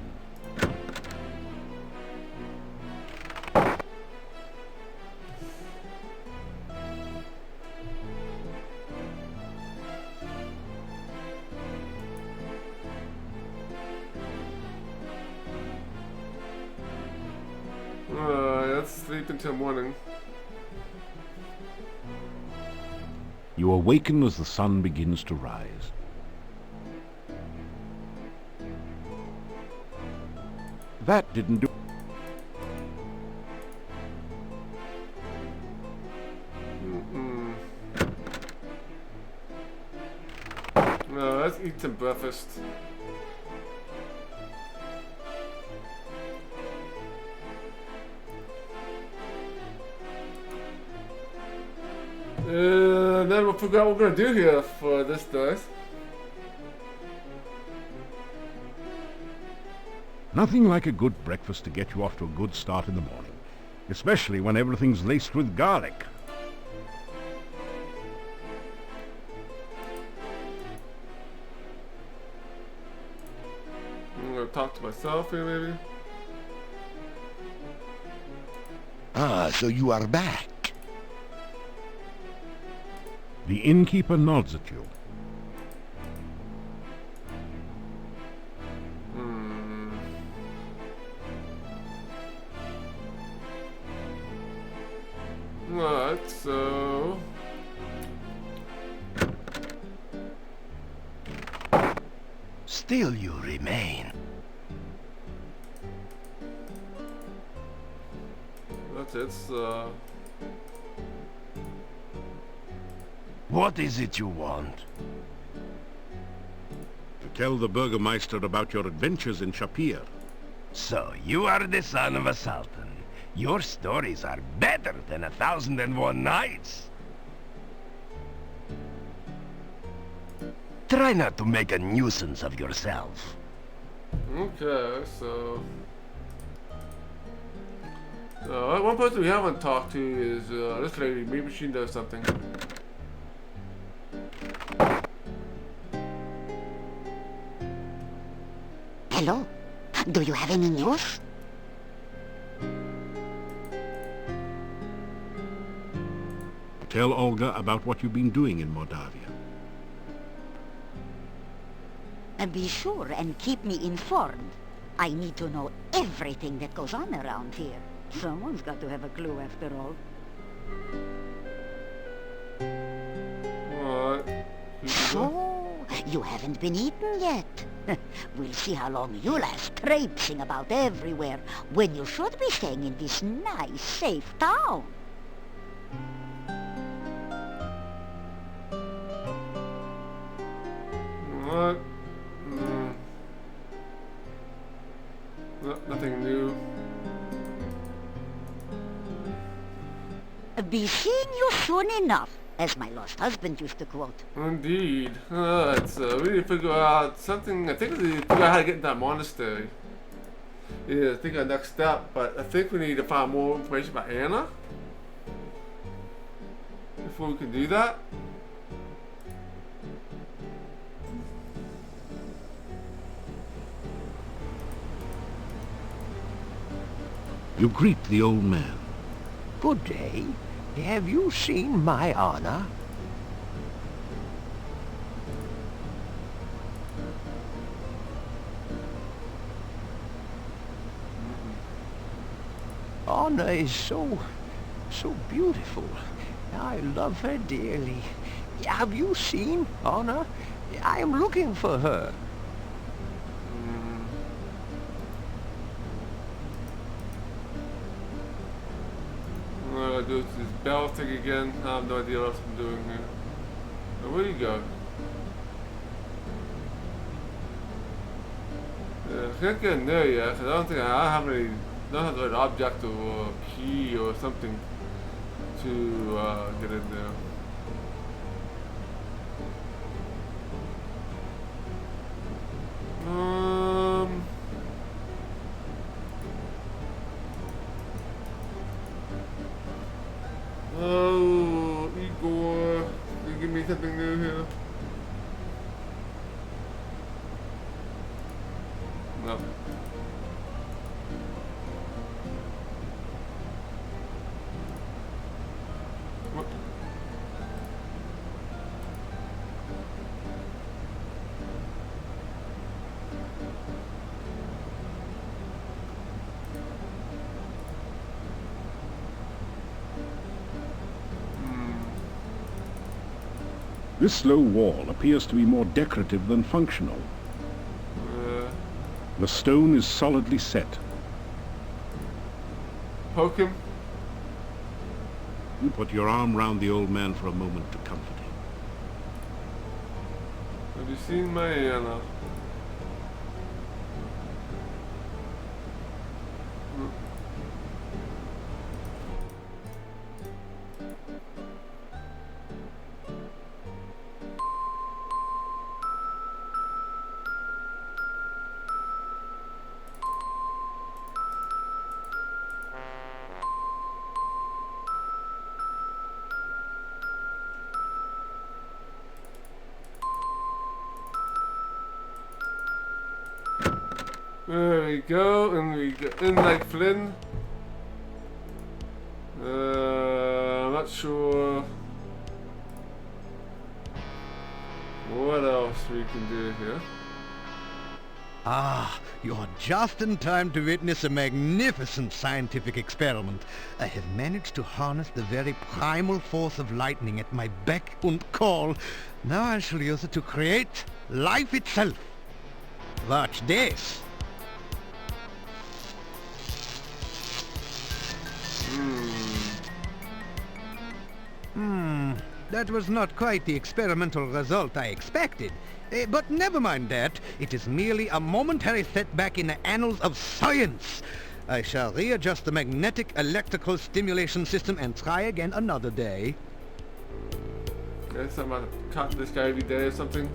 Let's sleep until morning. You awaken as the sun begins to rise. That didn't do... Let's eat some breakfast. Then we'll figure out what we're gonna do here for this day. Nothing like a good breakfast to get you off to a good start in the morning, especially when everything's laced with garlic. I'm gonna talk to myself here, maybe. Ah, so you are back. The innkeeper nods at you. Right, so... Still you remain. That's it, What is it you want? To tell the Burgermeister about your adventures in Shapir. So, you are the son of a sultan. Your stories are better than 1001 Nights. Try not to make a nuisance of yourself. Okay, so... one person we haven't talked to is this lady. Maybe she knows something. Hello? Do you have any news? Tell Olga about what you've been doing in Moldavia. Be sure and keep me informed. I need to know everything that goes on around here. Someone's got to have a clue after all. What? So, you haven't been eaten yet. We'll see how long you last traipsing about everywhere when you should be staying in this nice, safe town. What? Nothing new. Be seeing you soon enough, as my lost husband used to quote. Indeed. We need to figure out something. I think we need to figure out how to get in that monastery. Yeah, I think our next step, but I think we need to find more information about Anna before we can do that. You greet the old man. Good day. Have you seen my Anna? Anna is so beautiful. I love her dearly. Have you seen Anna? I am looking for her. I'm gonna do this bell thing again. I have no idea what else I'm doing here. Now, where do you go? I can't get in there yet because I don't think I have any. Don't have an object or a key or something to get in there. Oh, Igor, can you give me something new here? No. What? This slow wall appears to be more decorative than functional. The stone is solidly set. Poke him. You put your arm round the old man for a moment to comfort him. Have you seen my Anna? There we go, and we get in like Flynn. I'm not sure what else we can do here. Ah, you're just in time to witness a magnificent scientific experiment. I have managed to harness the very primal force of lightning at my beck and call. Now I shall use it to create life itself. Watch this. That was not quite the experimental result I expected. But never mind that. It is merely a momentary setback in the annals of science. I shall readjust the magnetic electrical stimulation system and try again another day. Guess I'm gonna cut this guy every day or something.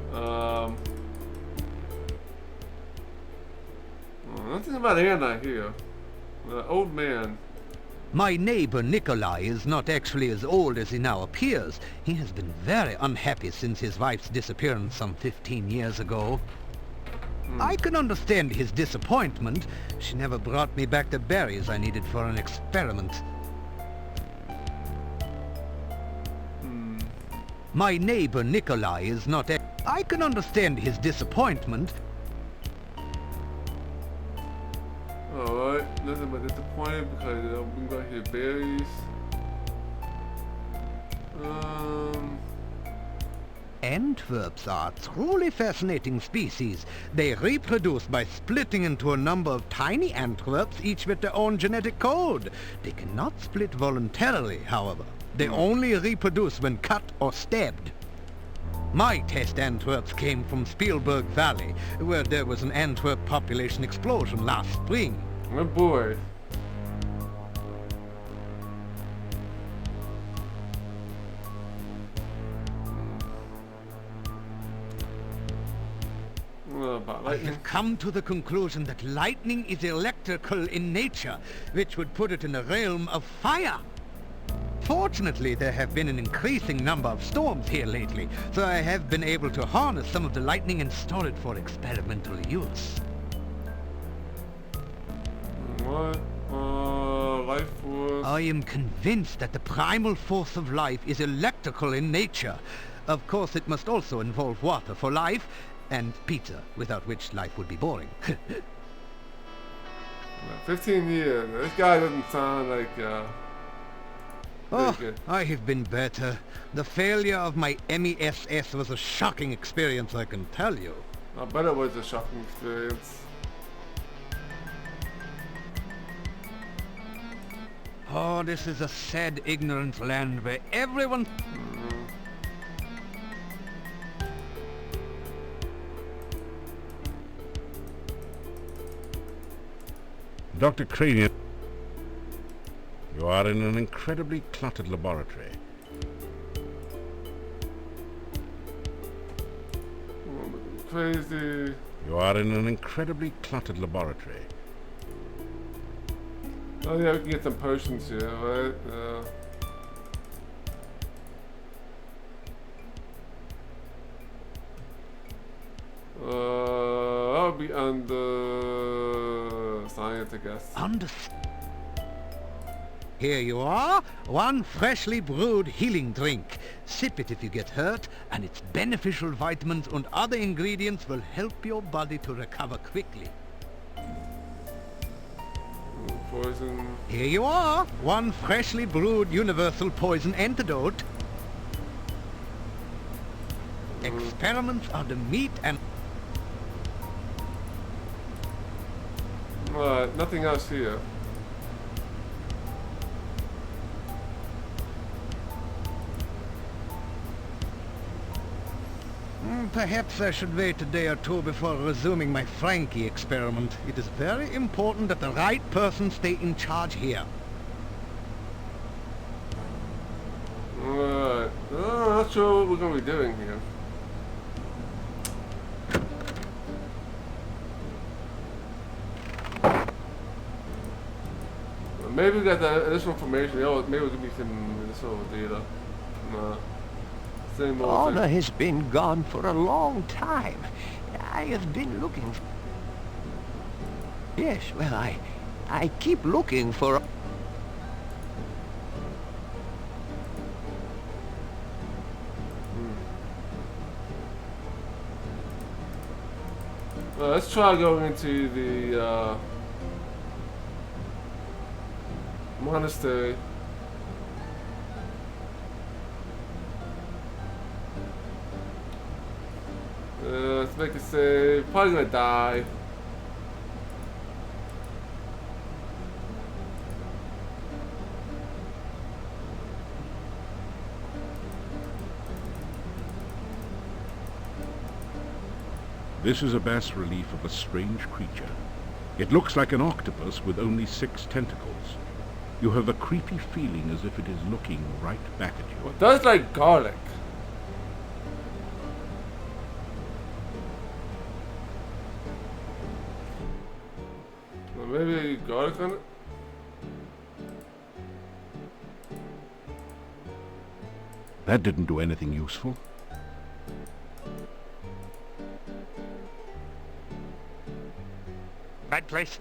Nothing about Anna here. Old man. My neighbor Nikolai is not actually as old as he now appears. He has been very unhappy since his wife's disappearance some 15 years ago. I can understand his disappointment. She never brought me back the berries I needed for an experiment. My neighbor Nikolai is not... I can understand his disappointment. Alright, nothing but disappointed because we got here berries. Antwerps are a truly fascinating species. They reproduce by splitting into a number of tiny Antwerps, each with their own genetic code. They cannot split voluntarily, however. They only reproduce when cut or stabbed. My test Antwerps came from Spielberg Valley, where there was an Antwerp population explosion last spring. Oh boy. I have come to the conclusion that lightning is electrical in nature, which would put it in the realm of fire. Fortunately, there have been an increasing number of storms here lately, so I have been able to harness some of the lightning and store it for experimental use. What? Life force? I am convinced that the primal force of life is electrical in nature. Of course, it must also involve water for life, and pizza, without which life would be boring. 15 years. This guy doesn't sound like, Oh, I have been better. The failure of my MESS was a shocking experience, I can tell you. I bet it was a shocking experience. Oh, this is a sad, ignorant land where everyone... Dr. Cranium, you are in an incredibly cluttered laboratory. Crazy. You are in an incredibly cluttered laboratory. Oh yeah, we can get some potions here, right? would be under science, I guess. Here you are, one freshly brewed healing drink. Sip it if you get hurt, and its beneficial vitamins and other ingredients will help your body to recover quickly. Poison. Here you are, one freshly brewed universal poison antidote. Experiments are the meat and... Nothing else here. Perhaps I should wait a day or two before resuming my Frankie experiment. It is very important that the right person stay in charge here. Alright. I'm not sure what we're going to be doing here. Maybe we got the additional information. Maybe we'll give me some additional data. Same old Anna thing. has been gone for a long time. I have been looking for... Yes, well, I keep looking for... Let's try going into the monastery. Let's make a save. Probably gonna die. This is a bas relief of a strange creature. It looks like an octopus with only 6 tentacles. You have a creepy feeling as if it is looking right back at you. Well, it does like garlic. Well, maybe garlic on it? That didn't do anything useful. Bad place.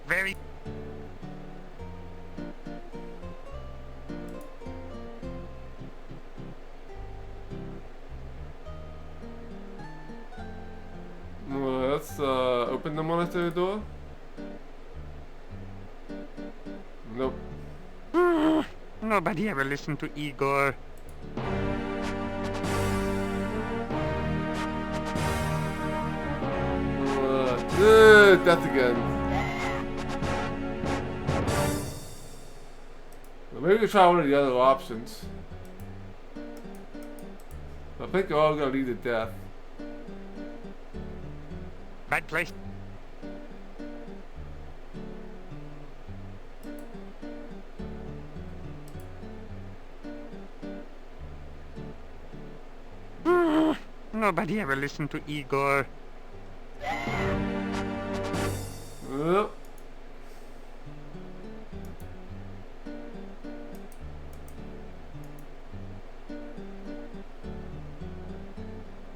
Very... Let's open the monastery door. Nope. Nobody ever listened to Igor. Death again. Well, maybe we try one of the other options. I think they're all gonna lead to death. Bad place. Nobody ever listened to Igor. Yep.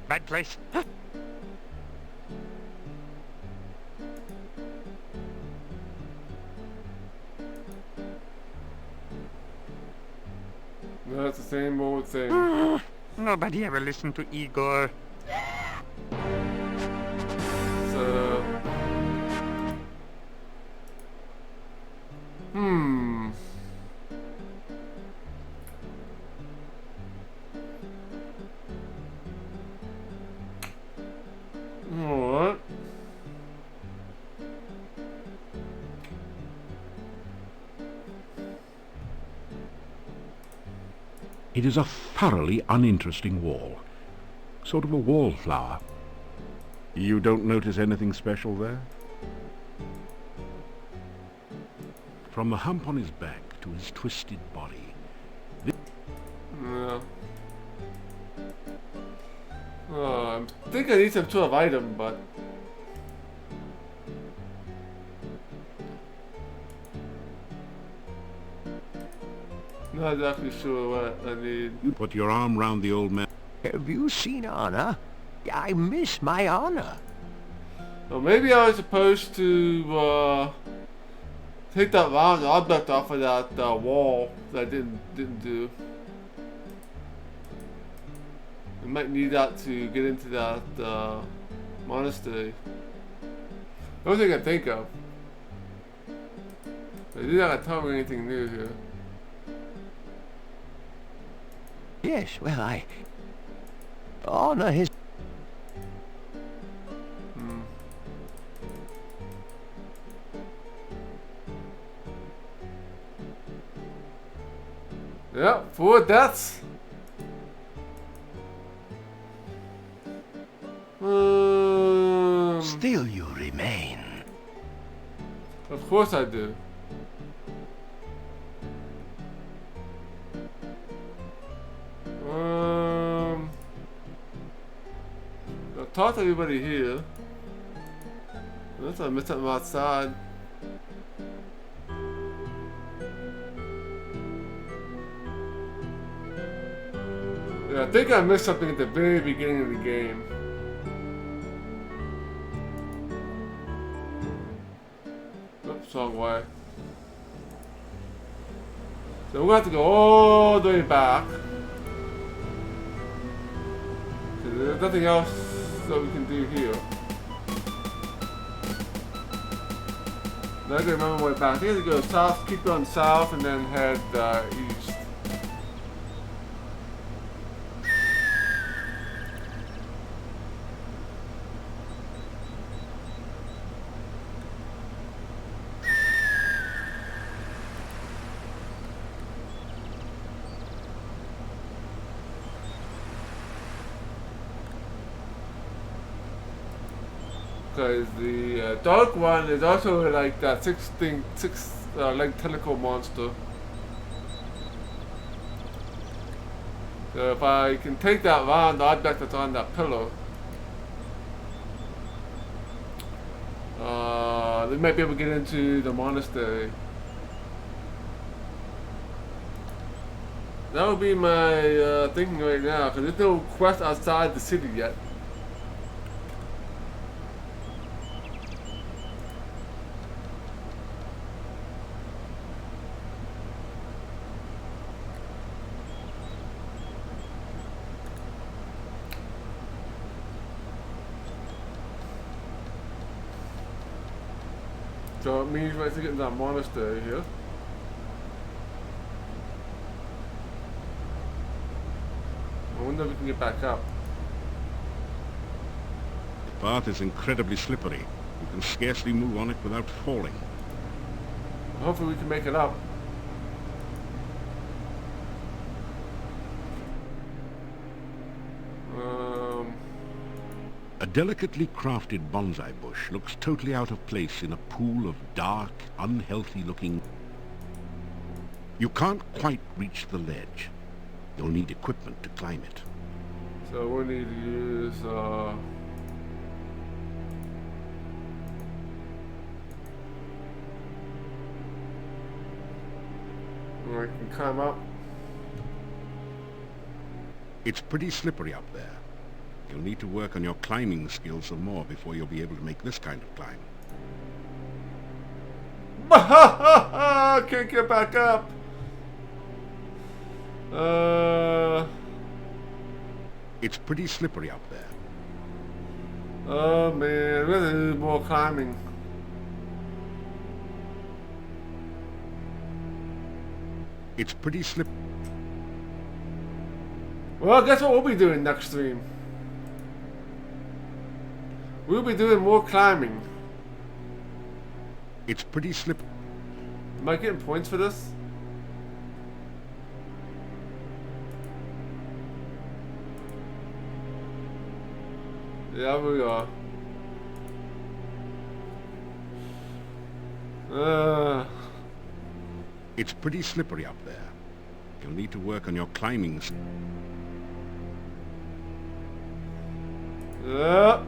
Bad place. That's the same old thing. Nobody ever listened to Igor. So... Alright. It is a thoroughly uninteresting wall. Sort of a wallflower. You don't notice anything special there? From the hump on his back to his twisted body. Yeah. I think I need some sort of item, but... Not exactly sure what I need. You put your arm round the old man. Have you seen Anna? I miss my Anna. So maybe I was supposed to take that round object off of that wall that I didn't do. I might need that to get into that monastery. The only thing I can think of. But you're not gonna tell me anything new here. Yes, well, I honor his... Yeah, 4 deaths. Still you remain. Of course I do. I'll talk to everybody here. Unless I missed something outside. Yeah, I think I missed something at the very beginning of the game. Oops, wrong way. So we're going to have to go all the way back. There's nothing else that we can do here. Now I can remember my way back. I think I have to go south, keep going south, and then head east. Because the dark one is also like that six leg tentacle monster. So if I can take that round object that's on that pillar, they might be able to get into the monastery. That would be my thinking right now, because there's no quest outside the city yet. So it means we have to get into that monastery here. I wonder if we can get back up. The path is incredibly slippery. You can scarcely move on it without falling. Hopefully we can make it up. A delicately crafted bonsai bush looks totally out of place in a pool of dark, unhealthy-looking... You can't quite reach the ledge. You'll need equipment to climb it. So we'll need to use... I can climb up. It's pretty slippery up there. You'll need to work on your climbing skills some more before you'll be able to make this kind of climb. Can't get back up. It's pretty slippery up there. Oh man, we have to do more climbing. It's pretty slippery. Well, guess what we'll be doing next stream? We'll be doing more climbing. It's pretty slippery. Am I getting points for this? Yeah, we are. It's pretty slippery up there. You'll need to work on your climbing. Yeah.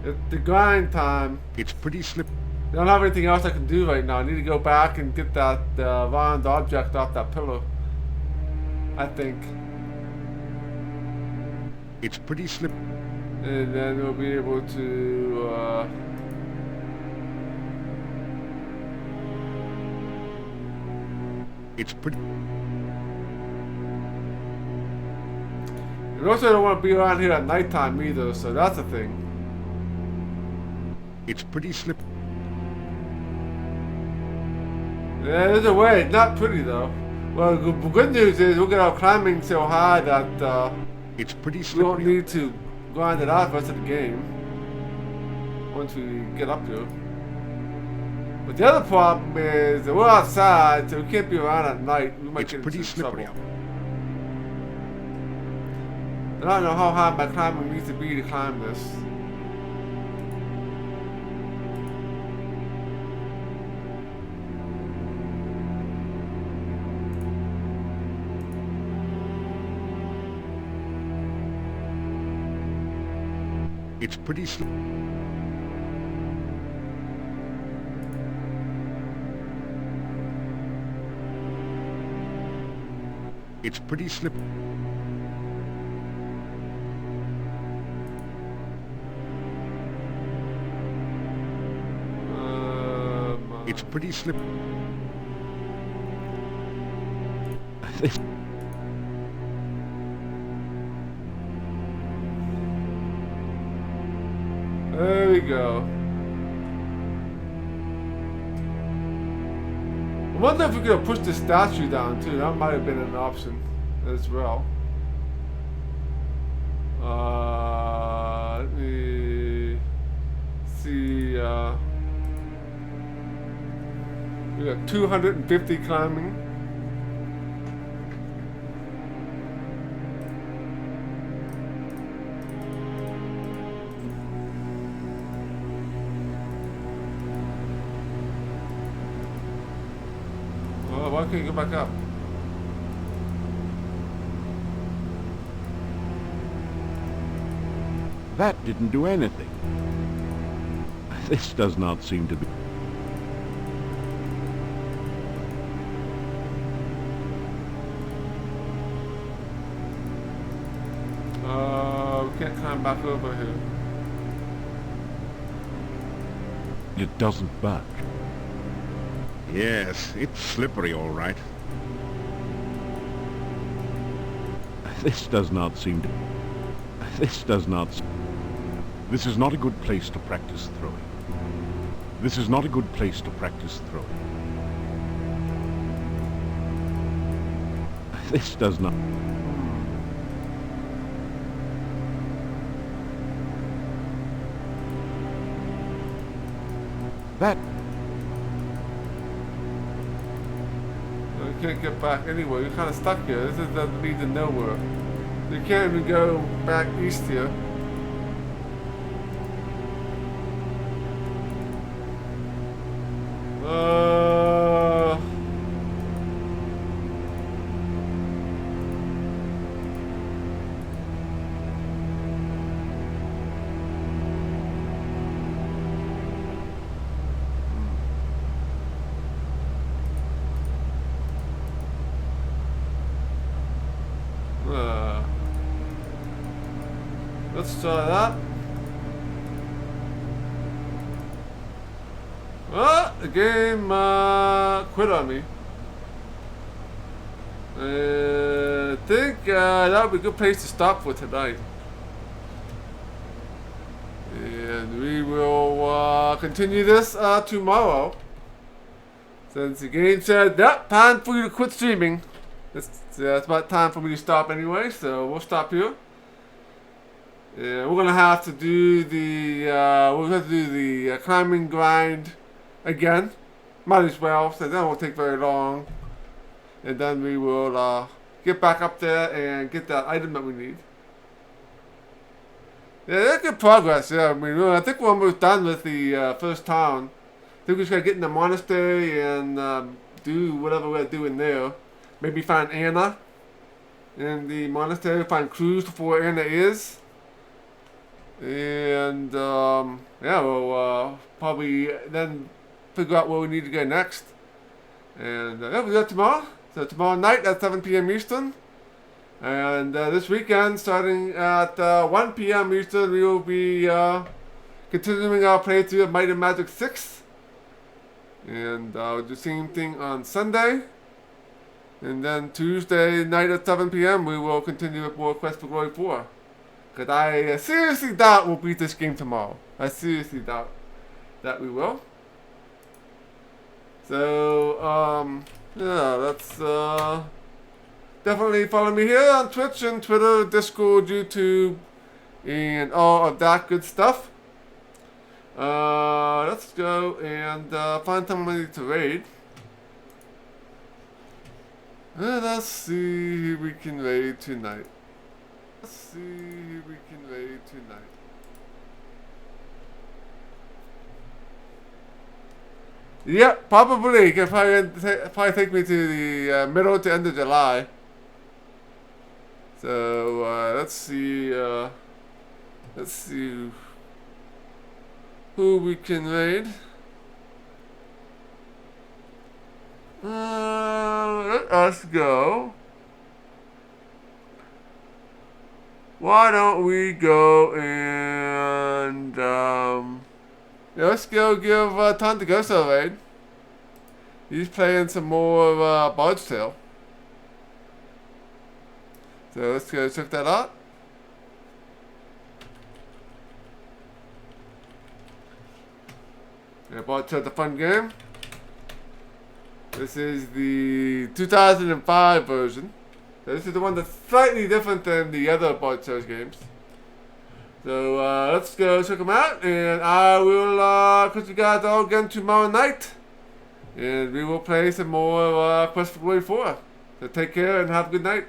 It's the grind time. It's pretty slippery. I don't have anything else I can do right now. I need to go back and get that round object off that pillar. I think. It's pretty slippery. And then we'll be able to, It's pretty... we also don't want to be around here at nighttime either, so that's a thing. It's pretty slippery. Yeah, there's a way. It's not pretty though. Well, the good news is we'll get our climbing so high that It's pretty we slippery. don't need to grind it out the rest of the game once we get up here. But the other problem is that we're outside, so we can't be around at night. We might It's get pretty into slippery. trouble. I don't know how high my climbing needs to be to climb this. It's pretty slippery. It's pretty slippery. It's pretty slippery. There we go. I wonder if we could have pushed the statue down too. That might have been an option as well. Let me see. We got 250 climbing. Oh, why can't you go back up? That didn't do anything. This does not seem to be... We can't climb back over here. It doesn't budge. Yes, it's slippery, all right. This does not seem to... This does not... This is not a good place to practice throwing. This is not a good place to practice throwing. This does not... That... We can't get back anywhere. You're kind of stuck here. This is the lead to nowhere. You can't even go back east here. Let's try that. Well, the game quit on me. I think that would be a good place to stop for tonight. And we will continue this tomorrow. Since the game said, yep, time for you to quit streaming. It's about time for me to stop anyway, so we'll stop here. Yeah, we're gonna have to do the climbing grind again. Might as well, so that won't take very long. And then we will get back up there and get that item that we need. Yeah, that's good progress. Yeah, I mean, I think we're almost done with the first town. I think we just gotta get in the monastery and do whatever we're doing there. Maybe find Anna in the monastery. Find Cruz before Anna is. And yeah, we'll probably then figure out where we need to go next. And yeah, we'll do that tomorrow. So tomorrow night at 7 p.m. Eastern. And this weekend, starting at 1 p.m. Eastern, we will be continuing our playthrough of Might and Magic 6. And we'll do the same thing on Sunday. And then Tuesday night at 7 p.m. we will continue with more Quest for Glory 4. Because I seriously doubt we'll beat this game tomorrow. I seriously doubt that we will. So, yeah, that's, definitely follow me here on Twitch and Twitter, Discord, YouTube, and all of that good stuff. Let's go and find somebody to raid. Let's see who we can raid tonight. Let's see who we can raid tonight. Yep, probably. Can probably take me to the middle to end of July. So let's see who we can raid. Let us go. Why don't we go and let's go give Tom the Ghost a raid. He's playing some more Bard's Tale. So let's go check that out. Yeah, Bard's Tale's a fun game. This is the 2005 version. So this is the one that's slightly different than the other Bard's Tale games. So let's go check them out, and I will catch you guys all again tomorrow night. And we will play some more Quest for Glory 4. So take care and have a good night.